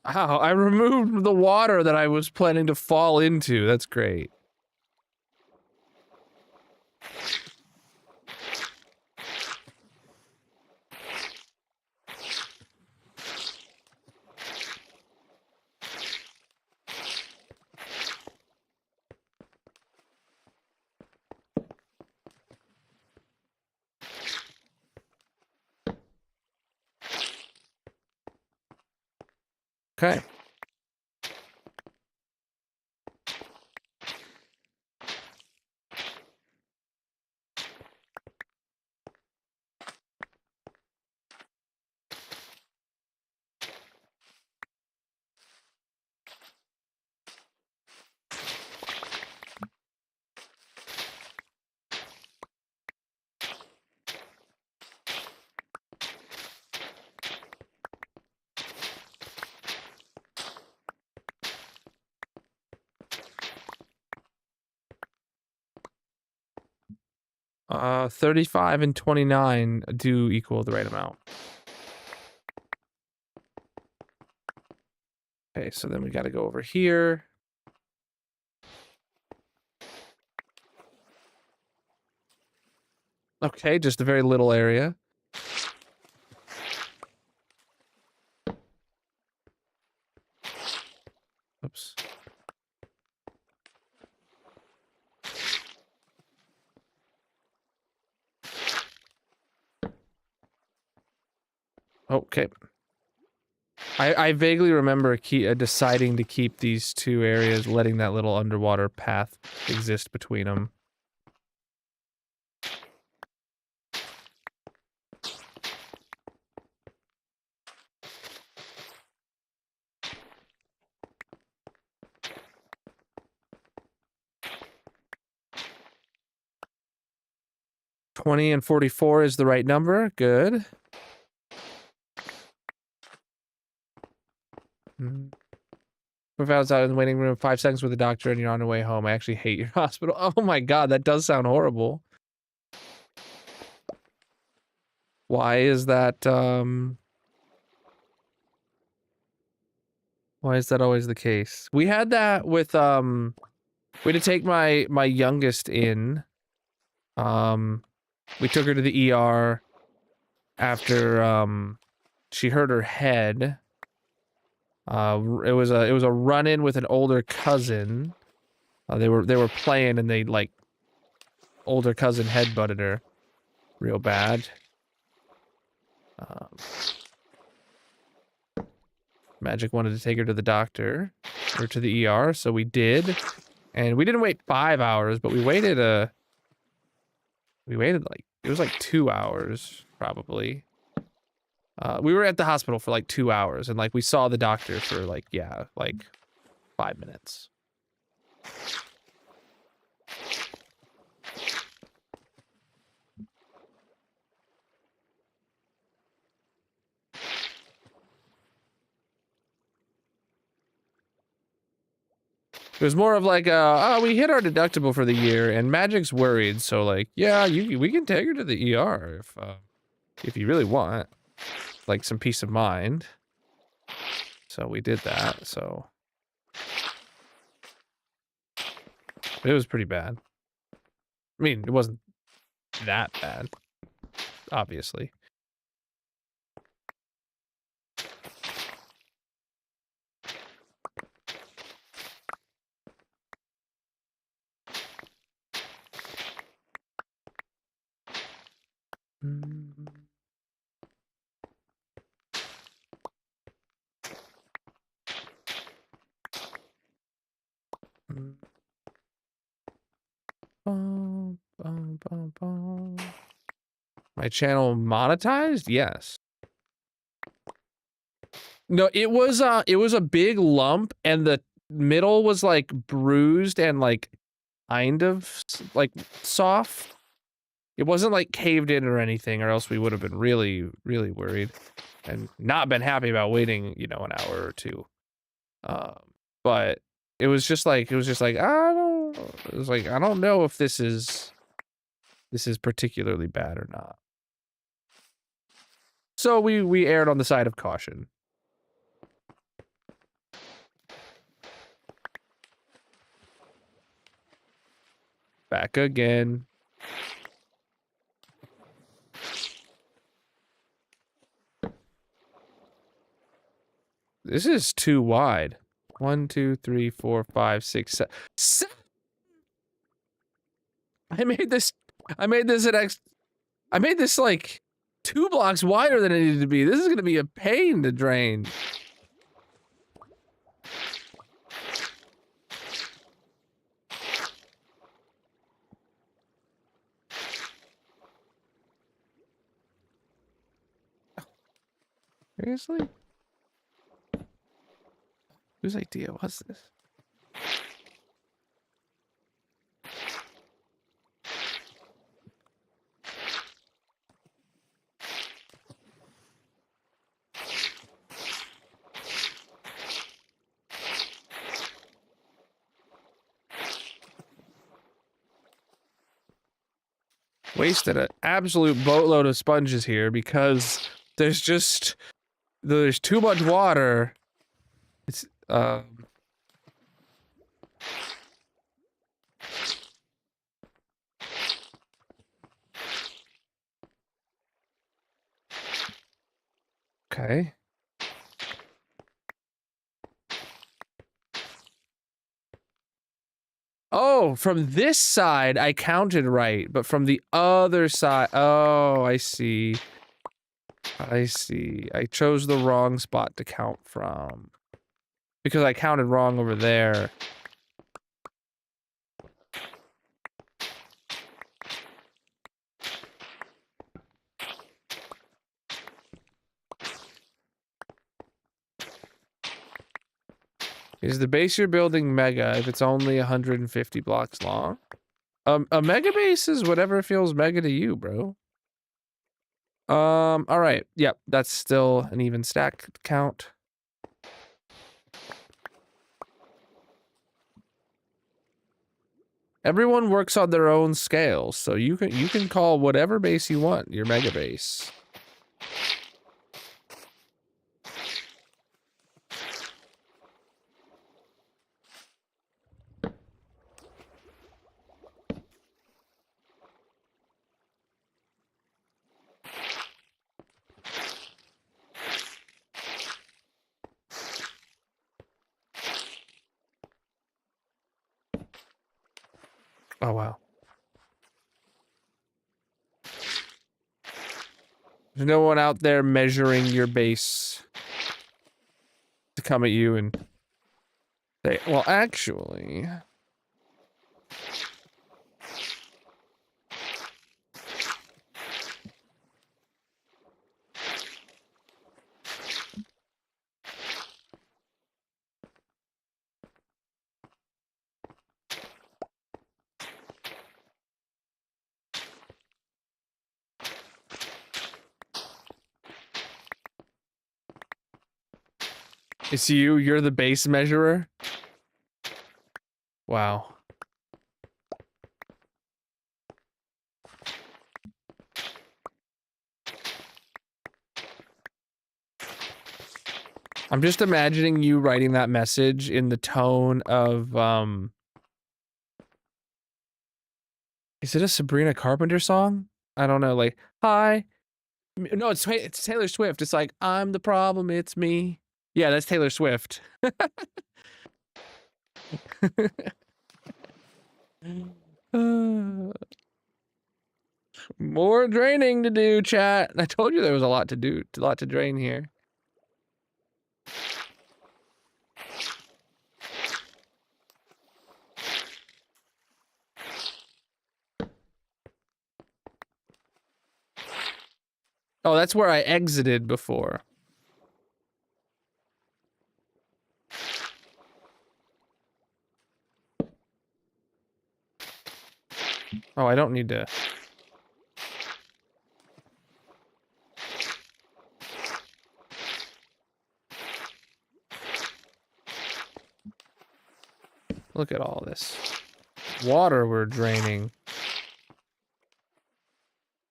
Wow, I removed the water that I was planning to fall into. That's great. Okay. Uh, 35 and 29 do equal the right amount. Okay, so then we got to go over here. Okay, just a very little area. Oops. Okay. I vaguely remember deciding to keep these two areas, letting that little underwater path exist between them. $20 and $44 is the right number. Good. If I was out in the waiting room 5 seconds with the doctor and you're on your way home, I actually hate your hospital. Oh my god, that does sound horrible. Why is that, why is that always the case? We had that with, we had to take my youngest in. We took her to the ER after, she hurt her head. It was a run-in with an older cousin. They were playing and they, like, older cousin headbutted her real bad. Magic wanted to take her to the doctor or to the ER, so we did. And we didn't wait 5 hours, but we waited like, it was like 2 hours probably. We were at the hospital for like 2 hours and like we saw the doctor for like, yeah, like 5 minutes. It was more of like, oh, we hit our deductible for the year, and Magic's worried, so like, yeah, we can take her to the ER if you really want, like some peace of mind. So we did that. So it was pretty bad. I mean, it wasn't that bad, obviously. My channel monetized? Yes. No, it was a big lump, and the middle was like bruised and like kind of like soft. It wasn't like caved in or anything, or else we would have been really, really worried and not been happy about waiting, you know, an hour or two. But it was just like I don't know if this is particularly bad or not. So we erred on the side of caution. Back again. This is too wide. 1, 2, 3, 4, 5, 6, 7. I made this like 2 blocks wider than it needed to be. This is gonna be a pain to drain. Seriously? Whose idea was this? Wasted an absolute boatload of sponges here because there's too much water. It's okay. Oh, from this side, I counted right, but from the other side, oh, I see. I see. I chose the wrong spot to count from. Because I counted wrong over there. Is the base you're building mega if it's only 150 blocks long? A mega base is whatever feels mega to you, bro. All right. Yep, that's still an even stack count. Everyone works on their own scale, so you can call whatever base you want your mega base. Oh, wow. There's no one out there measuring your base to come at you and say, well, actually... It's you, you're the base measurer? Wow. I'm just imagining you writing that message in the tone of, is it a Sabrina Carpenter song? I don't know, like, hi. No, it's Taylor Swift. It's like, I'm the problem, it's me. Yeah, that's Taylor Swift. More draining to do, chat. I told you there was a lot to do, a lot to drain here. Oh, that's where I exited before. Oh, I don't need to. Look at all this water we're draining.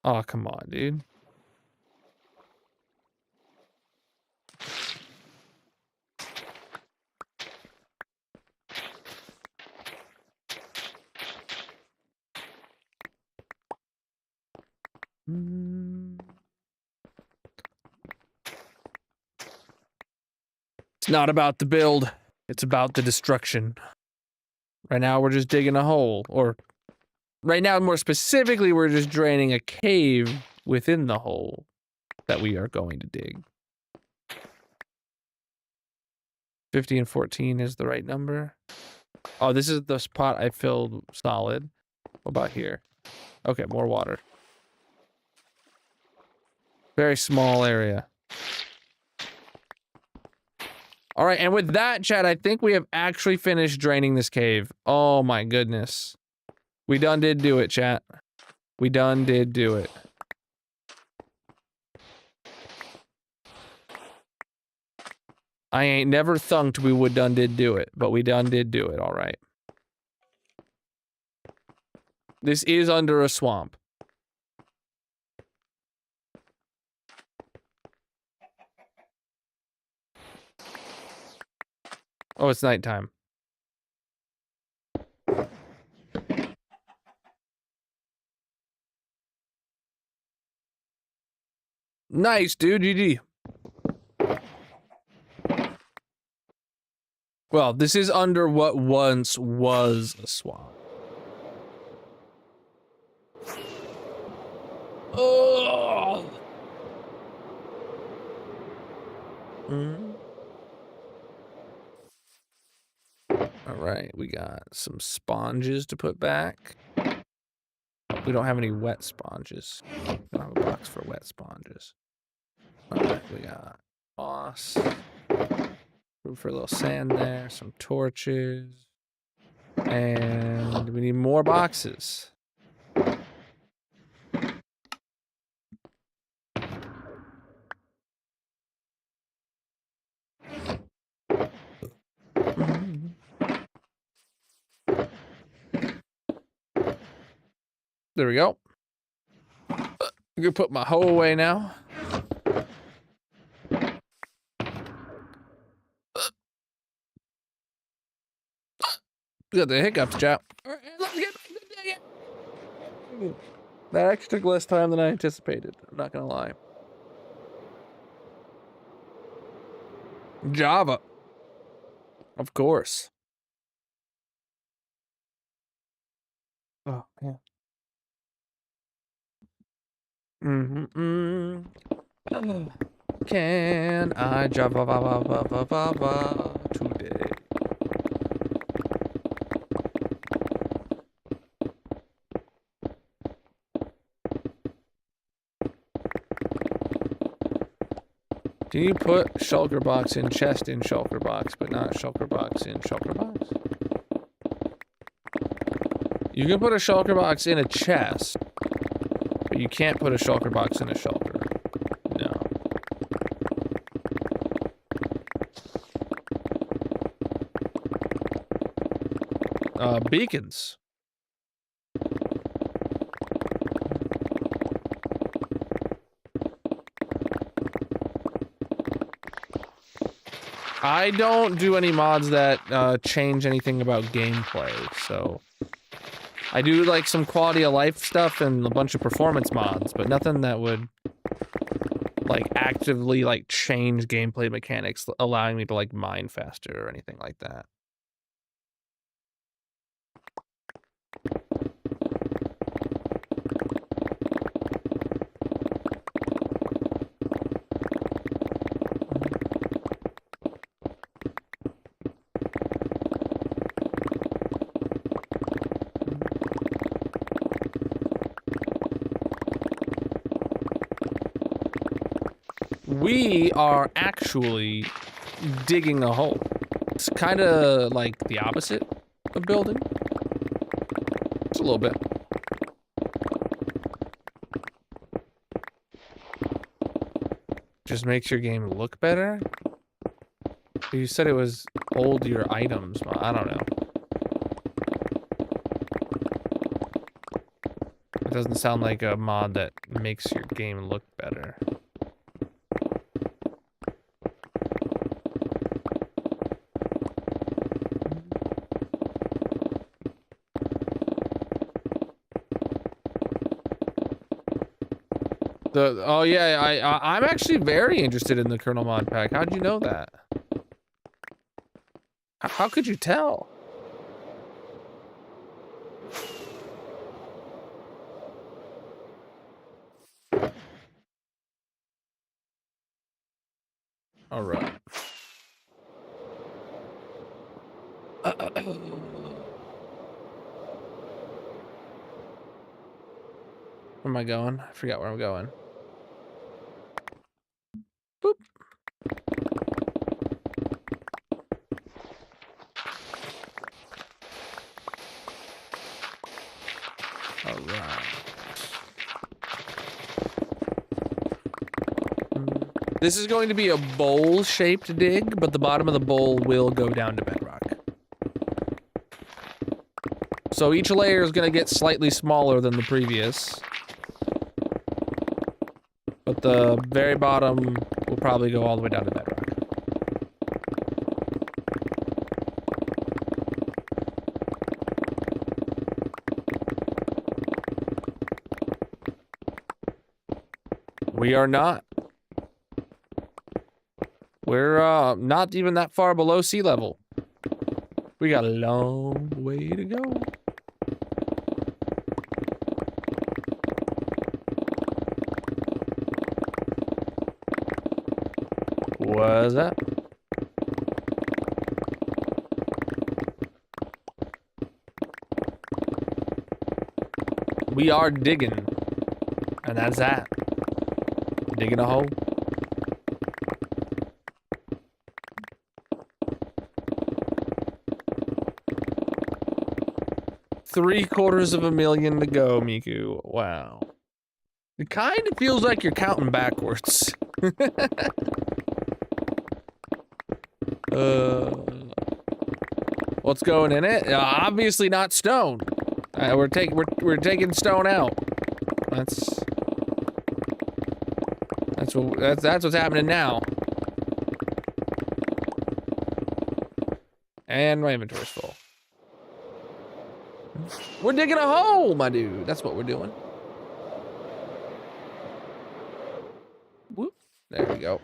Oh, come on, dude. It's not about the build. It's about the destruction. Right now, we're just digging a hole. Or, right now, more specifically, we're just draining a cave within the hole that we are going to dig. 50 and 14 is the right number. Oh, this is the spot I filled solid. What about here? Okay, more water. Very small area. All right, and with that, chat, I think we have actually finished draining this cave. Oh my goodness. We done did do it, chat. We done did do it. I ain't never thunked we would done did do it, but we done did do it, all right. This is under a swamp. Oh, it's nighttime. Nice, dude, GG. Well, this is under what once was a swamp. Oh. All right, we got some sponges to put back. We don't have any wet sponges. We don't have a box for wet sponges. All right, we got moss. Room for a little sand there, some torches. And we need more boxes. There we go. I'm gonna put my hoe away now. We got the hiccups, chap. That actually took less time than I anticipated. I'm not gonna lie. Java. Of course. Oh, yeah. Can I Java today? Can you put shulker box in chest in shulker box, but not shulker box in shulker box? You can put a shulker box in a chest, but you can't put a shulker box in a shulker. No. beacons. I don't do any mods that change anything about gameplay, so I do like some quality of life stuff and a bunch of performance mods, but nothing that would like actively like change gameplay mechanics, allowing me to like mine faster or anything like that. We are actually digging a hole. It's kind of like the opposite of building. Just a little bit. Just makes your game look better. You said it was hold your items. I don't know. It doesn't sound like a mod that makes your game look better. Oh yeah, I'm actually very interested in the Colonel mod pack. How'd you know that? How could you tell? All right. Where am I going? I forgot where I'm going. Boop. All right. This is going to be a bowl-shaped dig, but the bottom of the bowl will go down to bedrock. So each layer is going to get slightly smaller than the previous. But the very bottom will probably go all the way down to bedrock. We are not. We're not even that far below sea level. We got a long way to go. What's that? We are digging. And that's that. Digging a hole. $750,000 to go, Miku. Wow. It kind of feels like you're counting backwards. What's going in it? Obviously not stone. We're taking stone out. That's what's happening now. And my inventory's full. We're digging a hole, my dude. That's what we're doing. Whoop. There we go.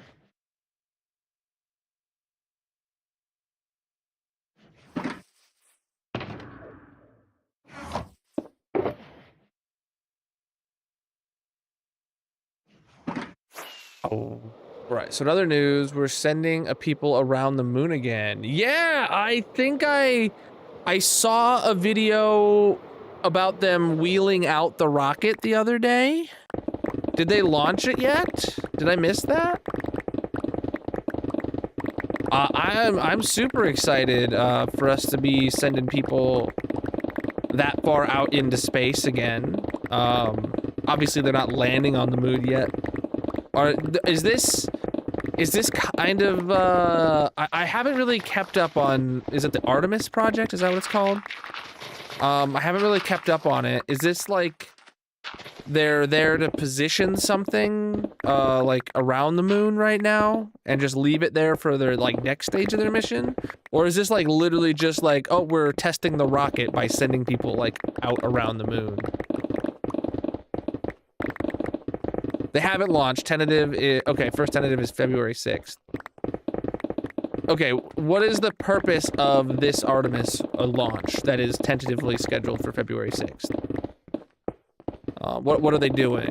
Oh, right. So in other news, we're sending a people around the moon again. Yeah, I think I saw a video about them wheeling out the rocket the other day. Did they launch it yet? Did I miss that? I'm super excited for us to be sending people that far out into space again. Obviously they're not landing on the moon yet. Is this kind of I haven't really kept up on, is it the Artemis project? Is that what it's called? I haven't really kept up on it. Is this like they're there to position something like around the moon right now and just leave it there for their like next stage of their mission? Or is this like literally just like, oh, we're testing the rocket by sending people like out around the moon? They haven't launched. Tentative is, okay, first tentative is February 6th. Okay, what is the purpose of this Artemis launch that is tentatively scheduled for February 6th? What are they doing?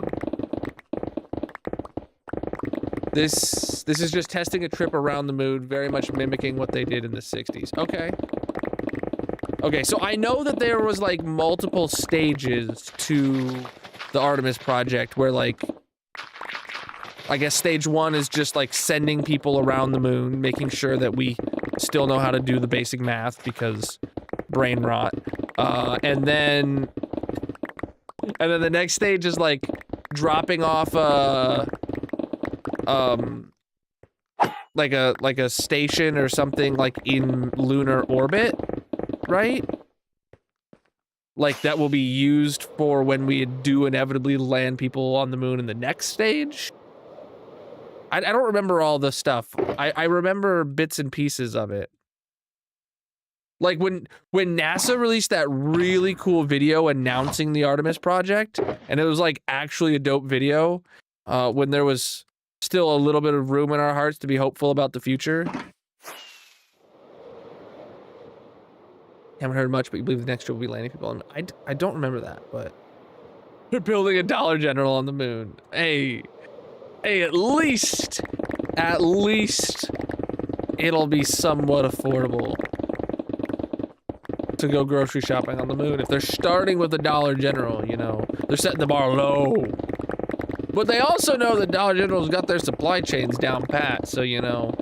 This is just testing a trip around the moon, very much mimicking what they did in the 60s. Okay. Okay, so I know that there was like multiple stages to the Artemis project where like, I guess stage 1 is just like sending people around the moon, making sure that we still know how to do the basic math because brain rot. And then the next stage is like dropping off like a station or something like in lunar orbit, right? Like that will be used for when we do inevitably land people on the moon in the next stage. I don't remember all the stuff. I remember bits and pieces of it. Like when NASA released that really cool video announcing the Artemis project, and it was like actually a dope video, when there was still a little bit of room in our hearts to be hopeful about the future. Haven't heard much, but you believe the next trip will be landing people on. I don't remember that, but they're building a Dollar General on the moon. Hey, at least it'll be somewhat affordable to go grocery shopping on the moon. If they're starting with a Dollar General, you know, they're setting the bar low. But they also know that Dollar General's got their supply chains down pat, so you know.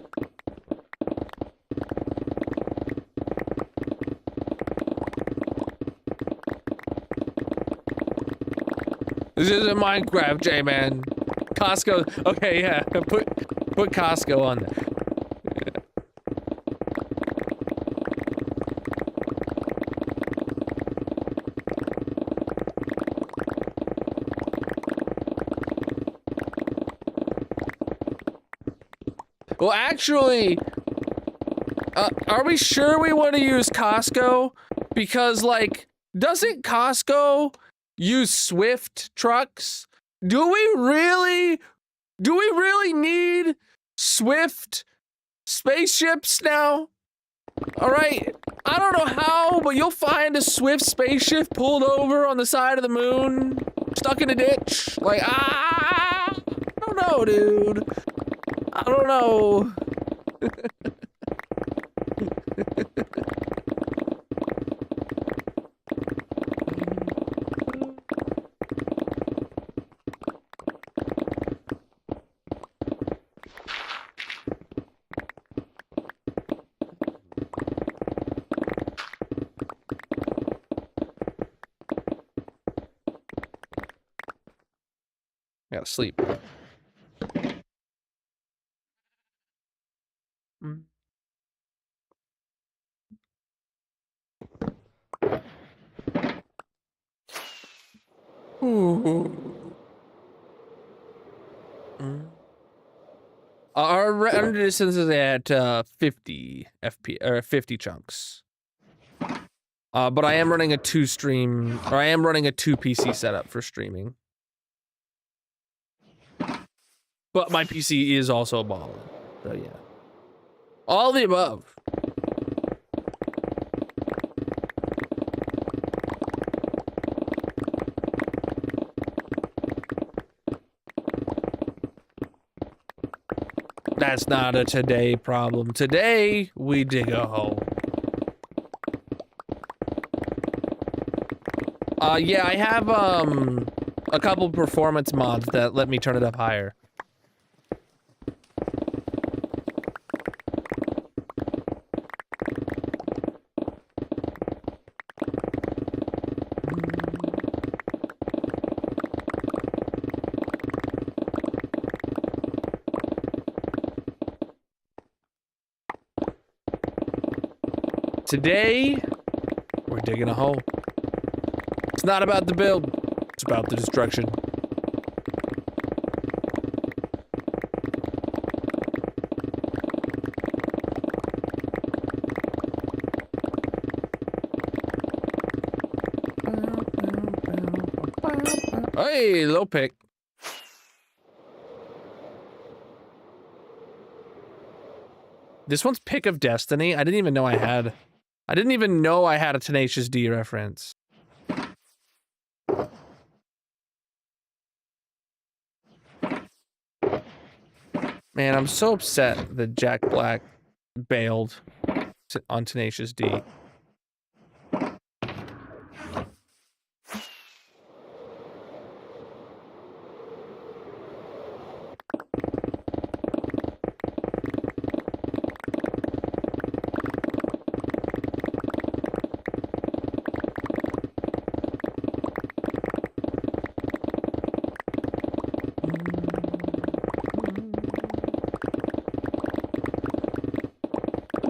This isn't Minecraft, J-Man. Costco, okay, yeah, put Costco on there. Well, actually, are we sure we want to use Costco? Because, like, doesn't Costco use Swift trucks? Do we really need Swift spaceships now? All right, I don't know how, but you'll find a Swift spaceship pulled over on the side of the moon, stuck in a ditch. Like, I don't know, dude. I don't know. Gotta sleep. Our render distance is at 50 FP or 50 chunks. But I am running a 2 PC setup for streaming. But my PC is also balling. So yeah. All the above. That's not a today problem. Today, we dig a hole. Yeah, I have, a couple performance mods that let me turn it up higher. Today, we're digging a hole. It's not about the build. It's about the destruction. Hey, low pick. This one's Pick of Destiny. I didn't even know I had a Tenacious D reference. Man, I'm so upset that Jack Black bailed on Tenacious D.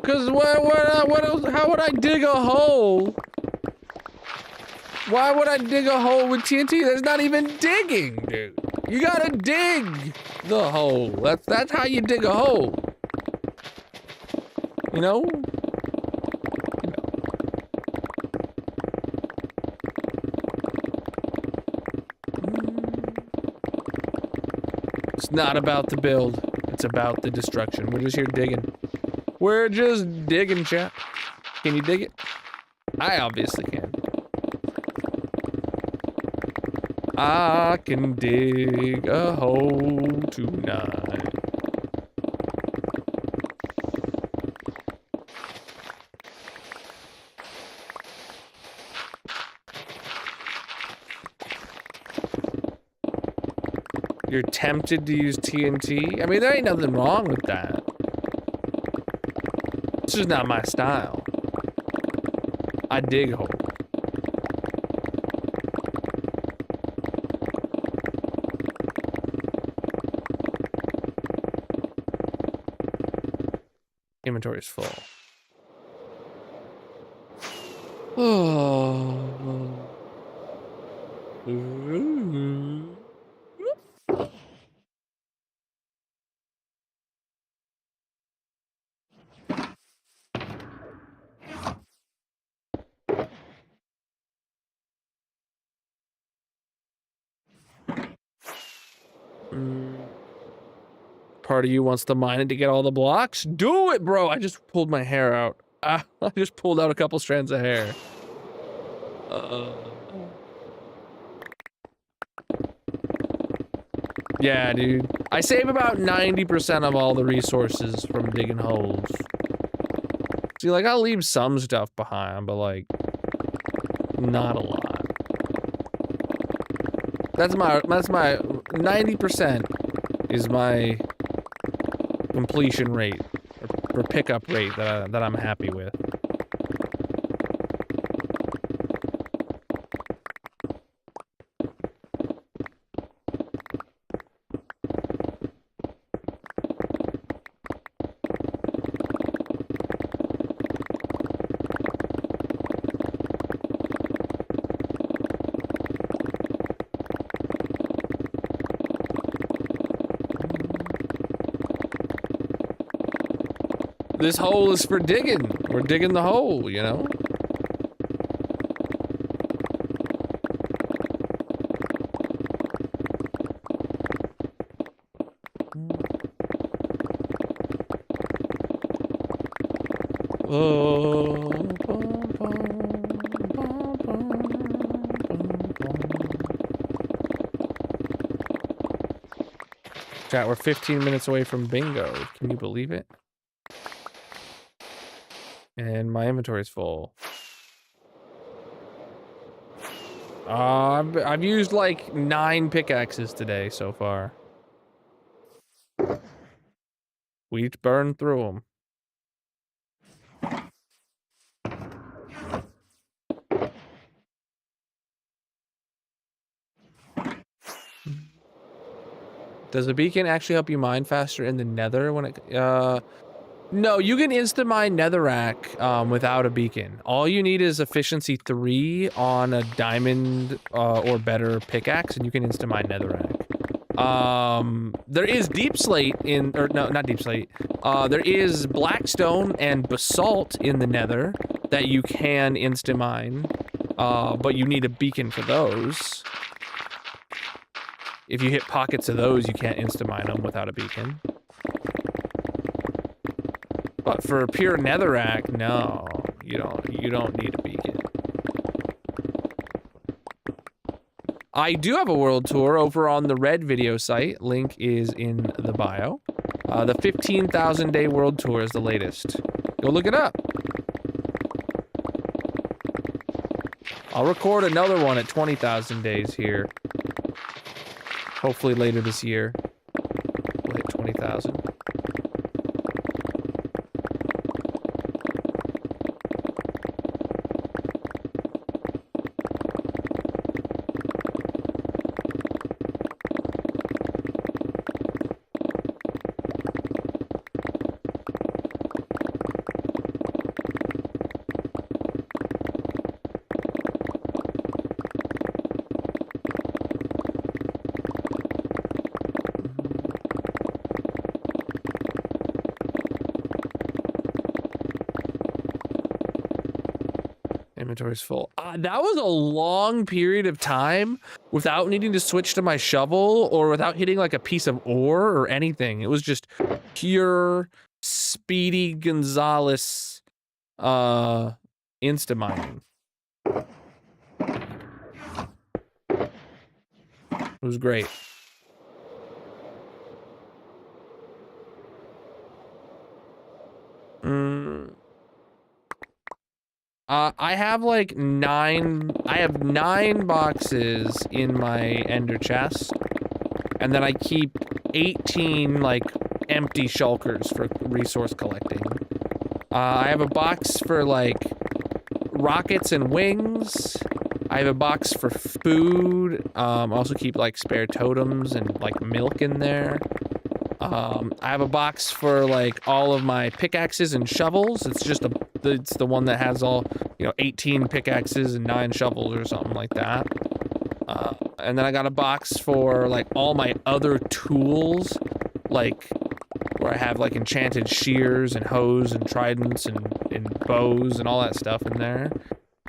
Because what else? How would I dig a hole? Why would I dig a hole with TNT? That's not even digging, dude. You gotta dig the hole. That's how you dig a hole. You know? It's not about the build. It's about the destruction. We're just here digging. We're just digging, chat. Can you dig it? I obviously can. I can dig a hole tonight. You're tempted to use TNT? I mean, there ain't nothing wrong with that. It's just not my style. I dig hole. Inventory is full. Oh. Part of you wants to mine it to get all the blocks? Do it, bro! I just pulled my hair out. I just pulled out a couple strands of hair. Yeah, dude. I save about 90% of all the resources from digging holes. See, like, I'll leave some stuff behind, but, like, not a lot. That's my 90% is my completion rate or pickup rate that I'm happy with. This hole is for digging. We're digging the hole, you know? Chat, we're 15 minutes away from bingo. Can you believe it? And my inventory is full. I've used like 9 pickaxes today so far. We burned through them. Does the beacon actually help you mine faster in the nether when it, No, you can insta-mine netherrack without a beacon. All you need is efficiency 3 on a diamond or better pickaxe, and you can insta-mine netherrack. There is deep slate or no, not deep slate. There is blackstone and basalt in the nether that you can insta-mine, but you need a beacon for those. If you hit pockets of those, you can't insta-mine them without a beacon. But for pure netherrack, no, you don't need a beacon. I do have a world tour over on the Red video site. Link is in the bio. The 15,000 day world tour is the latest. Go look it up. I'll record another one at 20,000 days here. Hopefully later this year. We'll hit 20,000. Inventory's full. That was a long period of time without needing to switch to my shovel or without hitting like a piece of ore or anything. It was just pure Speedy Gonzalez insta mining. It was great. I have like 9 boxes in my ender chest, and then I keep 18 like empty shulkers for resource collecting. I have a box for like rockets and wings. I have a box for food. I also keep like spare totems and like milk in there. I have a box for like all of my pickaxes and shovels. It's the one that has all, 18 pickaxes and 9 shovels or something like that. And then I got a box for like all my other tools, like where I have like enchanted shears and hoes and tridents and bows and all that stuff in there.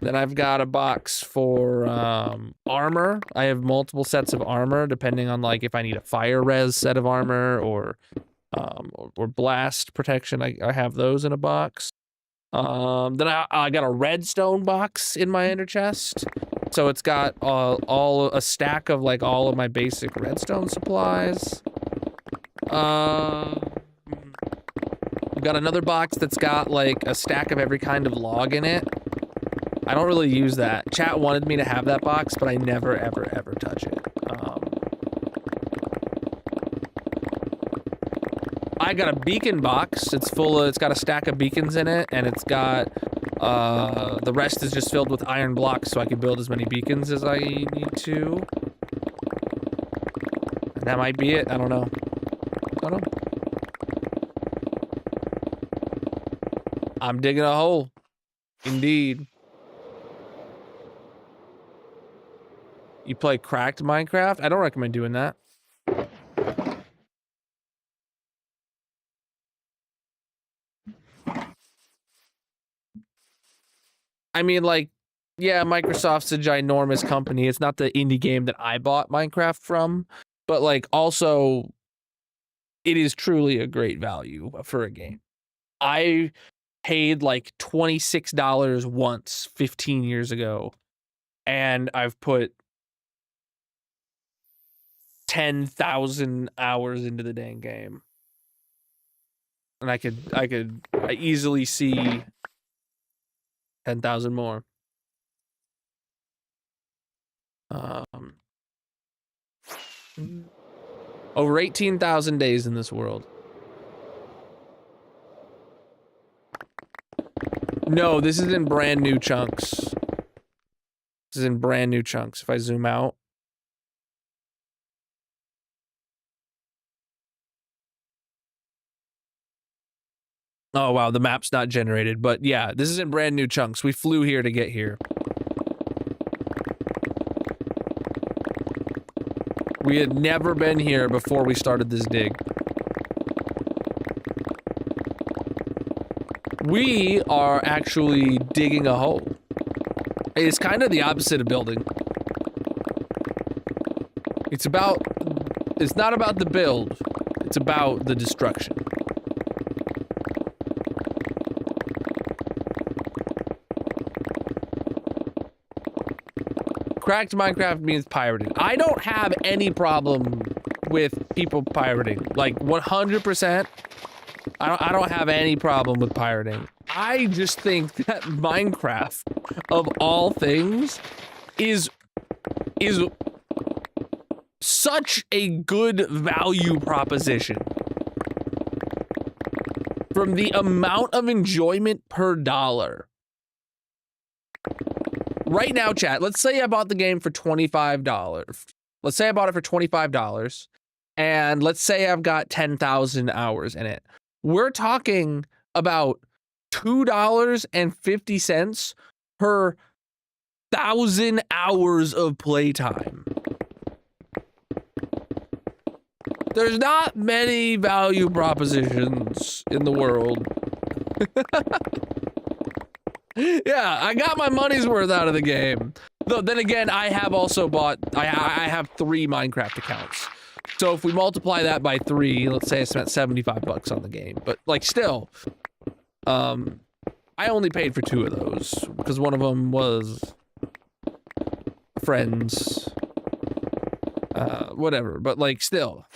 Then I've got a box for armor. I have multiple sets of armor depending on like if I need a fire res set of armor or blast protection. I have those in a box. Then I got a redstone box in my ender chest. So it's got a stack of like all of my basic redstone supplies. I've got another box that's got like a stack of every kind of log in it. I don't really use that. Chat wanted me to have that box, but I never, ever, ever touch it. I got a beacon box. It's got a stack of beacons in it, and it's got, the rest is just filled with iron blocks so I can build as many beacons as I need to. And that might be it. I don't know. I'm digging a hole. Indeed. You play cracked Minecraft? I don't recommend doing that. I mean, like, yeah, Microsoft's a ginormous company. It's not the indie game that I bought Minecraft from, but like, also, it is truly a great value for a game. I paid like $26 once 15 years ago, and I've put 10,000 hours into the dang game. And I could easily see 10,000 more. Over 18,000 days in this world. No, this is in brand new chunks. This is in brand new chunks. If I zoom out. Oh, wow, the map's not generated. But yeah, this is in brand new chunks. We flew here to get here. We had never been here before we started this dig. We are actually digging a hole. It's kind of the opposite of building. It's not about the build, it's about the destruction. Cracked Minecraft means pirating. I don't have any problem with people pirating. Like 100%. I don't have any problem with pirating. I just think that Minecraft, of all things, is such a good value proposition. From the amount of enjoyment per dollar. Right now, chat, let's say I bought the game for $25. Let's say I bought it for $25, and let's say I've got 10,000 hours in it. We're talking about $2.50 per 1,000 hours of playtime. There's not many value propositions in the world. Yeah, I got my money's worth out of the game. Though then again, I have also bought, I have 3 Minecraft accounts. So if we multiply that by 3, let's say I spent $75 on the game. But like still, I only paid for 2 of those because one of them was friends, whatever. But like still.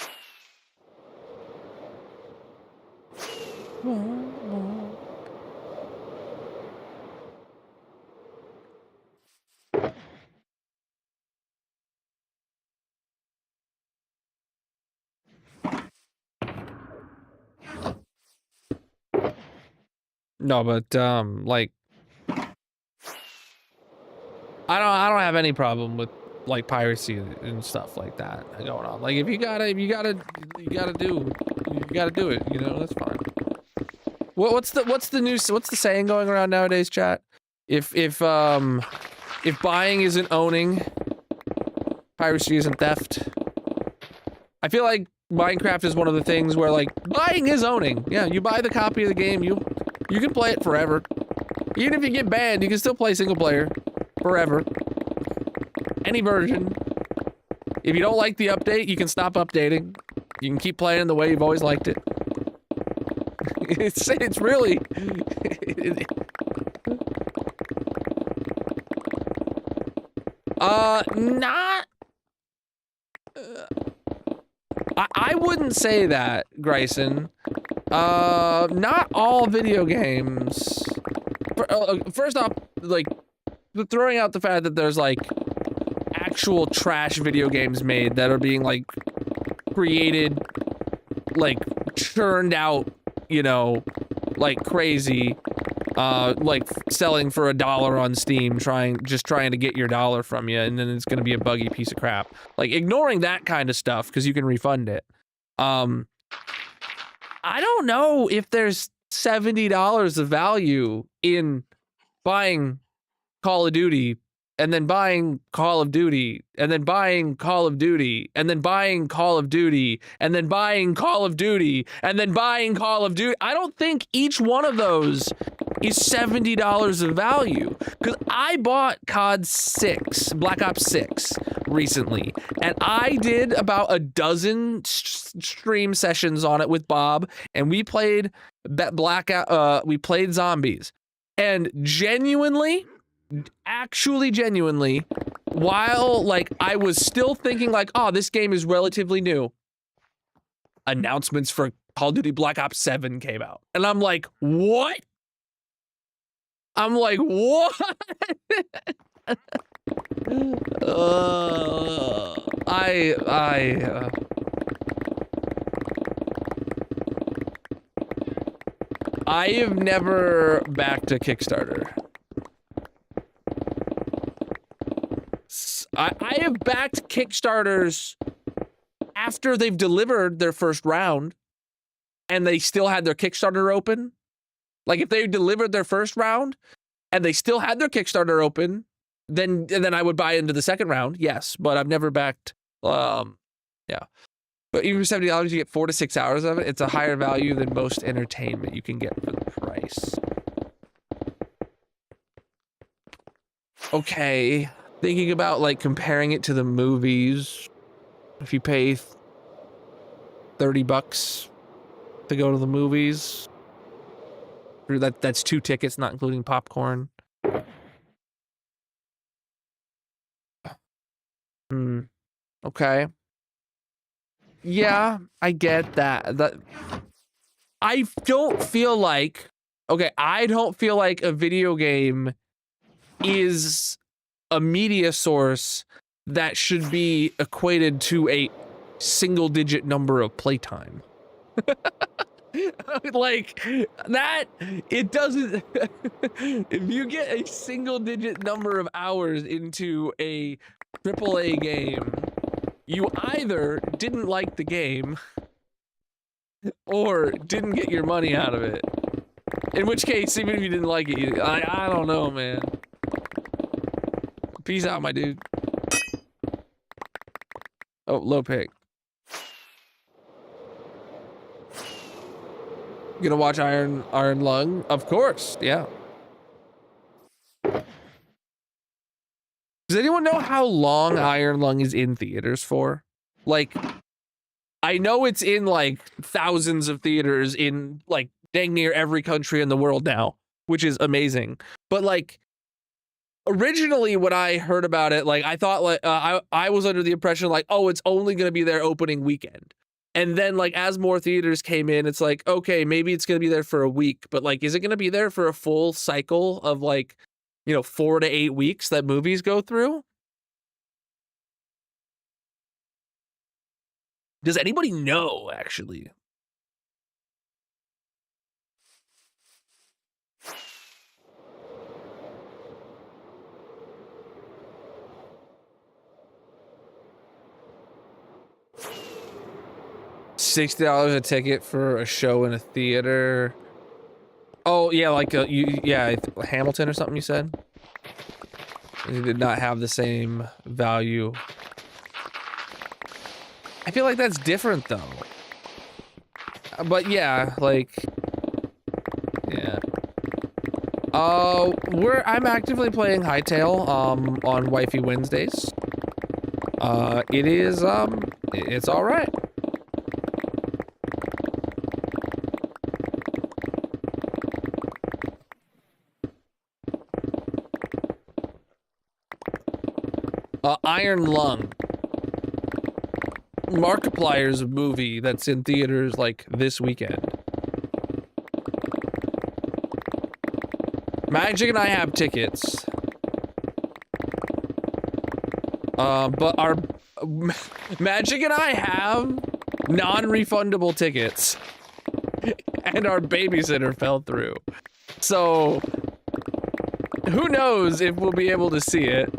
No, but like I don't have any problem with like piracy and stuff like that going on. Like if you gotta do it, you know, that's fine. What's the saying going around nowadays, chat? If buying isn't owning, piracy isn't theft. I feel like Minecraft is one of the things where like buying is owning. Yeah, you buy the copy of the game, you can play it forever. Even if you get banned, you can still play single player forever. Any version. If you don't like the update, you can stop updating. You can keep playing the way you've always liked it. It's really not I wouldn't say that, Grayson. Not all video games. First off, like, throwing out the fact that there's, like, actual trash video games made that are being, like, created, like, churned out, you know, like crazy, like, selling for $1 on Steam, just trying to get your dollar from you, and then it's gonna be a buggy piece of crap. Like, ignoring that kind of stuff, because you can refund it. I don't know if there's $70 of value in buying Call of Duty, and then buying Call of Duty, and then buying Call of Duty, and then buying Call of Duty, and then buying Call of Duty, and then buying Call of Duty. I don't think each one of those is $70 of value. Because I bought COD 6, Black Ops 6, recently, and I did about a dozen stream sessions on it with Bob, and we played we played zombies. And genuinely, while like I was still thinking like, oh, this game is relatively new, announcements for Call of Duty Black Ops 7 came out, and I'm like, what? I have never backed a Kickstarter. I have backed Kickstarters after they've delivered their first round and they still had their Kickstarter open, Like if they delivered their first round and they still had their Kickstarter open, then I would buy into the second round. Yes, but I've never backed. Yeah. But even for $70, you get 4 to 6 hours of it. It's a higher value than most entertainment you can get for the price. Okay, thinking about like comparing it to the movies. If you pay $30 to go to the movies, that's 2 tickets, not including popcorn. Okay. Yeah, I get that. I don't feel like, okay, I don't feel like a video game is a media source that should be equated to a single digit number of playtime. Like that, it doesn't. If you get a single digit number of hours into a AAA game, you either didn't like the game or didn't get your money out of it. In which case, even if you didn't like it, I don't know, man. Peace out, my dude. Oh, low pick. Gonna watch Iron Lung? Of course, yeah. Does anyone know how long Iron Lung is in theaters for? Like, I know it's in like thousands of theaters in like dang near every country in the world now, which is amazing. But like, originally when I heard about it, like I thought like I was under the impression like, oh, it's only gonna be there opening weekend. And then like as more theaters came in, it's like, okay, maybe it's gonna be there for a week, but like, is it gonna be there for a full cycle of like, 4 to 8 weeks that movies go through? Does anybody know, actually? $60 a ticket for a show in a theater. Oh yeah, like Hamilton or something you said? It did not have the same value. I feel like that's different though. But yeah, like, yeah. I'm actively playing Hytale on Wifey Wednesdays. It is it's all right. Iron Lung. Markiplier's movie that's in theaters like this weekend. Magic and I have tickets. But our Magic and I have non-refundable tickets. And our babysitter fell through. So who knows if we'll be able to see it.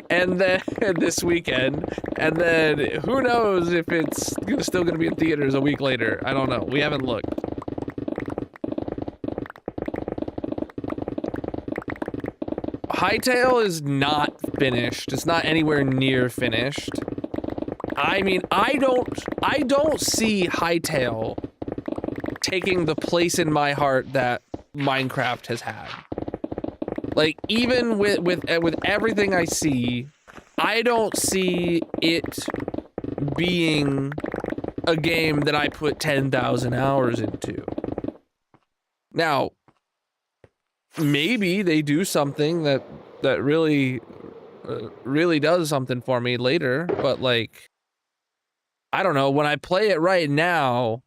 And then this weekend, and then who knows if it's still going to be in theaters a week later. I don't know. We haven't looked. Hytale is not finished. It's not anywhere near finished. I mean, I don't see Hytale taking the place in my heart that Minecraft has had. Like, even with everything I see, I don't see it being a game that I put 10,000 hours into. Now, maybe they do something that really does something for me later, but like, I don't know, when I play it right now,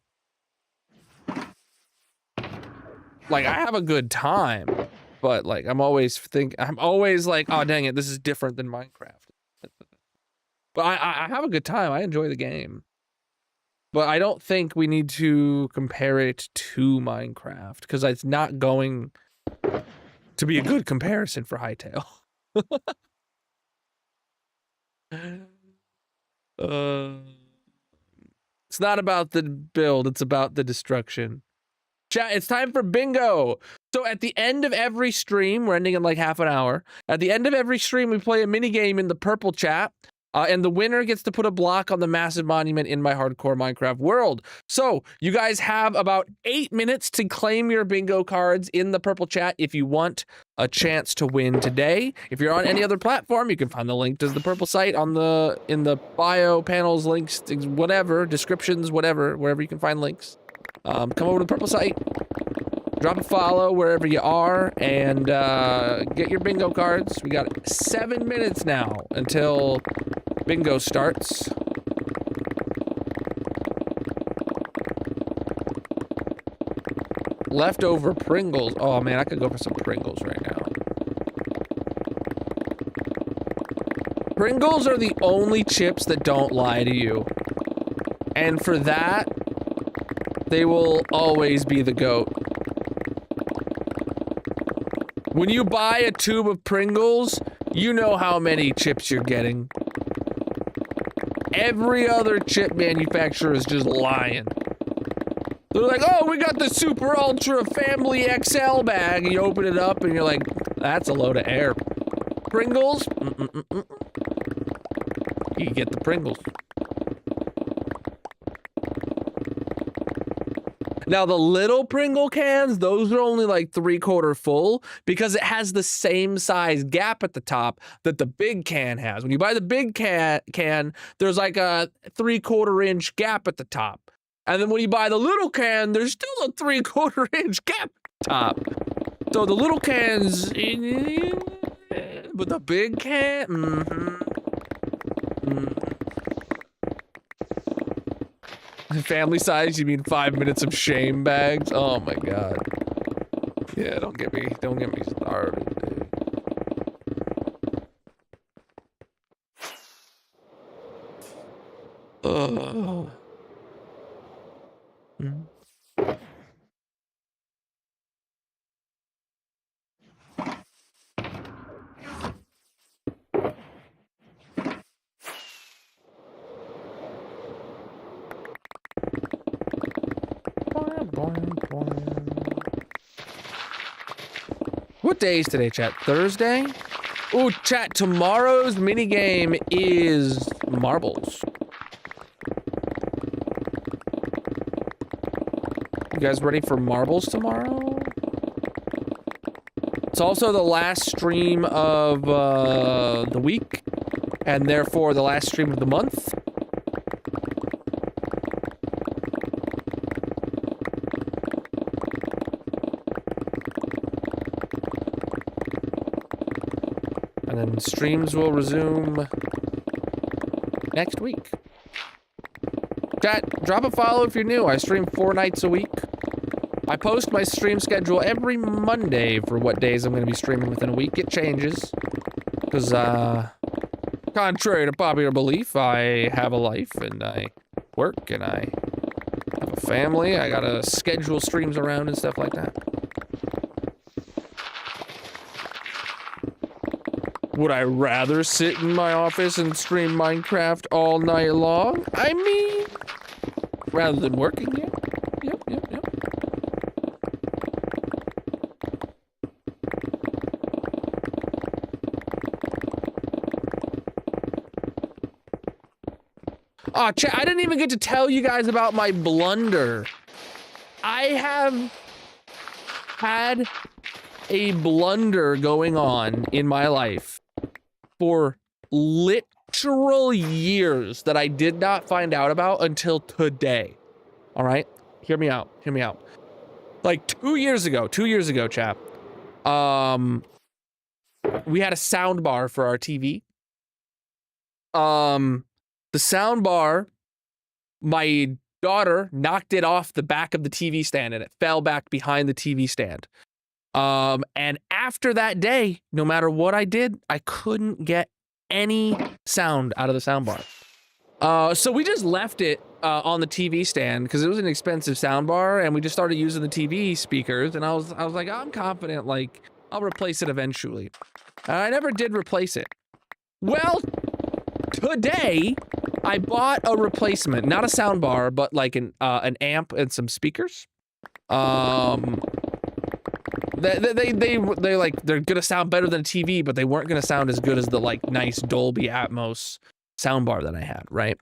like, I have a good time. But like, I'm always like, oh dang it, this is different than Minecraft. But I have a good time. I enjoy the game. But I don't think we need to compare it to Minecraft because it's not going to be a good comparison for Hytale. It's not about the build, it's about the destruction. Chat, it's time for bingo. So at the end of every stream, we're ending in like half an hour. At the end of every stream, we play a mini game in the purple chat. And the winner gets to put a block on the massive monument in my hardcore Minecraft world. So you guys have about 8 minutes to claim your bingo cards in the purple chat if you want a chance to win today. If you're on any other platform, you can find the link to the purple site in the bio, panels, links, whatever, descriptions, whatever, wherever you can find links. Come over to the purple site, drop a follow wherever you are, and get your bingo cards. We got 7 minutes now until bingo starts. Leftover Pringles. Oh man, I could go for some Pringles right now. Pringles are the only chips that don't lie to you. And for that, they will always be the GOAT. When you buy a tube of Pringles, you know how many chips you're getting. Every other chip manufacturer is just lying. They're like, oh, we got the Super Ultra Family XL bag. And you open it up and you're like, that's a load of air. Pringles? You get the Pringles. Now, the little Pringle cans, those are only like 3/4 full because it has the same size gap at the top that the big can has. When you buy the big can, there's like a 3/4 inch gap at the top. And then when you buy the little can, there's still a 3/4 inch gap at the top. So the little cans, but the big can, Family size, you mean 5 minutes of shame bags? Oh my god. Yeah, don't get me started, dude. Ugh. What day is today, chat? Thursday? Ooh, chat, tomorrow's minigame is marbles. You guys ready for marbles tomorrow? It's also the last stream of the week, and therefore the last stream of the month. And then streams will resume next week. Chat, drop a follow if you're new. I stream 4 nights a week. I post my stream schedule every Monday for what days I'm going to be streaming within a week. It changes. Because, contrary to popular belief, I have a life and I work and I have a family. I gotta schedule streams around and stuff like that. Would I rather sit in my office and stream Minecraft all night long? I mean, rather than working, yeah. Yep. Aw, I didn't even get to tell you guys about my blunder. I have had a blunder going on in my life for literal years that I did not find out about until today. All right? Hear me out. Like 2 years ago, chap. We had a sound bar for our TV. The sound bar, my daughter knocked it off the back of the TV stand and it fell back behind the TV stand. And after that day, no matter what I did, I couldn't get any sound out of the sound bar. So we just left it on the TV stand because it was an expensive sound bar, and we just started using the TV speakers. And I was like, I'm confident, like, I'll replace it eventually. And I never did replace it. Well, today I bought a replacement, not a sound bar, but like an amp and some speakers. They're gonna sound better than a TV, but they weren't gonna sound as good as the like nice Dolby Atmos soundbar that I had, right?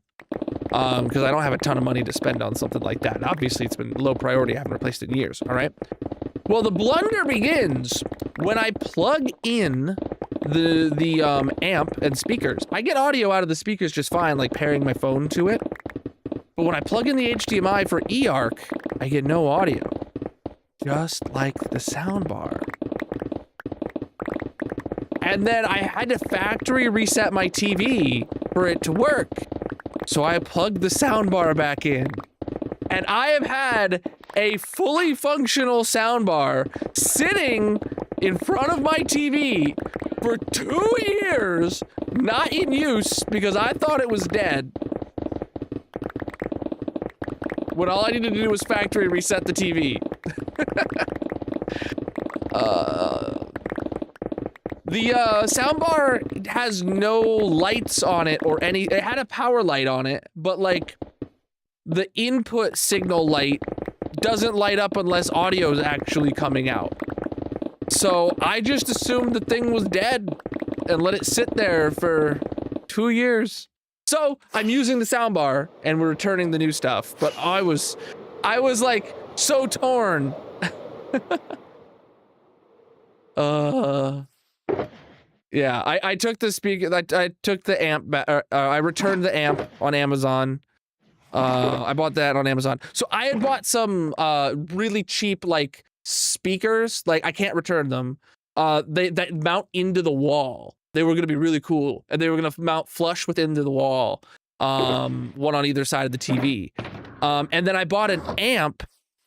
Because I don't have a ton of money to spend on something like that. And obviously, it's been low priority. I haven't replaced it in years. All right. Well, the blunder begins when I plug in the amp and speakers. I get audio out of the speakers just fine, like pairing my phone to it. But when I plug in the HDMI for eARC, I get no audio. Just like the soundbar. And then I had to factory reset my TV for it to work. So I plugged the soundbar back in. And I have had a fully functional soundbar sitting in front of my TV for 2 years, not in use because I thought it was dead. When all I needed to do was factory reset the TV. The soundbar has no lights on it or any. It had a power light on it, but like the input signal light doesn't light up unless audio is actually coming out. So I just assumed the thing was dead and let it sit there for 2 years. So I'm using the soundbar and we're returning the new stuff, but I was like so torn. Yeah, I took the speaker, I took the amp back, I returned the amp on Amazon. I bought that on Amazon. So I had bought some really cheap like speakers, like I can't return them. That mount into the wall. They were gonna be really cool, and they were gonna mount flush within the wall, one on either side of the TV. And then I bought an amp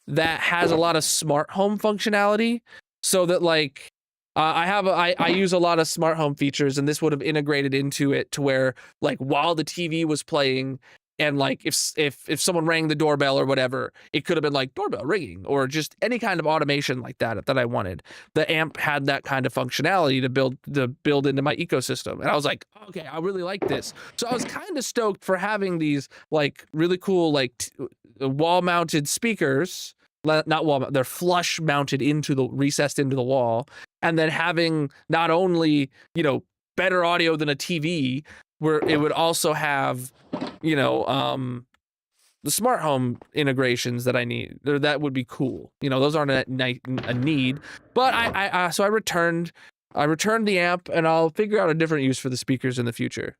that has a lot of smart home functionality, so that like I use a lot of smart home features, and this would have integrated into it to where like while the TV was playing. And like if someone rang the doorbell or whatever, it could have been like doorbell ringing or just any kind of automation like that I wanted. The amp had that kind of functionality to build into my ecosystem. And I was like, okay, I really like this. So I was kind of stoked for having these like really cool like wall mounted speakers, not wall, they're flush mounted recessed into the wall. And then having not only, you know, better audio than a TV, where it would also have, you know, the smart home integrations that I need. That would be cool. You know, those aren't a need. But so I returned the amp, and I'll figure out a different use for the speakers in the future.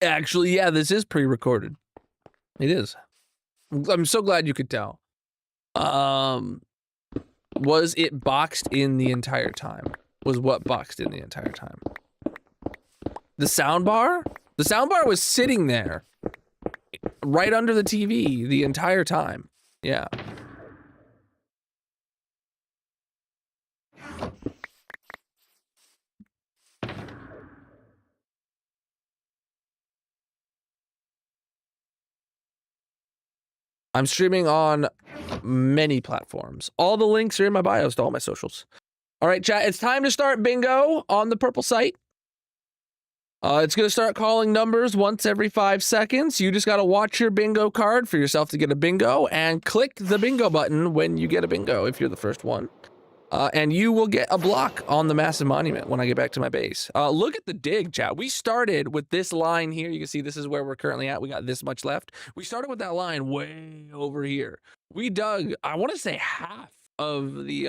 Actually, yeah, this is pre-recorded. It is. I'm so glad you could tell. Was it boxed in the entire time? Was what boxed in the entire time? The soundbar? The soundbar was sitting there right under the TV the entire time. Yeah. I'm streaming on many platforms. All the links are in my bios to all my socials. All right, chat, it's time to start bingo on the purple site. It's going to start calling numbers once every 5 seconds. You just got to watch your bingo card for yourself to get a bingo and click the bingo button when you get a bingo if you're the first one. And you will get a block on the massive monument when I get back to my base. Look at the dig, chat. We started with this line here. You can see this is where we're currently at. We got this much left. We started with that line way over here. We dug, I want to say half of the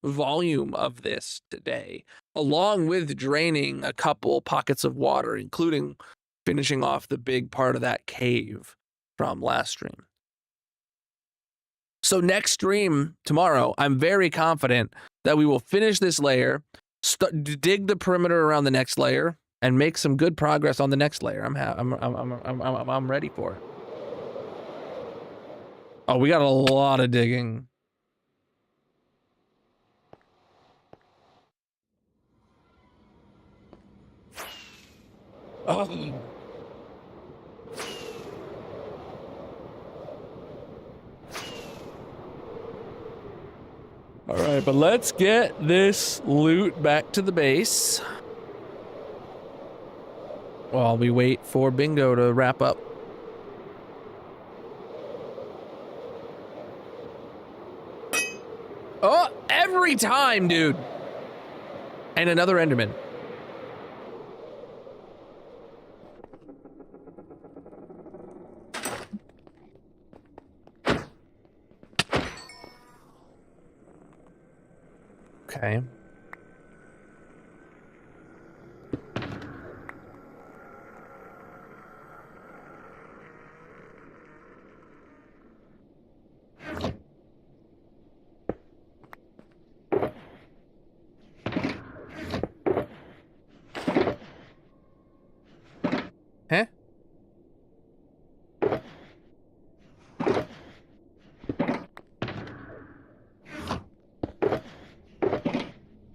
volume of this today, along with draining a couple pockets of water, including finishing off the big part of that cave from last stream. So next stream tomorrow, I'm very confident that we will finish this layer, dig the perimeter around the next layer, and make some good progress on the next layer. I'm ready for it. Oh, we got a lot of digging. Oh. All right, but let's get this loot back to the base while we wait for bingo to wrap up. Oh, every time, dude. And another Enderman. Okay. Huh?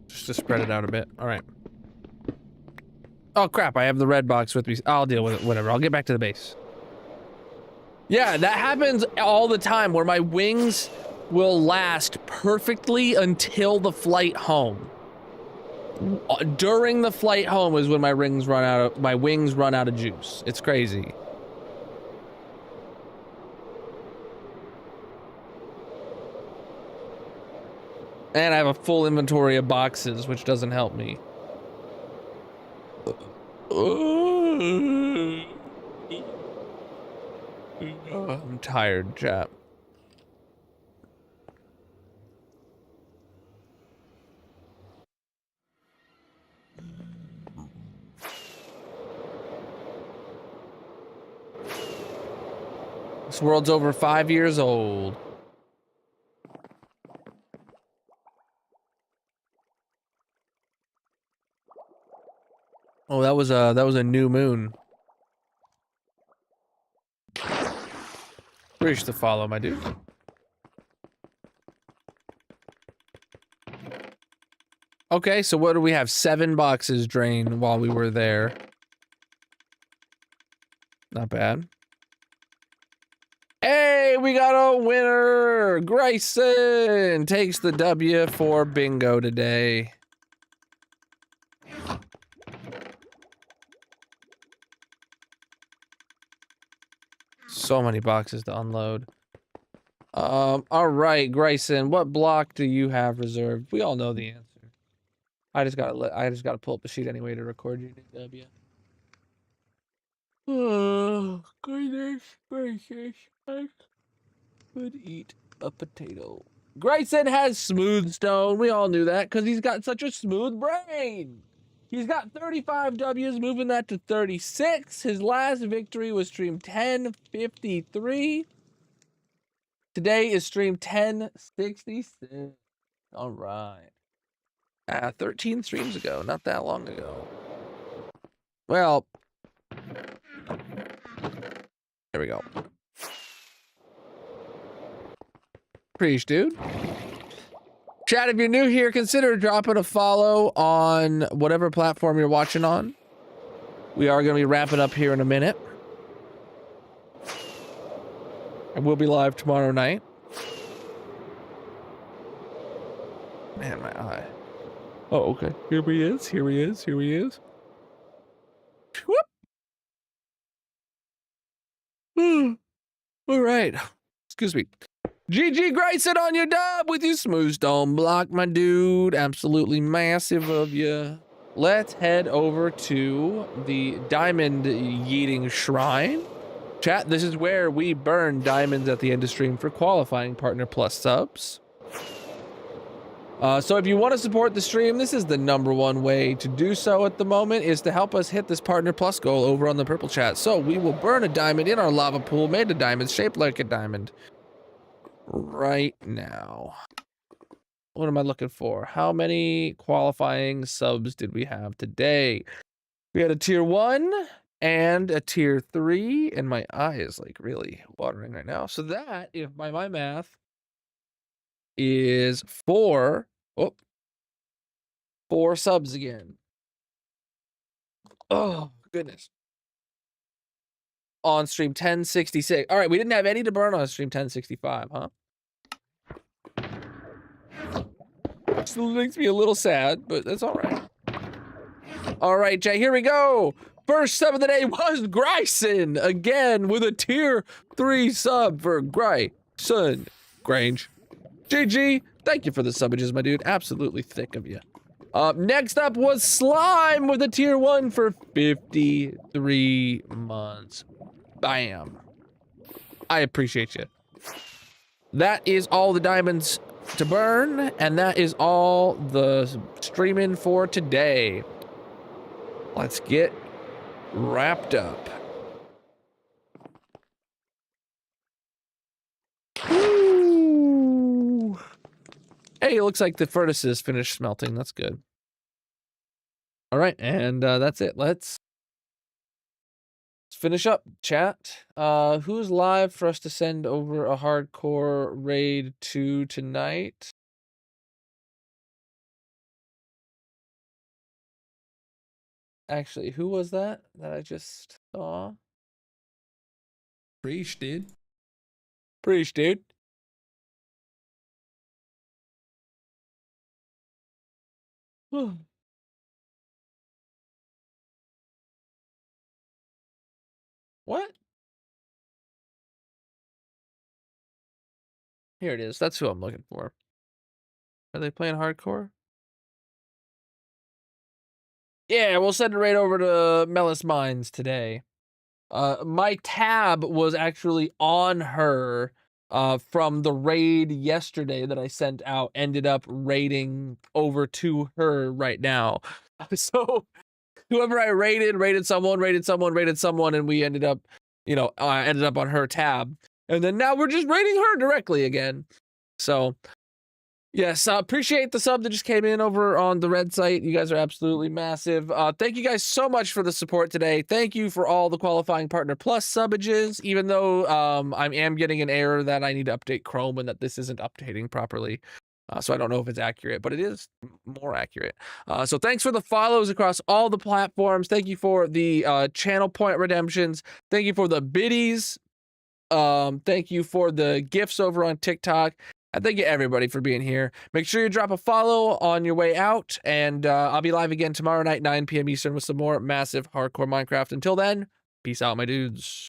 Just to spread it out a bit. All right. Oh crap, I have the red box with me. I'll deal with it, whatever. I'll get back to the base. Yeah, that happens all the time where my wings will last perfectly until the flight home. During the flight home is when my wings run out of juice. It's crazy. And I have a full inventory of boxes, which doesn't help me. I'm tired, chap. This world's over 5 years old. Oh, that was a new moon. Wish to follow, my dude. Okay, so what do we have? 7 boxes drained while we were there. Not bad. Hey, we got a winner! Grayson takes the W for bingo today. So many boxes to unload. All right, Grayson, what block do you have reserved? We all know the answer. I just gotta pull up the sheet anyway to record your new W. Oh, goodness gracious, I could eat a potato. Grayson has smooth stone. We all knew that because he's got such a smooth brain. He's got 35 W's, moving that to 36. His last victory was stream 1053. Today is stream 1066. All right. 13 streams ago, not that long ago. Well, there we go. Preach, dude. Chat, if you're new here, consider dropping a follow on whatever platform you're watching on. We are going to be wrapping up here in a minute. And we'll be live tomorrow night. Man, my eye. Oh, okay. Here he is. Here he is. Here he is. Whoop. All right. Excuse me. GG Grayson on your dub with your smooth stone block, my dude. Absolutely massive of you. Let's head over to the diamond yeeting shrine. Chat, this is where we burn diamonds at the end of stream for qualifying Partner Plus subs. So if you want to support the stream, this is the #1 way to do so at the moment, is to help us hit this Partner Plus goal over on the purple chat. So we will burn a diamond in our lava pool made of diamonds, shaped like a diamond. Right now. What am I looking for? How many qualifying subs did we have today? We had a tier 1 and a tier 3, and my eye is like really watering right now. So that, if by my math, is 4 subs again. Oh, goodness. On stream 1066. All right, we didn't have any to burn on stream 1065, huh? Still makes me a little sad, but that's all right. All right, Jay, here we go. First sub of the day was Grayson, again with a tier 3 sub for Grayson Grange. GG. Thank you for the subages, my dude. Absolutely thick of you. Next up was Slime with a tier 1 for 53 months. Bam. I appreciate you. That is all the diamonds to burn, and that is all the streaming for today. Let's get wrapped up. Woo. Hey, it looks like the furnace is finished smelting. That's good. All right, and that's it. Let's finish up, chat. Who's live for us to send over a hardcore raid to tonight? Actually, who was that I just saw? Preach, dude. Preach, dude. What? Here it is. That's who I'm looking for. Are they playing hardcore? Yeah, we'll send it right over to Melis Mines today. My tab was actually on her from the raid yesterday that I sent out. Ended up raiding over to her right now. So whoever I raided someone, and we ended up, ended up on her tab. And then now we're just raiding her directly again. So yes, appreciate the sub that just came in over on the red site. You guys are absolutely massive. Thank you guys so much for the support today. Thank you for all the qualifying partner plus subages, even though I am getting an error that I need to update Chrome and that this isn't updating properly. So I don't know if it's accurate, but it is more accurate. So thanks for the follows across all the platforms. Thank you for the channel point redemptions. Thank you for the biddies. Thank you for the gifts over on TikTok. I thank you everybody for being here. Make sure you drop a follow on your way out, and I'll be live again tomorrow night, 9 p.m. Eastern with some more massive hardcore Minecraft. Until then, peace out, my dudes.